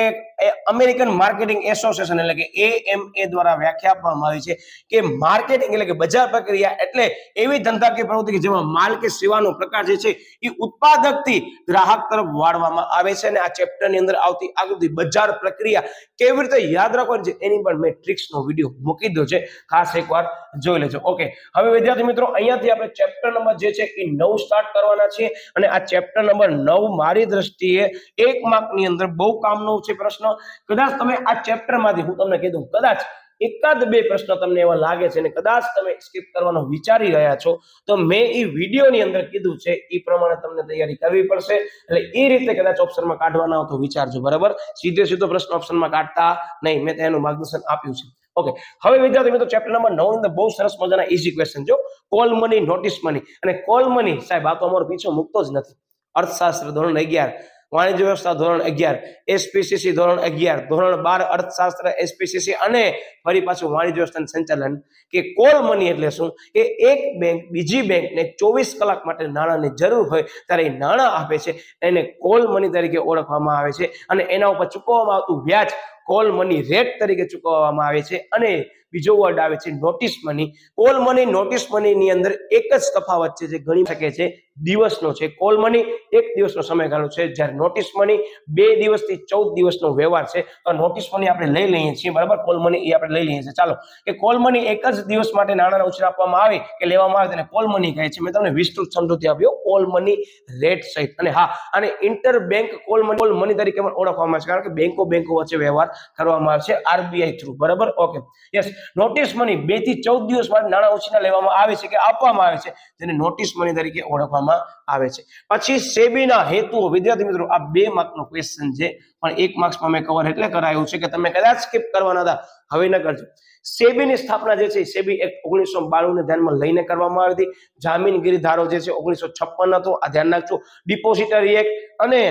S1: અમેરિકન માર્કેટિંગ એસોસિએશન એટલે કે AMA દ્વારા વ્યાખ્યા આપવામાં આવી છે કે માર્કેટિંગ એટલે કે બજાર પ્રક્રિયા એટલે એવી ધંધાકીય પ્રવૃત્તિ કે જેમાં માલ કે સેવાનો પ્રકાર જે છે એ ઉત્પાદકથી ગ્રાહક તરફ વાળવામાં આવે છે. અને આ ચેપ્ટરની અંદર આવતી આકૃતિ બજાર પ્રક્રિયા કેવી રીતે યાદ રાખવાની છે એની પણ મેં ટ્રિક્સનો વિડીયો મૂકી દીધો છે, ખાસ એકવાર જોઈ લેજો. ઓકે, હવે વિદ્યાર્થી મિત્રો અહીંયાથી આપણે ચેપ્ટર નંબર જે છે એ 9 સ્ટાર્ટ કરવાના છીએ અને આ ચેપ્ટર નંબર 9 મારી દ્રષ્ટિએ 1 માર્કની અંદર બહુ કામનો છે પ્રશ્ન. કદાચ તમે આ ચેપ્ટરમાંથી હું તમને કીધું કદાચ એકાદ 2 પ્રશ્ન તમને એવા લાગે છે અને કદાચ તમે સ્કીપ કરવાનો વિચારી રહ્યા છો તો મેં એ વિડીયોની અંદર કીધું છે એ પ્રમાણે તમને તૈયારી કરવી પડશે. એટલે એ રીતે કદાચ ઓપ્શનમાં કાઢવાના હોય તો વિચારજો. બરાબર, સીધો પ્રશ્ન ઓપ્શનમાં કાઢતા નહીં, મેં તેનું માર્ગદર્શન આપ્યું છે. ઓકે, હવે વિદ્યાર્થી મિત્રો ચેપ્ટર નંબર 9 અંદર બહુ સરસ મજાના ઈઝી ક્વેશ્ચન જો. કોલ મની, નોટિસ મની અને કોલ મની સાહેબ આ તો અમારો પીછો મૂકતો જ નથી. અર્થશાસ્ત્ર ધોરણ 11, વાણિજ્ય વ્યવસ્થા ધોરણ 11, SPCC ધોરણ 11, ધોરણ 12 અર્થશાસ્ત્ર SPCC અને ફરી પાછું વાણિજ્ય વ્યવસ્થાનું સંચાલન. કે કોલ મની એટલે શું? કે એક બેંક બીજી બેંકને 24 કલાક માટે નાણાંની જરૂર હોય ત્યારે એ નાણાં આપે છે, એને કોલ મની તરીકે ઓળખવામાં આવે છે. અને એના ઉપર ચૂકવવામાં આવતું વ્યાજ કોલ મની રેટ તરીકે ચૂકવવામાં આવે છે. અને બીજો વર્ડ આવે છે notice money. Call money notice money ની અંદર એક જ તફાવત છે જે ગણી શકે છે દિવસનો છે. કોલ મની 1 દિવસનો સમયગાળો છે, જ્યારે નોટિસ મની 2 દિવસથી 14 દિવસનો વ્યવહાર છે. તો નોટિસ મની આપણે લઈ લઈએ છીએ. બરાબર, કોલ મની એ આપણે લઈ લઈએ છીએ. ચાલો, કે કોલ મની એક જ દિવસ માટે નાણાંનો ઉછેર આપવામાં આવે કે લેવામાં આવે તેને કોલ મની કહે છે. મેં તમને વિસ્તૃત સમજૂતી આપ્યો કોલ મની રેટ સહિત. અને હા, અને ઇન્ટર બેંક કોલ મની તરીકે પણ ઓળખવામાં આવે છે, કારણ કે બેંકો વચ્ચે વ્યવહાર કરવામાં આવે છે RBI થ્રુ. બરાબર ઓકે, યસ. નોટિસ મની 2 થી 14 દિવસ માટે નાણાં ઉછીના લેવામાં આવે છે કે આપવામાં આવે છે, જેને નોટિસ મની તરીકે ઓળખવામાં આવે છે. પછી સેબીના હેતુઓ, વિદ્યાર્થી મિત્રો આ 2 માર્કનો ક્વેશ્ચન છે, પણ 1 માર્ક્સમાં મેં કવર એટલે કરાયું છે કે તમે કદાચ સ્કીપ કરવાના હતા, હવે ન કરજો. સેબીની સ્થાપના જે છે સેબી એક્ટ 1992 ને ધ્યાનમાં લઈને કરવામાં આવી હતી. જામીનગીરી ધારો જે છે 1956 હતો, આ ધ્યાન રાખજો. ડિપોઝિટરી એક્ટ અને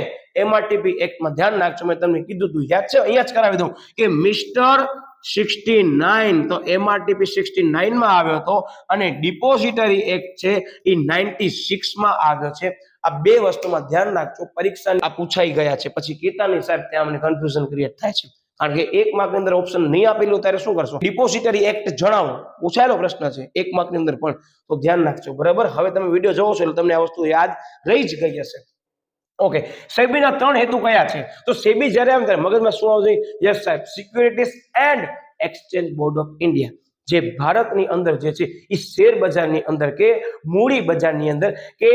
S1: એમઆરટીપી એક્ટમાં ધ્યાન રાખજો, મેં તમને કીધું હતું, યાદ છે? અહીંયા જ કરાવી દઉં કે મિસ્ટર 69 તો એમઆરટીપી 69 માં આવ્યો હતો અને ડિપોઝિટરી એક્ટ છે એ 96 માં આવ્યો છે. આ 2 વસ્તુમાં ધ્યાન રાખજો, પરીક્ષા આ પૂછાઈ ગયા છે. પછી કેતાની સાહેબ ત્યાં મને કન્ફ્યુઝન ક્રિએટ થાય છે, કારણ કે 1 માર્ક ની અંદર ઓપ્શન નહીં આપેલું ત્યારે શું કરશો? ડિપોઝિટરી એક્ટ જણાવો, પૂછાયેલો પ્રશ્ન છે 1 માર્ક ની અંદર પણ, તો ધ્યાન રાખજો. બરાબર, હવે તમે વિડીયો જોવો છો એટલે તમને આ વસ્તુ યાદ રહી જ ગઈ હશે. ઓકે, સેબીના 3 હેતુ કયા છે? તો સેબી જ્યારે આવે ત્યારે મગજમાં શું આવશે? યસ સાહેબ, securities and exchange board of India, જે ભારતની અંદર જે છે એ શેર બજારની અંદર કે મૂડી બજારની અંદર કે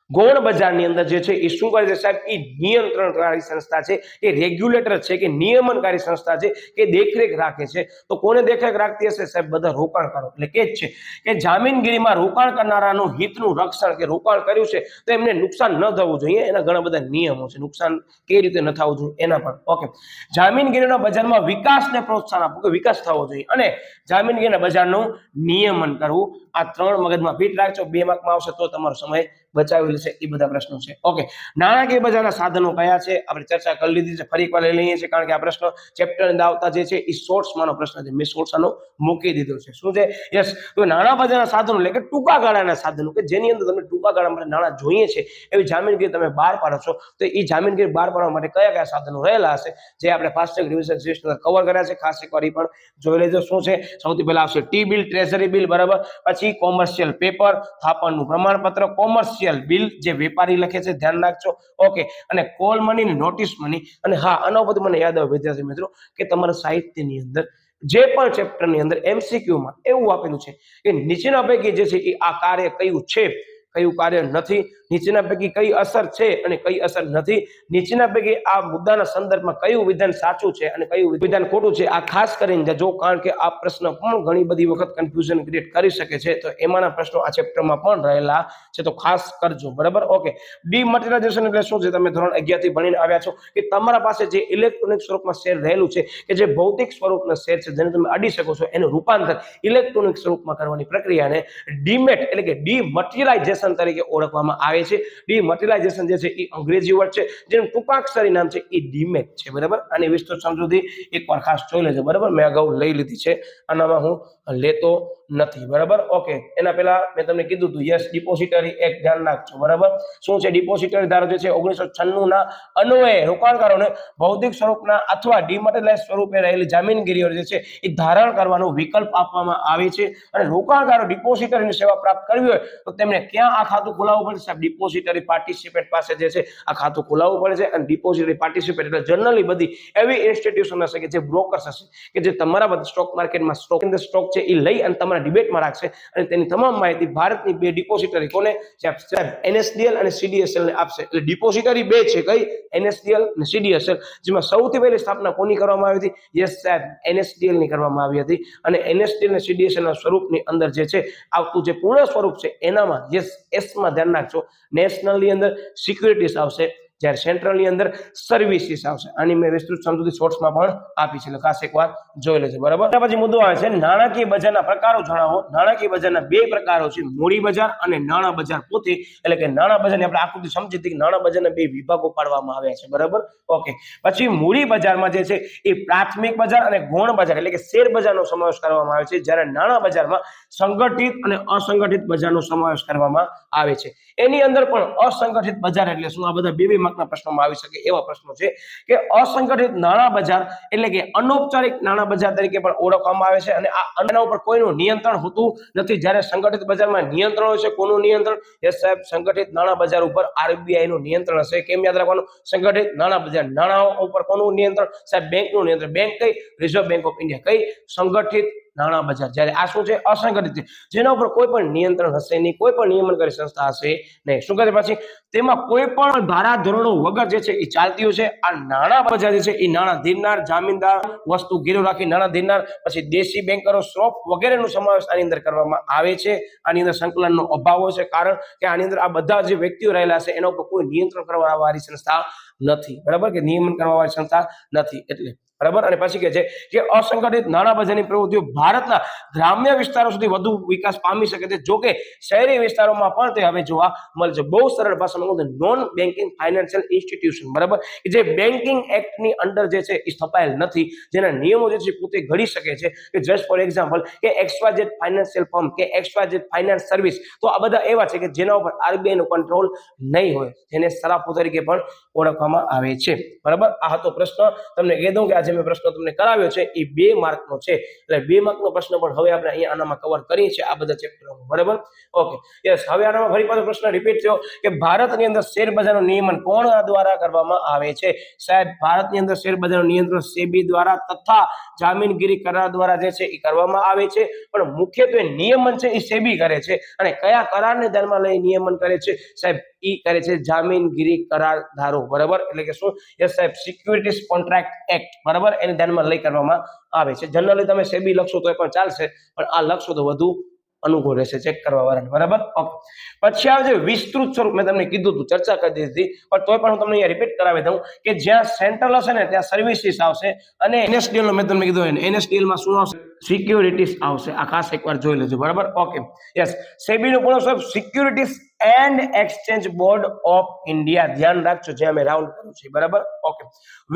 S1: ગૌણ બજારની અંદર જે છે એ શું કરે છે સાહેબ? એ નિયંત્રણકારી સંસ્થા છે, એ રેગ્યુલેટર છે કે નિયમનકારી સંસ્થા છે કે દેખરેખ રાખે છે. તો કોને દેખરેખ રાખતી હશે સાહેબ? બધા રોકાણકારો. એટલે કે જ છે કે જામીનગીરીમાં રોકાણ કરનારાનું હિતનું રક્ષણ, કે રોકાણ કર્યું છે તો એમને નુકસાન ન થવું જોઈએ, એના ઘણા બધા નિયમો છે. નુકસાન કેવી રીતે ન થવું જોઈએ એના પણ. ઓકે, જામીનગીરીના બજારમાં વિકાસને પ્રોત્સાહન આપવું, કે વિકાસ થવો જોઈએ, અને જામીનગીરીના બજારનું નિયમન કરવું. આ 3 મગજમાં ફિટ રાખજો, 2 માર્કમાં આવશે તો તમારો સમય બચાવી લેશે. એ બધા પ્રશ્નો છે. ઓકે, નાણાકીય બજારના સાધનો કયા છે? આપણે ચર્ચા કરી લીધી છે, ફરી એકવાર લઈ લઈએ છીએ, કારણ કે આ પ્રશ્ન ચેપ્ટર અંદર આવતા જે છે એ શોર્ટ્સમાંનો પ્રશ્ન છે, મેં શોર્ટ્સનો મૂકી દીધો છે. શું છે? યસ, તો નાણાં બજારના સાધનો એટલે કે ટૂંકા ગાળાના સાધનો, કે જેની અંદર તમને ટૂંકા ગાળા માટે નાણાં જોઈએ છે, એવી જામીનગીરી તમે બહાર પાડો છો. તો એ જામીનગીરી બહાર પાડવા માટે કયા કયા સાધનો રહેલા હશે, જે આપણે ફાસ્ટેગ રિવિઝન સિરીઝ અંદર કવર કર્યા છે? ખાસ એકવાર એ પણ જોઈ લેજો. શું છે? સૌથી પહેલા આવશે ટી બિલ, ટ્રેઝરી બિલ, બરાબર. પછી કોમર્શિયલ પેપર, થાપણનું પ્રમાણપત્ર, કોમર્શિયલ બિલ જે વેપારી લખે છે, ધ્યાન રાખજો. ઓકે, અને કોલ મની ને નોટિસ મની. અને હા, આનો બધું મને યાદ આવે વિદ્યાર્થી મિત્રો કે તમારા સાહિત્યની અંદર જે પણ ચેપ્ટરની અંદર MCQ માં એવું આપેલું છે કે નીચેના પૈકી જે છે એ આ કાર્ય કયું છે, કયું કાર્ય નથી, નીચેના પૈકી કઈ અસર છે અને કઈ અસર નથી, નીચેના પૈકી આ મુદ્દાના સંદર્ભમાં કયું વિધાન સાચું છે અને કયું વિધાન ખોટું છે, આ ખાસ કરીને જજો, કારણ કે આ પ્રશ્ન પણ ઘણી બધી વખત કન્ફ્યુઝન ક્રિએટ કરી શકે છે. તો એમાંના પ્રશ્નો આ ચેપ્ટરમાં પણ રહેલા છે, તો ખાસ કરજો. બરાબર. ઓકે, ડિમટીરિયલાઇઝેશન એટલે શું છે? તમે ધોરણ 11 થી ભણીને આવ્યા છો કે તમારા પાસે જે ઇલેક્ટ્રોનિક સ્વરૂપમાં શેર રહેલું છે, કે જે ભૌતિક સ્વરૂપના શેર છે જેને તમે અડી શકો છો, એનું રૂપાંતર ઇલેક્ટ્રોનિક સ્વરૂપમાં કરવાની પ્રક્રિયાને ડીમેટ એટલે કે ડિમટીરિયલાઇઝેશન તરીકે ઓળખવામાં આવે છે. ડિમટીરિયલાઇઝેશન જે છે એ અંગ્રેજી વર્ડ છે, જેનું ટૂંકાક્ષરી નામ છે એ ડીમેટ છે. બરાબર, આની વિસ્તૃત સમજૂતી એકવાર ખાસ જોઈ લેજો. બરાબર, મેં અગાઉ લઈ લીધી છે, આનામાં હું લેતો નથી. બરાબર. ઓકે, એના પહેલા મેં તમને કીધું હતું, યસ, ડિપોઝિટરી એક્ટ ધ્યાન રાખજો. બરાબર, શું છે ડિપોઝિટરી ધારો જે છે 1996 ના અન્વયે રોકાણકારોને ભૌતિક સ્વરૂપના અથવા ડિમટીરિયલાઇઝ સ્વરૂપે રહેલી જામીનગીરીઓ જે છે એ ધારણ કરવાનો વિકલ્પ આપવામાં આવે છે. અને રોકાણકારો ડિપોઝિટરીની સેવા પ્રાપ્ત કરવી હોય તો તેમને ક્યાં આ ખાતું ખોલાવવું પડે? સાહેબ, ડિપોઝિટરી પાર્ટિસિપેટ પાસે જે છે આ ખાતું ખોલાવવું પડે છે. અને ડિપોઝિટરી પાર્ટિસિપેટ એટલે જનરલી બધી એવી ઇન્સ્ટિટ્યુશન હશે કે જે બ્રોકર્સ હશે, કે જે તમારા બધા સ્ટોક માર્કેટમાં સ્ટોક છે એ લઈ અને તમારા ડિબેટમાં રાખશે, અને તેની તમામ માહિતી ભારતની 2 ડિપોઝિટરી કોને? સાહેબ, NSDL અને CDSL ને આપશે. એટલે ડિપોઝિટરી 2 છે, કઈ? NSDL અને CDSL, જેમાં સૌથી પહેલી સ્થાપના કોની કરવામાં આવી હતી? યસ સાહેબ, NSDL ની કરવામાં આવી હતી. અને NSDL અને CDSL ના સ્વરૂપની અંદર જે છે આવતું જે પૂર્ણ સ્વરૂપ છે એનામાં યસ S માં ધ્યાન રાખજો, નેશનલ ની અંદર સિક્યુરિટીઝ આવશે, જ્યારે સેન્ટ્રલ ની અંદર સર્વિસીસ આવશે. આની મેં વિસ્તૃત સમજૂતી શોર્ટ્સમાં પણ આપી છે, એટલે ખાસ એકવાર જોઈ લેજો. બરાબર. ત્યાર પછી મુદ્દો આવે છે નાણાકીય બજારના પ્રકારો જણાવો. નાણાકીય બજારના 2 પ્રકારો છે, મૂડી બજાર અને નાણાં બજાર પોતે. એટલે કે નાણાં બજારની આપણે આકૃતિ સમજી હતી કે નાણાં બજારના 2 વિભાગો પાડવામાં આવ્યા છે. બરાબર. ઓકે, પછી મૂડી બજારમાં જે છે એ પ્રાથમિક બજાર અને ગૌણ બજાર એટલે કે શેર બજારનો સમાવેશ કરવામાં આવે છે, જ્યારે નાણાં બજારમાં સંગઠિત અને અસંગઠિત બજારનો સમાવેશ કરવામાં આવે છે. એની અંદર પણ અસંગઠિત બજાર એટલે શું? આ બધા 2 માર્કના પ્રશ્નોમાં આવી શકે એવા પ્રશ્નો છે કે અસંગઠિત નાણાં બજાર એટલે કે અનૌપચારિક નાણાં બજાર તરીકે પણ ઓળખવામાં આવે છે. અને આના ઉપર કોઈનું નિયંત્રણ હોતું નથી, જ્યારે સંગઠિત બજારમાં નિયંત્રણ હોય છે. કોનું નિયંત્રણ? યસ સાહેબ, સંગઠિત નાણાં બજાર ઉપર RBI નું નિયંત્રણ હશે. કેમ યાદ રાખવાનું? સંગઠિત નાણાં બજાર, નાણાં ઉપર કોનું નિયંત્રણ? સાહેબ, બેંકનું નિયંત્રણ. બેંક કઈ? Reserve bank of India. કઈ? સંગઠિત નાણાં બજાર, જ્યારે આ શું છે? અસંગઠિત છે, જેના ઉપર કોઈ પણ નિયંત્રણ હશે નહીં, કોઈ પણ નિયમનકારી સંસ્થા હશે નહીં. શું કહે પછી? તેમાં કોઈ પણ ધારા ધોરણો વગર જે છે એ ચાલતી હોય છે. આ નાણાં બજાર જે છે એ નાણાં ધીરનાર, જામીનદાર, વસ્તુ ગીરવે રાખી નાણાં ધીરનાર, પછી દેશી બેન્કરો, સ્ટોક વગેરેનો સમાવેશ આની અંદર કરવામાં આવે છે. આની અંદર સંકલનનો અભાવ હોય છે, કારણ કે આની અંદર આ બધા જે વ્યક્તિઓ રહેલા છે એના ઉપર કોઈ નિયંત્રણ કરવા વાળી સંસ્થા નથી, બરાબર, કે નિયમન કરવા વાળી સંસ્થા નથી એટલે, બરાબર. અને પછી કે છે કે અસંગઠિત નાણાં બજારની પ્રવૃત્તિઓ ભારતના ગ્રામ્ય વિસ્તારો સુધી વધુ વિકાસ પામી શકે છે. જો કે શહેરી વિસ્તારોમાં પણ તે હવે જોવા મળે છે. બહુ સરળ ભાષામાં નોન બેન્કિંગ ફાઇનાન્શિયલ ઇન્સ્ટિટ્યુશન, બરાબર, જે બેન્કિંગ એક્ટની અંડર જે છે એ સ્થપાયેલ નથી, જેના નિયમો જે છે પોતે ઘડી શકે છે. કે જસ્ટ ફોર એક્ઝામ્પલ કે XYZ ફાઇનાન્શિયલ ફર્મ કે XYZ ફાઇનાન્સ સર્વિસ, તો આ બધા એવા છે કે જેના ઉપર RBI નો કંટ્રોલ નહીં હોય, જેને સરાફો તરીકે પણ ઓળખવામાં આવે છે, બરાબર. આ હતો પ્રશ્ન. તમને કહી દઉં કે આજે મેં પ્રશ્ન તમને કરાવ્યો છે એ 2 માર્કનો છે, એટલે 2 માર્કનો પ્રશ્ન પણ હવે આપણે અહીંયા આનામાં કવર કરીએ છીએ આ બધા ચેપ્ટરોમાં, બરાબર. Okay, yes. હવે આનામાં ફરી પાછો પ્રશ્ન રિપીટ થયો કે ભારતની અંદર શેર બજારનું નિયમન કોણ દ્વારા કરવામાં આવે છે? સાહેબ, ભારતની અંદર શેર બજારનું નિયંત્રણ સેબી દ્વારા તથા જામીનગીરી કરાર દ્વારા જે છે એ કરવામાં આવે છે, પણ મુખ્યત્વે નિયમન છે એ સેબી કરે છે. અને કયા કરારને ધ્યાનમાં લઈ નિયમન કરે છે? સાહેબ, ઈ કરે છે જામીનગીરી કરારધારો, બરાબર. એટલે કે શું? યસ સાહેબ, સિક્યુરિટીઝ કોન્ટ્રાક્ટ એક્ટ, બરાબર, એને ધ્યાનમાં લઈ કરવામાં આવે છે. જનરલી તમે સેબી લખશો તો પણ ચાલશે, પણ આ લખશો તો વધુ અનુકૂળ રહેશે ચેક કરવા વાળાને, બરાબર. ઓકે, પછી આવે છે વિસ્તૃત સ્વરૂપ. મેં તમને કીધું હતું, ચર્ચા કરી દીધી, પણ તોય પણ હું તમને અહીંયા રિપીટ કરાવી દઉં કે જ્યાં સેન્ટ્રલ હશે ને ત્યાં સર્વિસીસ આવશે, અને NSDL નો મેં તમને કીધું NSDL માં શું આવશે? સિક્યુરિટીઝ આવશે. આ ખાસ એકવાર જોઈ લેજો, બરાબર. Okay, yes. સેબી નું પૂર્ણ સ્વરૂપ securities and exchange board of India. ધ્યાન રાખજો, જે અમે રાઉન્ડ કર્યું છે, બરાબર. ઓકે,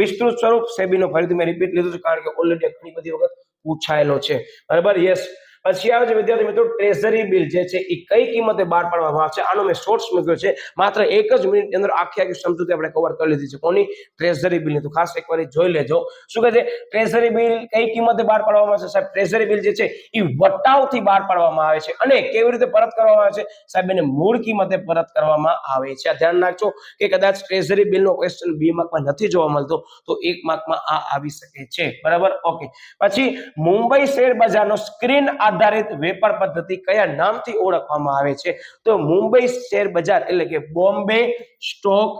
S1: વિસ્તૃત સ્વરૂપ સેબી નો ફરીથી મેં રિપીટ લીધું છે, કારણ કે ઓલરેડી ઘણી બધી વખત પૂછાયેલો છે, બરાબર. યસ. પછી આવે છે વિદ્યાર્થી મિત્રો ટ્રેઝરી બિલ જે છે એ કઈ કિંમતે બહાર પાડવામાં આવશે? આનો મેં શોર્ટ્સ મૂક્યો છે, માત્ર 1 જ મિનિટની અંદર આખી સમજૂતી આપણે કવર કરી લીધી છે. કોની? ટ્રેઝરી બિલની. તો ખાસ એકવાર જોઈ લેજો. શું કહે છે? ટ્રેઝરી બિલ કઈ કિંમતે બહાર પાડવામાં આવશે? સાહેબ, ટ્રેઝરી બિલ જે છે એ વટાવથી બહાર પાડવામાં આવે છે. અને કેવી રીતે પરત કરવામાં આવે છે? સાહેબ, એને મૂળ કિંમતે પરત કરવામાં આવે છે. આ ધ્યાન રાખજો કે કદાચ ટ્રેઝરી બિલનો ક્વેશ્ચન 2 માર્કમાં નથી જોવા મળતો, તો 1 માર્કમાં આ આવી શકે છે, બરાબર. ઓકે, પછી મુંબઈ શેર બજારનો સ્ક્રીન આધારિત વેપાર પદ્ધતિ કયા નામથી ઓળખવામાં આવે છે? તો મુંબઈ શેર બજાર એટલે કે બોમ્બે સ્ટોક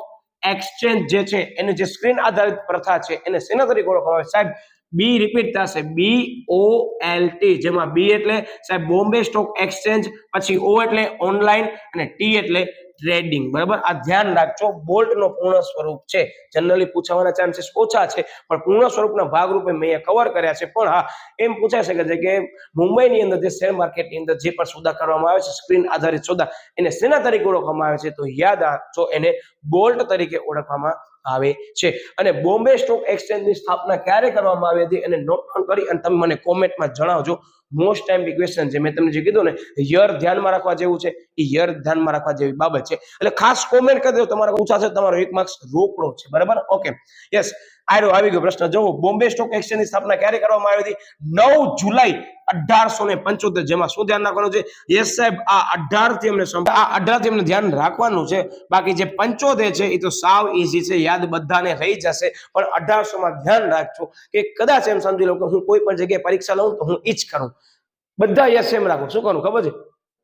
S1: એક્સચેન્જ જે છે એને જે સ્ક્રીન આધારિત પ્રથા છે એને શેના તરીકે ઓળખવામાં આવે? સાહેબ, બી રિપીટ થશે, BOLT, જેમાં બી એટલે સાહેબ બોમ્બે સ્ટોક એક્સચેન્જ, પછી ઓ એટલે ઓનલાઈન, અને ટી એટલે ટ્રેડિંગ, બરાબર. આ ધ્યાન રાખજો. બોલ્ટ નો પૂર્ણ સ્વરૂપ છે, જનરલી પૂછવાના ચાન્સીસ ઓછા છે, પણ પૂર્ણ સ્વરૂપના ભાગરૂપે મેં અહીંયા કવર કર્યા છે. પણ હા, એમ પૂછાઈ શકે છે કે મુંબઈની અંદર જે શેર માર્કેટની અંદર જે પણ સોદા કરવામાં આવે છે, સ્ક્રીન આધારિત સોદા, એને શેના તરીકે ઓળખવામાં આવે છે? તો યાદ રાખજો, એને બોલ્ટ તરીકે ઓળખવામાં આવે છે. અને બોમ્બે સ્ટોક એક્સચેન્જની સ્થાપના ક્યારે કરવામાં આવી હતી એને નોટ ડાઉન કરી અને તમે મને કોમેન્ટમાં જણાવજો. મોસ્ટ ટાઈમ ક્વેશ્ચન છે, મેં તમને જે કીધું ને યર ધ્યાનમાં રાખવા જેવું છે, એ યર ધ્યાનમાં રાખવા જેવી બાબત છે. એટલે ખાસ કોમેન્ટ કરી દો, તમારા પૂછાશે, તમારો 1 માર્ક્સ રોકડો છે, બરાબર. Okay, yes. આવી ગયો પ્રશ્ન. જો બોમ્બે સ્ટોક એક્સચેન્જની સ્થાપના ક્યારે કરવામાં આવી હતી? 9 જુલાઈ 1875. જેમાં શું ધ્યાન રાખવાનું છે? યસ સાહેબ, આ 18 થી અમને ધ્યાન રાખવાનું છે. બાકી જે 75 છે એ તો સાવ ઈઝી છે, યાદ બધાને રહી જશે. પણ 1800 માં ધ્યાન રાખજો કે કદાચ એમ સમજી લો કે હું કોઈ પણ જગ્યાએ પરીક્ષા લઉં તો હું ઈ જ કરું. બધા યસ એમ રાખો. શું કરું ખબર છે?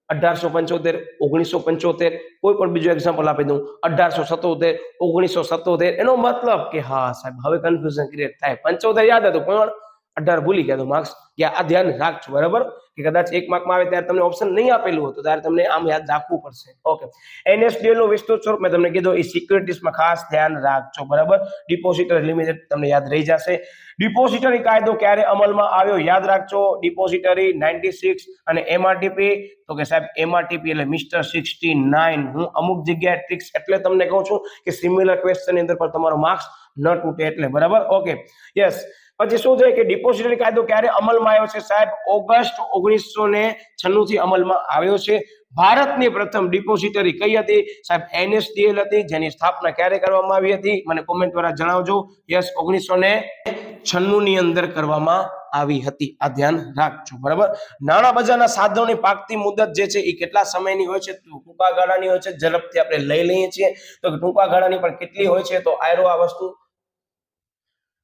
S1: 1875, 1975, કોઈ પણ બીજું એક્ઝામ્પલ આપી દઉં, 1877, 1977. એનો મતલબ કે હા સાહેબ, હવે કન્ફ્યુઝન ક્રિએટ થાય. 75 યાદ હતું પણ 18 ભૂલી ગયા તો માર્ક્સ. આ ધ્યાન રાખજો, બરાબર. કે કદાચ 1 માર્કમાં આવે ત્યારે તમને ઓપ્શન નહીં આપેલું હતું, ત્યારે તમને આમ યાદ રાખવું પડશે. ઓકે, NSDL નું વિસ્તૃત સ્વરૂપ મેં તમને કીધું, એ સિક્યુરિટીઝમાં ખાસ ધ્યાન રાખજો, બરાબર. ડિપોઝિટરી લિમિટેડ તમને યાદ રહી જશે. ડિપોઝિટરી કાયદો ક્યારે અમલમાં આવ્યો? યાદ રાખજો, ડિપોઝિટરી 96. અને MRTP તો કે સાહેબ MRTP એટલે મિસ્ટર 69. હું અમુક જગ્યાએ ટ્રિક્સ એટલે તમને કહું છું કે સિમિલર ક્વેશ્ચન ની અંદર પણ તમારો માર્ક્સ ન તૂટે એટલે, બરાબર. Okay, yes. પછી શું છે કે ડિપોઝિટરી કાયદો ક્યારે અમલમાં આવ્યો છે? સાહેબ, ઓગસ્ટ 1996 થી અમલમાં આવ્યો છે. ભારતની પ્રથમ ડિપોઝિટરી કઈ હતી? સાહેબ, NSDL હતી, જેની સ્થાપના ક્યારે કરવામાં આવી હતી? મને કોમેન્ટ દ્વારા જણાવજો. યસ, 1996 ની અંદર કરવામાં આવી હતી. આ ધ્યાન રાખજો, બરાબર. નાણાં બજારના સાધનોની પાકતી મુદત જે છે એ કેટલા સમયની હોય છે? ટૂંકા ગાળાની હોય છે. ઝડપથી આપણે લઈ લઈએ છીએ તો ટૂંકા ગાળાની પણ કેટલી હોય છે? તો આયરો આ વસ્તુ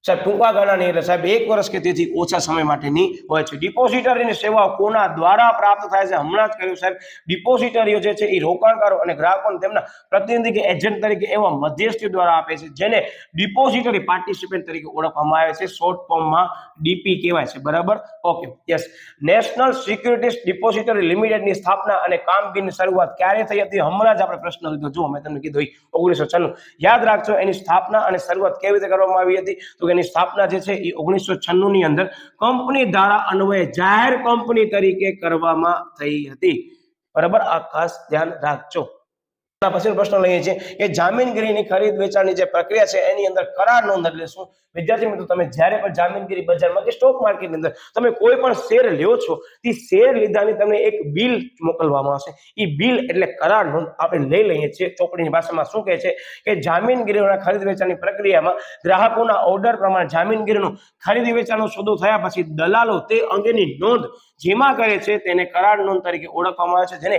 S1: સાહેબ ટૂંકા ગાળાની એટલે સાહેબ 1 વર્ષ કે તેથી ઓછા સમય માટેની હોય છે. ડિપોઝિટરીની સેવાઓ કોના દ્વારા પ્રાપ્ત થાય છે? હમણાં જ કહ્યું સાહેબ, ડિપોઝિટરીઓ જે છે એ રોકાણકારો અને ગ્રાહકોને તેમના પ્રતિનિધિ કે એજન્ટ તરીકે એવા મધ્યસ્થી દ્વારા આપે છે જેને ડિપોઝિટરી પાર્ટિસિપન્ટ તરીકે ઓળખવામાં આવે છે. શોર્ટ ફોર્મમાં ડીપી કહેવાય છે. બરાબર, okay, yes. National securities depository લિમિટેડની સ્થાપના અને કામગીરીની શરૂઆત ક્યારે થઈ હતી? હમણાં જ આપણે પ્રશ્ન લીધો. જો મેં તમને કીધું 1996. યાદ રાખજો એની સ્થાપના અને શરૂઆત કેવી રીતે કરવામાં આવી હતી? તો એની સ્થાપના જે છે એ 1996 ની અંદર કંપની ધારા અન્વયે જાહેર કંપની તરીકે કરવામાં થઈ હતી. બરાબર, આ ખાસ ધ્યાન રાખજો. પછી પ્રશ્ન લઈએ છીએ કે જામીનગીરીની ખરીદ વેચાણની જે પ્રક્રિયા છે એની અંદર કરાર નોંધ એટલે શું? વિદ્યાર્થી મિત્રો, તમે જ્યારે પણ જામીનગીરી બજારમાં કે સ્ટોક માર્કેટની અંદર તમે કોઈ પણ શેર લ્યો છો, તે શેર લીધાની તમને એક બિલ મોકલવામાં આવશે. એ બિલ એટલે કરાર નોંધ આપણે લઈ લઈએ છીએ. ચોપડીની ભાષામાં શું કહે છે કે જામીનગીરીના ખરીદ વેચાણની પ્રક્રિયામાં ગ્રાહકોના ઓર્ડર પ્રમાણે જામીનગીરીનો ખરીદ વેચાણનો સોદો થયા પછી દલાલો તે અંગેની નોંધ જેમાં કરે છે તેને કરાર નોંધ તરીકે ઓળખવામાં આવે છે, જેને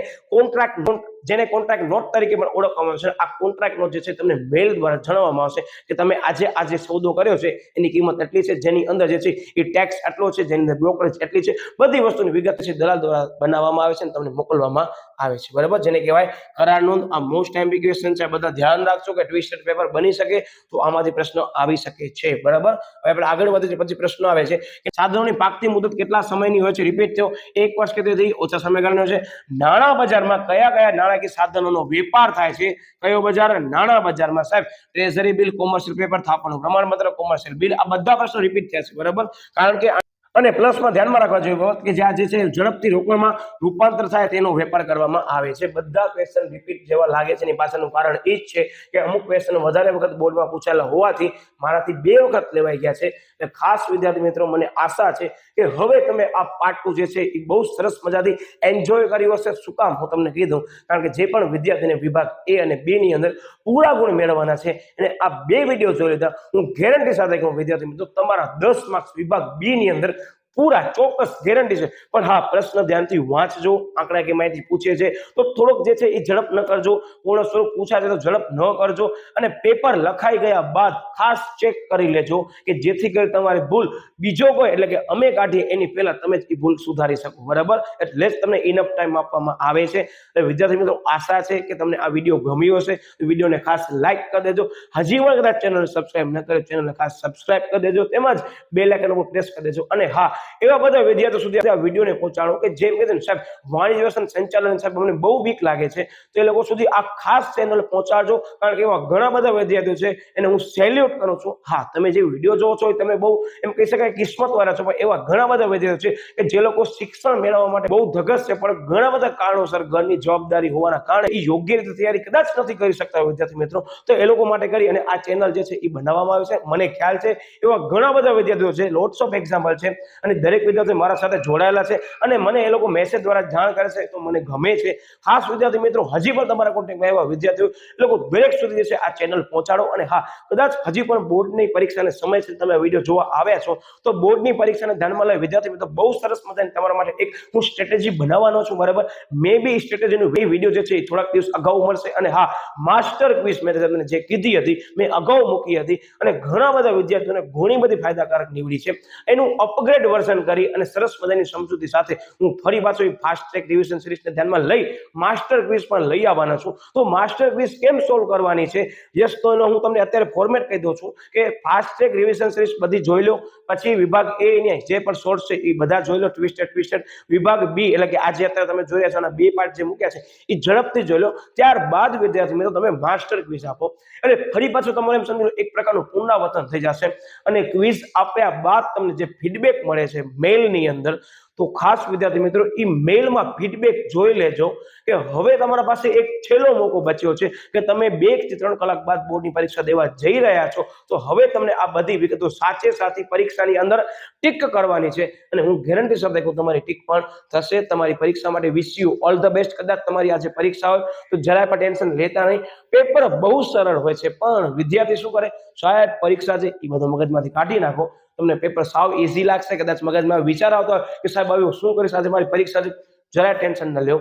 S1: કોન્ટ્રાક્ટ નોટ તરીકે પણ ઓળખવામાં આવે છે. આ કોન્ટ્રાક્ટ નોટ જે છે તમને મેલ દ્વારા જણાવવામાં આવશે કે તમે આજે સોદો કર્યો છે એની કિંમત એટલી છે, જેની અંદર જે છે એ ટેક્સ આટલો છે, જેની અંદર બ્રોકરેજ એટલી છે, બધી વસ્તુની વિગત છે દલાલ દ્વારા બનાવવામાં આવે છે અને તમને મોકલવામાં આવે છે. બરાબર, જેને કહેવાય કરાર નોંધ. આ મોસ્ટ એમ્બિગ્યુઅસ છે. બધા ધ્યાન રાખજો કે ટ્વિસ્ટેડ પેપર બની શકે તો આમાંથી પ્રશ્નો આવી શકે છે. બરાબર, હવે આપણે આગળ વધીએ પછી પ્રશ્ન આવે છે કે સાધનોની પાકતી મુદત કેટલા સમયની હોય છે? રિપીટ થયો, 1 વર્ષ કે તેથી ઓછા સમયગાળાનો છે. નાણાં બજારમાં કયા નાણાકીય સાધનોનો વેપાર થાય છે? કયો બજાર? નાણાં બજારમાં સાહેબ ટ્રેઝરી બિલ, કોમર્શિયલ પેપર, થાપણનું પ્રમાણપત્ર, કોમર્શિયલ બિલ. આ બધા પ્રશ્નો રિપીટ થયા છે. બરાબર, કારણ કે અને પ્લસમાં ધ્યાનમાં રાખવા જોઈએ કે જ્યાં જે છે ઝડપથી રોકડમાં રૂપાંતર થાય તેનો વેપાર કરવામાં આવે છે. બધા ક્વેશ્ચન રિપીટ જેવા લાગે છે એની પાછળનું કારણ એ જ છે કે અમુક ક્વેશ્ચન વધારે વખત બોર્ડમાં પૂછાયેલા હોવાથી મારાથી 2 વખત લેવાઈ ગયા છે. એટલે ખાસ વિદ્યાર્થી મિત્રો, મને આશા છે કે હવે તમે આ પાર્ટ 2 જે છે એ બહુ સરસ મજાથી એન્જોય કર્યું હશે. શું કામ હું તમને કીધું? કારણ કે જે પણ વિદ્યાર્થીને વિભાગ A અને B ની અંદર પૂરા ગુણ મેળવવાના છે અને આ 2 વિડીયો જોઈ લીધા, હું ગેરંટી સાથે કહું વિદ્યાર્થી મિત્રો, તમારા 10 માર્ક્સ વિભાગ B ની અંદર પૂરા ચોક્કસ ગેરંટી છે. પણ હા, પ્રશ્ન ધ્યાનથી વાંચજો. આંકડાકીય માહિતી પૂછે છે તો થોડોક જે છે એ ઝડપ ન કરજો. પૂર્ણ સ્વરૂપ પૂછાય છે તો ઝડપ ન કરજો. અને પેપર લખાઈ ગયા બાદ ખાસ ચેક કરી લેજો કે જેથી કરી તમારી ભૂલ બીજો કોઈ એટલે કે અમે કાઢીએ એની પહેલા તમે જ એ ભૂલ સુધારી શકો. બરાબર, એટલે જ તમને ઇનફ ટાઈમ આપવામાં આવે છે. એટલે વિદ્યાર્થી મિત્રો, આશા છે કે તમને આ વિડીયો ગમ્યો હશે. તો વિડીયોને ખાસ લાઈક કરી દેજો. હજી પણ કદાચ ચેનલને સબસ્ક્રાઇબ ન કરે, ચેનલને ખાસ સબસ્ક્રાઇબ કરી દેજો. તેમજ બેલ આઇકન ઉપર પ્રેસ કરી દેજો. અને હા, એવા બધા વિદ્યાર્થીઓ સુધી આ વિડીયોને પહોંચાડો કે જેમ કે સાહેબ વાણિજ્ય વ્યવસાય સંચાલન સાહેબ અમને બહુ વીક લાગે છે, તો એ લોકો સુધી આ ખાસ ચેનલ પહોંચાડજો. કારણ કે એવા ઘણા બધા વિદ્યાર્થીઓ છે એને હું સેલ્યુટ કરું છું. હા, તમે જે વિડીયો જોવો છો તમે બહુ એમ કહી શકાય કિસ્મત વાળા છો, પણ એવા ઘણા બધા વિદ્યાર્થીઓ છે કે જે લોકો શિક્ષણ મેળવવા માટે બહુ ધગશ છે, પણ ઘણા બધા કારણોસર ઘરની જવાબદારી હોવાના કારણે એ યોગ્ય રીતે તૈયારી કદાચ નથી કરી શકતા વિદ્યાર્થી મિત્રો. તો એ લોકો માટે કરી અને આ ચેનલ જે છે એ બનાવવામાં આવે છે. મને ખ્યાલ છે એવા ઘણા બધા વિદ્યાર્થીઓ છે, લોટ્સ ઓફ એક્ઝામ્પલ છે, અને દરેક વિદ્યાર્થીઓ મારા સાથે જોડાયેલા છે અને મને એ લોકો મેસેજ દ્વારા જાણ કરે છે તો મને ગમે છે. ખાસ વિદ્યાર્થી મિત્રો, હજી પણ તમારા કોન્ટેક્ટમાં એવા વિદ્યાર્થીઓ એ લોકો દરેક સુધી છે આ ચેનલ પહોંચાડો. અને હા, કદાચ હજી પણ બોર્ડની પરીક્ષાને સમય છે તમે વિડીયો જોવા આવ્યા છો તો બોર્ડની પરીક્ષાને ધ્યાનમાં લઈ વિદ્યાર્થી મિત્રો બહુ સરસ મજાની તમારા માટે એક હું સ્ટ્રેટેજી બનાવવાનો છું. બરાબર, મે બી સ્ટ્રેટેજીનું વિડીયો જે છે એ થોડાક દિવસ અગાઉ મળશે. અને હા, માસ્ટર ક્વિઝ મેં તમને જે કીધી હતી મેં અગાઉ મૂકી હતી અને ઘણા બધા વિદ્યાર્થીઓને ઘણી બધી ફાયદાકારક નીવડી છે. એનું અપગ્રેડ વર્ઝન કરી અને સરસ મજાની સમજૂતી સાથે હું ફરી પાછો ફાસ્ટ ટ્રેક રિવિઝન સિરીઝને ધ્યાનમાં લઈ માસ્ટર ક્વિઝ પણ લઈ આવવાનો છું. તો માસ્ટર ક્વિઝ કેમ સોલ્વ કરવાની છે, યસ તો હું તમને અત્યારે ફોર્મેટ કહી દઉં છું કે ફાસ્ટ ટ્રેક રિવિઝન સિરીઝ બધી જોઈ લો, પછી વિભાગ A ની જે પણ શોર્ટ છે એ બધા જોઈ લો, ટ્વિસ્ટેડ. વિભાગ B એટલે કે આજે અત્યારે તમે જોઈ રહ્યા છો અને 2 પાર્ટ જે મૂક્યા છે એ ઝડપથી જોઈ લો. ત્યારબાદ વિદ્યાર્થી મિત્રો તમે માસ્ટર ક્વિઝ આપો એટલે ફરી પાછું તમારે એમ સમજો એક પ્રકારનું પુનરાવર્તન થઈ જશે. અને ક્વિઝ આપ્યા બાદ તમને જે ફીડબેક મળે છે મેલની અંદર, તો ખાસ વિદ્યાર્થી મિત્રો એ મેલમાં ફીડબેક જોઈ લેજો કે હવે તમારા પાસે એક છેલ્લો મોકો બચ્યો છે કે તમે 2 થી 3 કલાક બાદ બોર્ડની પરીક્ષા દેવા જઈ રહ્યા છો. તો હવે તમને આ બધી વિગતો સાચે સાચી પરીક્ષાની અંદર ટિક કરવાની છે અને હું ગેરંટી સાથે કહું તમારી ટિક પણ થશે. તમારી પરીક્ષા માટે wish you all the best. કદાચ તમારી આજે પરીક્ષા હોય તો જરાય પણ ટેન્શન લેતા નહીં. પેપર બહુ સરળ હોય છે, પણ વિદ્યાર્થી શું કરે, સાહેબ પરીક્ષા છે એ બધો મગજમાંથી કાઢી નાખો. તમને પેપર સાવ ઈઝી લાગશે. કદાચ મગજમાં વિચાર આવતો હોય કે સાહેબ હવે શું કરીશ, આજે મારી પરીક્ષા છે, જરાય ટેન્શન ન લ્યો.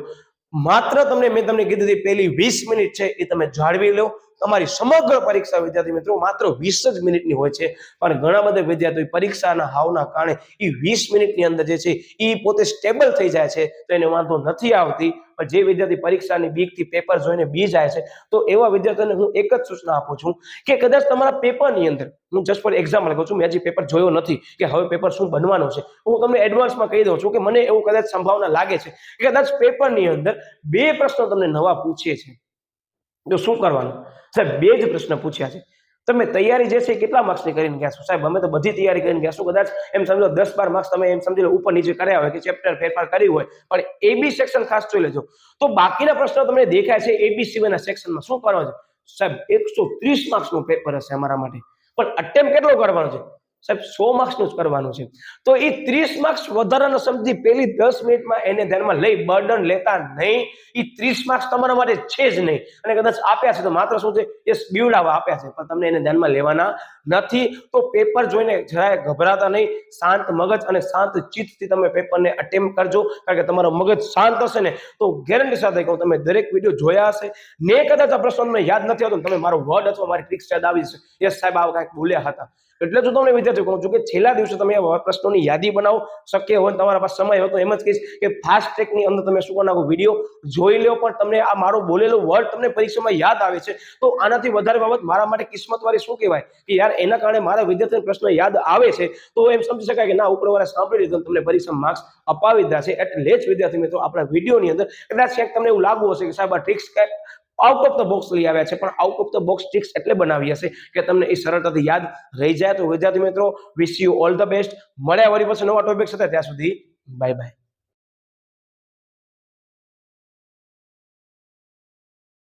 S1: માત્ર મેં તમને કીધું પહેલી 20 મિનિટ છે એ તમે જાળવી લો તમારી સમગ્ર પરીક્ષા વિદ્યાર્થી મિત્રો માત્ર 20 જ મિનિટની હોય છે, પણ ઘણા બધા વિદ્યાર્થીઓ પરીક્ષાના હાવના કારણે એ 20 મિનિટની અંદર જે છે એ પોતે સ્ટેબલ થઈ જાય છે તો એને વાંધો નથી આવતી. પણ જે વિદ્યાર્થી પરીક્ષાની બીકથી પેપર જોઈને બી જાય છે તો એવા વિદ્યાર્થીઓને હું એક જ સૂચના આપું છું કે કદાચ તમારા પેપરની અંદર, હું જસ્ટ ફોર એક્ઝામ્પલ કહું છું, મેં હજી પેપર જોયો નથી કે હવે પેપર શું બનવાનું છે, હું તમને એડવાન્સમાં કહી દઉં છું કે મને એવું કદાચ સંભાવના લાગે છે કે કદાચ પેપરની અંદર 2 પ્રશ્નો તમને નવા પૂછે છે, તો શું કરવાનું? સાહેબ 2 જ પ્રશ્ન પૂછ્યા છે, તમે તૈયારી જે છે કેટલા માર્ક્સની કરીને ગયા છો? સાહેબ અમે તો બધી તૈયારી કરીને ગયા છો. કદાચ એમ સમજો 10-12 માર્ક્સ તમે એમ સમજી લો ઉપર નીચે કર્યા હોય કે ચેપ્ટર ફેરફાર કર્યું હોય, પણ એબી સેક્શન ખાસ જોઈ લેજો. તો બાકીના પ્રશ્નો તમને દેખાય છે એબી સિવાયના સેક્શનમાં શું કરવાનું છે? સાહેબ 130 માર્ક્સનું પેપર હશે અમારા માટે, પણ અટેમ્પ કેટલો કરવાનો છે? સાહેબ 100 માર્ક્સનું જ કરવાનું છે. તો એ 30 માર્ક્સ વધારાનો સમજી પહેલી 10 મિનિટમાં એને ધ્યાનમાં લઈ બર્ડન લેતા નહીં. એ 30 માર્ક્સ તમારા માટે છે જ નહીં, અને કદાચ આપ્યા છે તો માત્ર શું છે એ બીવડાવા આપ્યા છે, પણ તમને એને ધ્યાનમાં લેવાના નથી. તો પેપર જોઈને જરાય ગભરાતા નહીં, શાંત મગજ અને શાંત ચિત્તથી તમે પેપરને અટેમ્પ કરજો, કારણ કે તમારો મગજ શાંત હશે ને તો ગેરંટી સાથે કહું તમે દરેક વિડીયો જોયા હશે ને કદાચ આ પ્રશ્ન તમને યાદ નથી આવતો, તમે મારો વર્ડ અથવા મારી ટ્રિક્સ યાદ આવી જશે, યસ સાહેબ આવા કાંઈક બોલ્યા હતા. એટલે જો તમને વિદ્યાર્થીઓ કહું છું કે છેલ્લા દિવસે તમે આ પ્રશ્નોની યાદી બનાવો, શક્ય હોય તમારા પાસે સમય હોય તો એમ જ કહીશ કે ફાસ્ટ ટ્રેકની અંદર તમે શું કરી નાખો, વિડીયો જોઈ લો, પણ તમને આ મારો બોલેલો વર્ડ તમને પરીક્ષામાં યાદ આવે છે તો આનાથી વધારે બાબત મારા માટે કિસ્મતવાળી શું કહેવાય કે યાર એના કારણે મારા વિદ્યાર્થીને પ્રશ્ન યાદ આવે છે તો એમ સમજી શકાય કે ના ઉપરવાળા સાંભળી લીધું, તમને પરીક્ષામાં માર્ક્સ અપાવી દીધા છે. એટલે જ વિદ્યાર્થી મિત્રો આપણા વિડીયોની અંદર કદાચ ક્યાંક તમને એવું લાગવું હશે કે સાહેબ આ ટ્રિક્સ ક્યાંક આઉટ ઓફ ધ બોક્સ લઈ આવ્યા છે, પણ out of the box tricks એટલે બનાવી હશે કે તમને એ સરળતાથી યાદ રહી જાય. તો વિદ્યાર્થી મિત્રો wish you all the best. મળ્યા વળી પછી નવા ટોપિક સાથે, ત્યાં સુધી બાય બાય.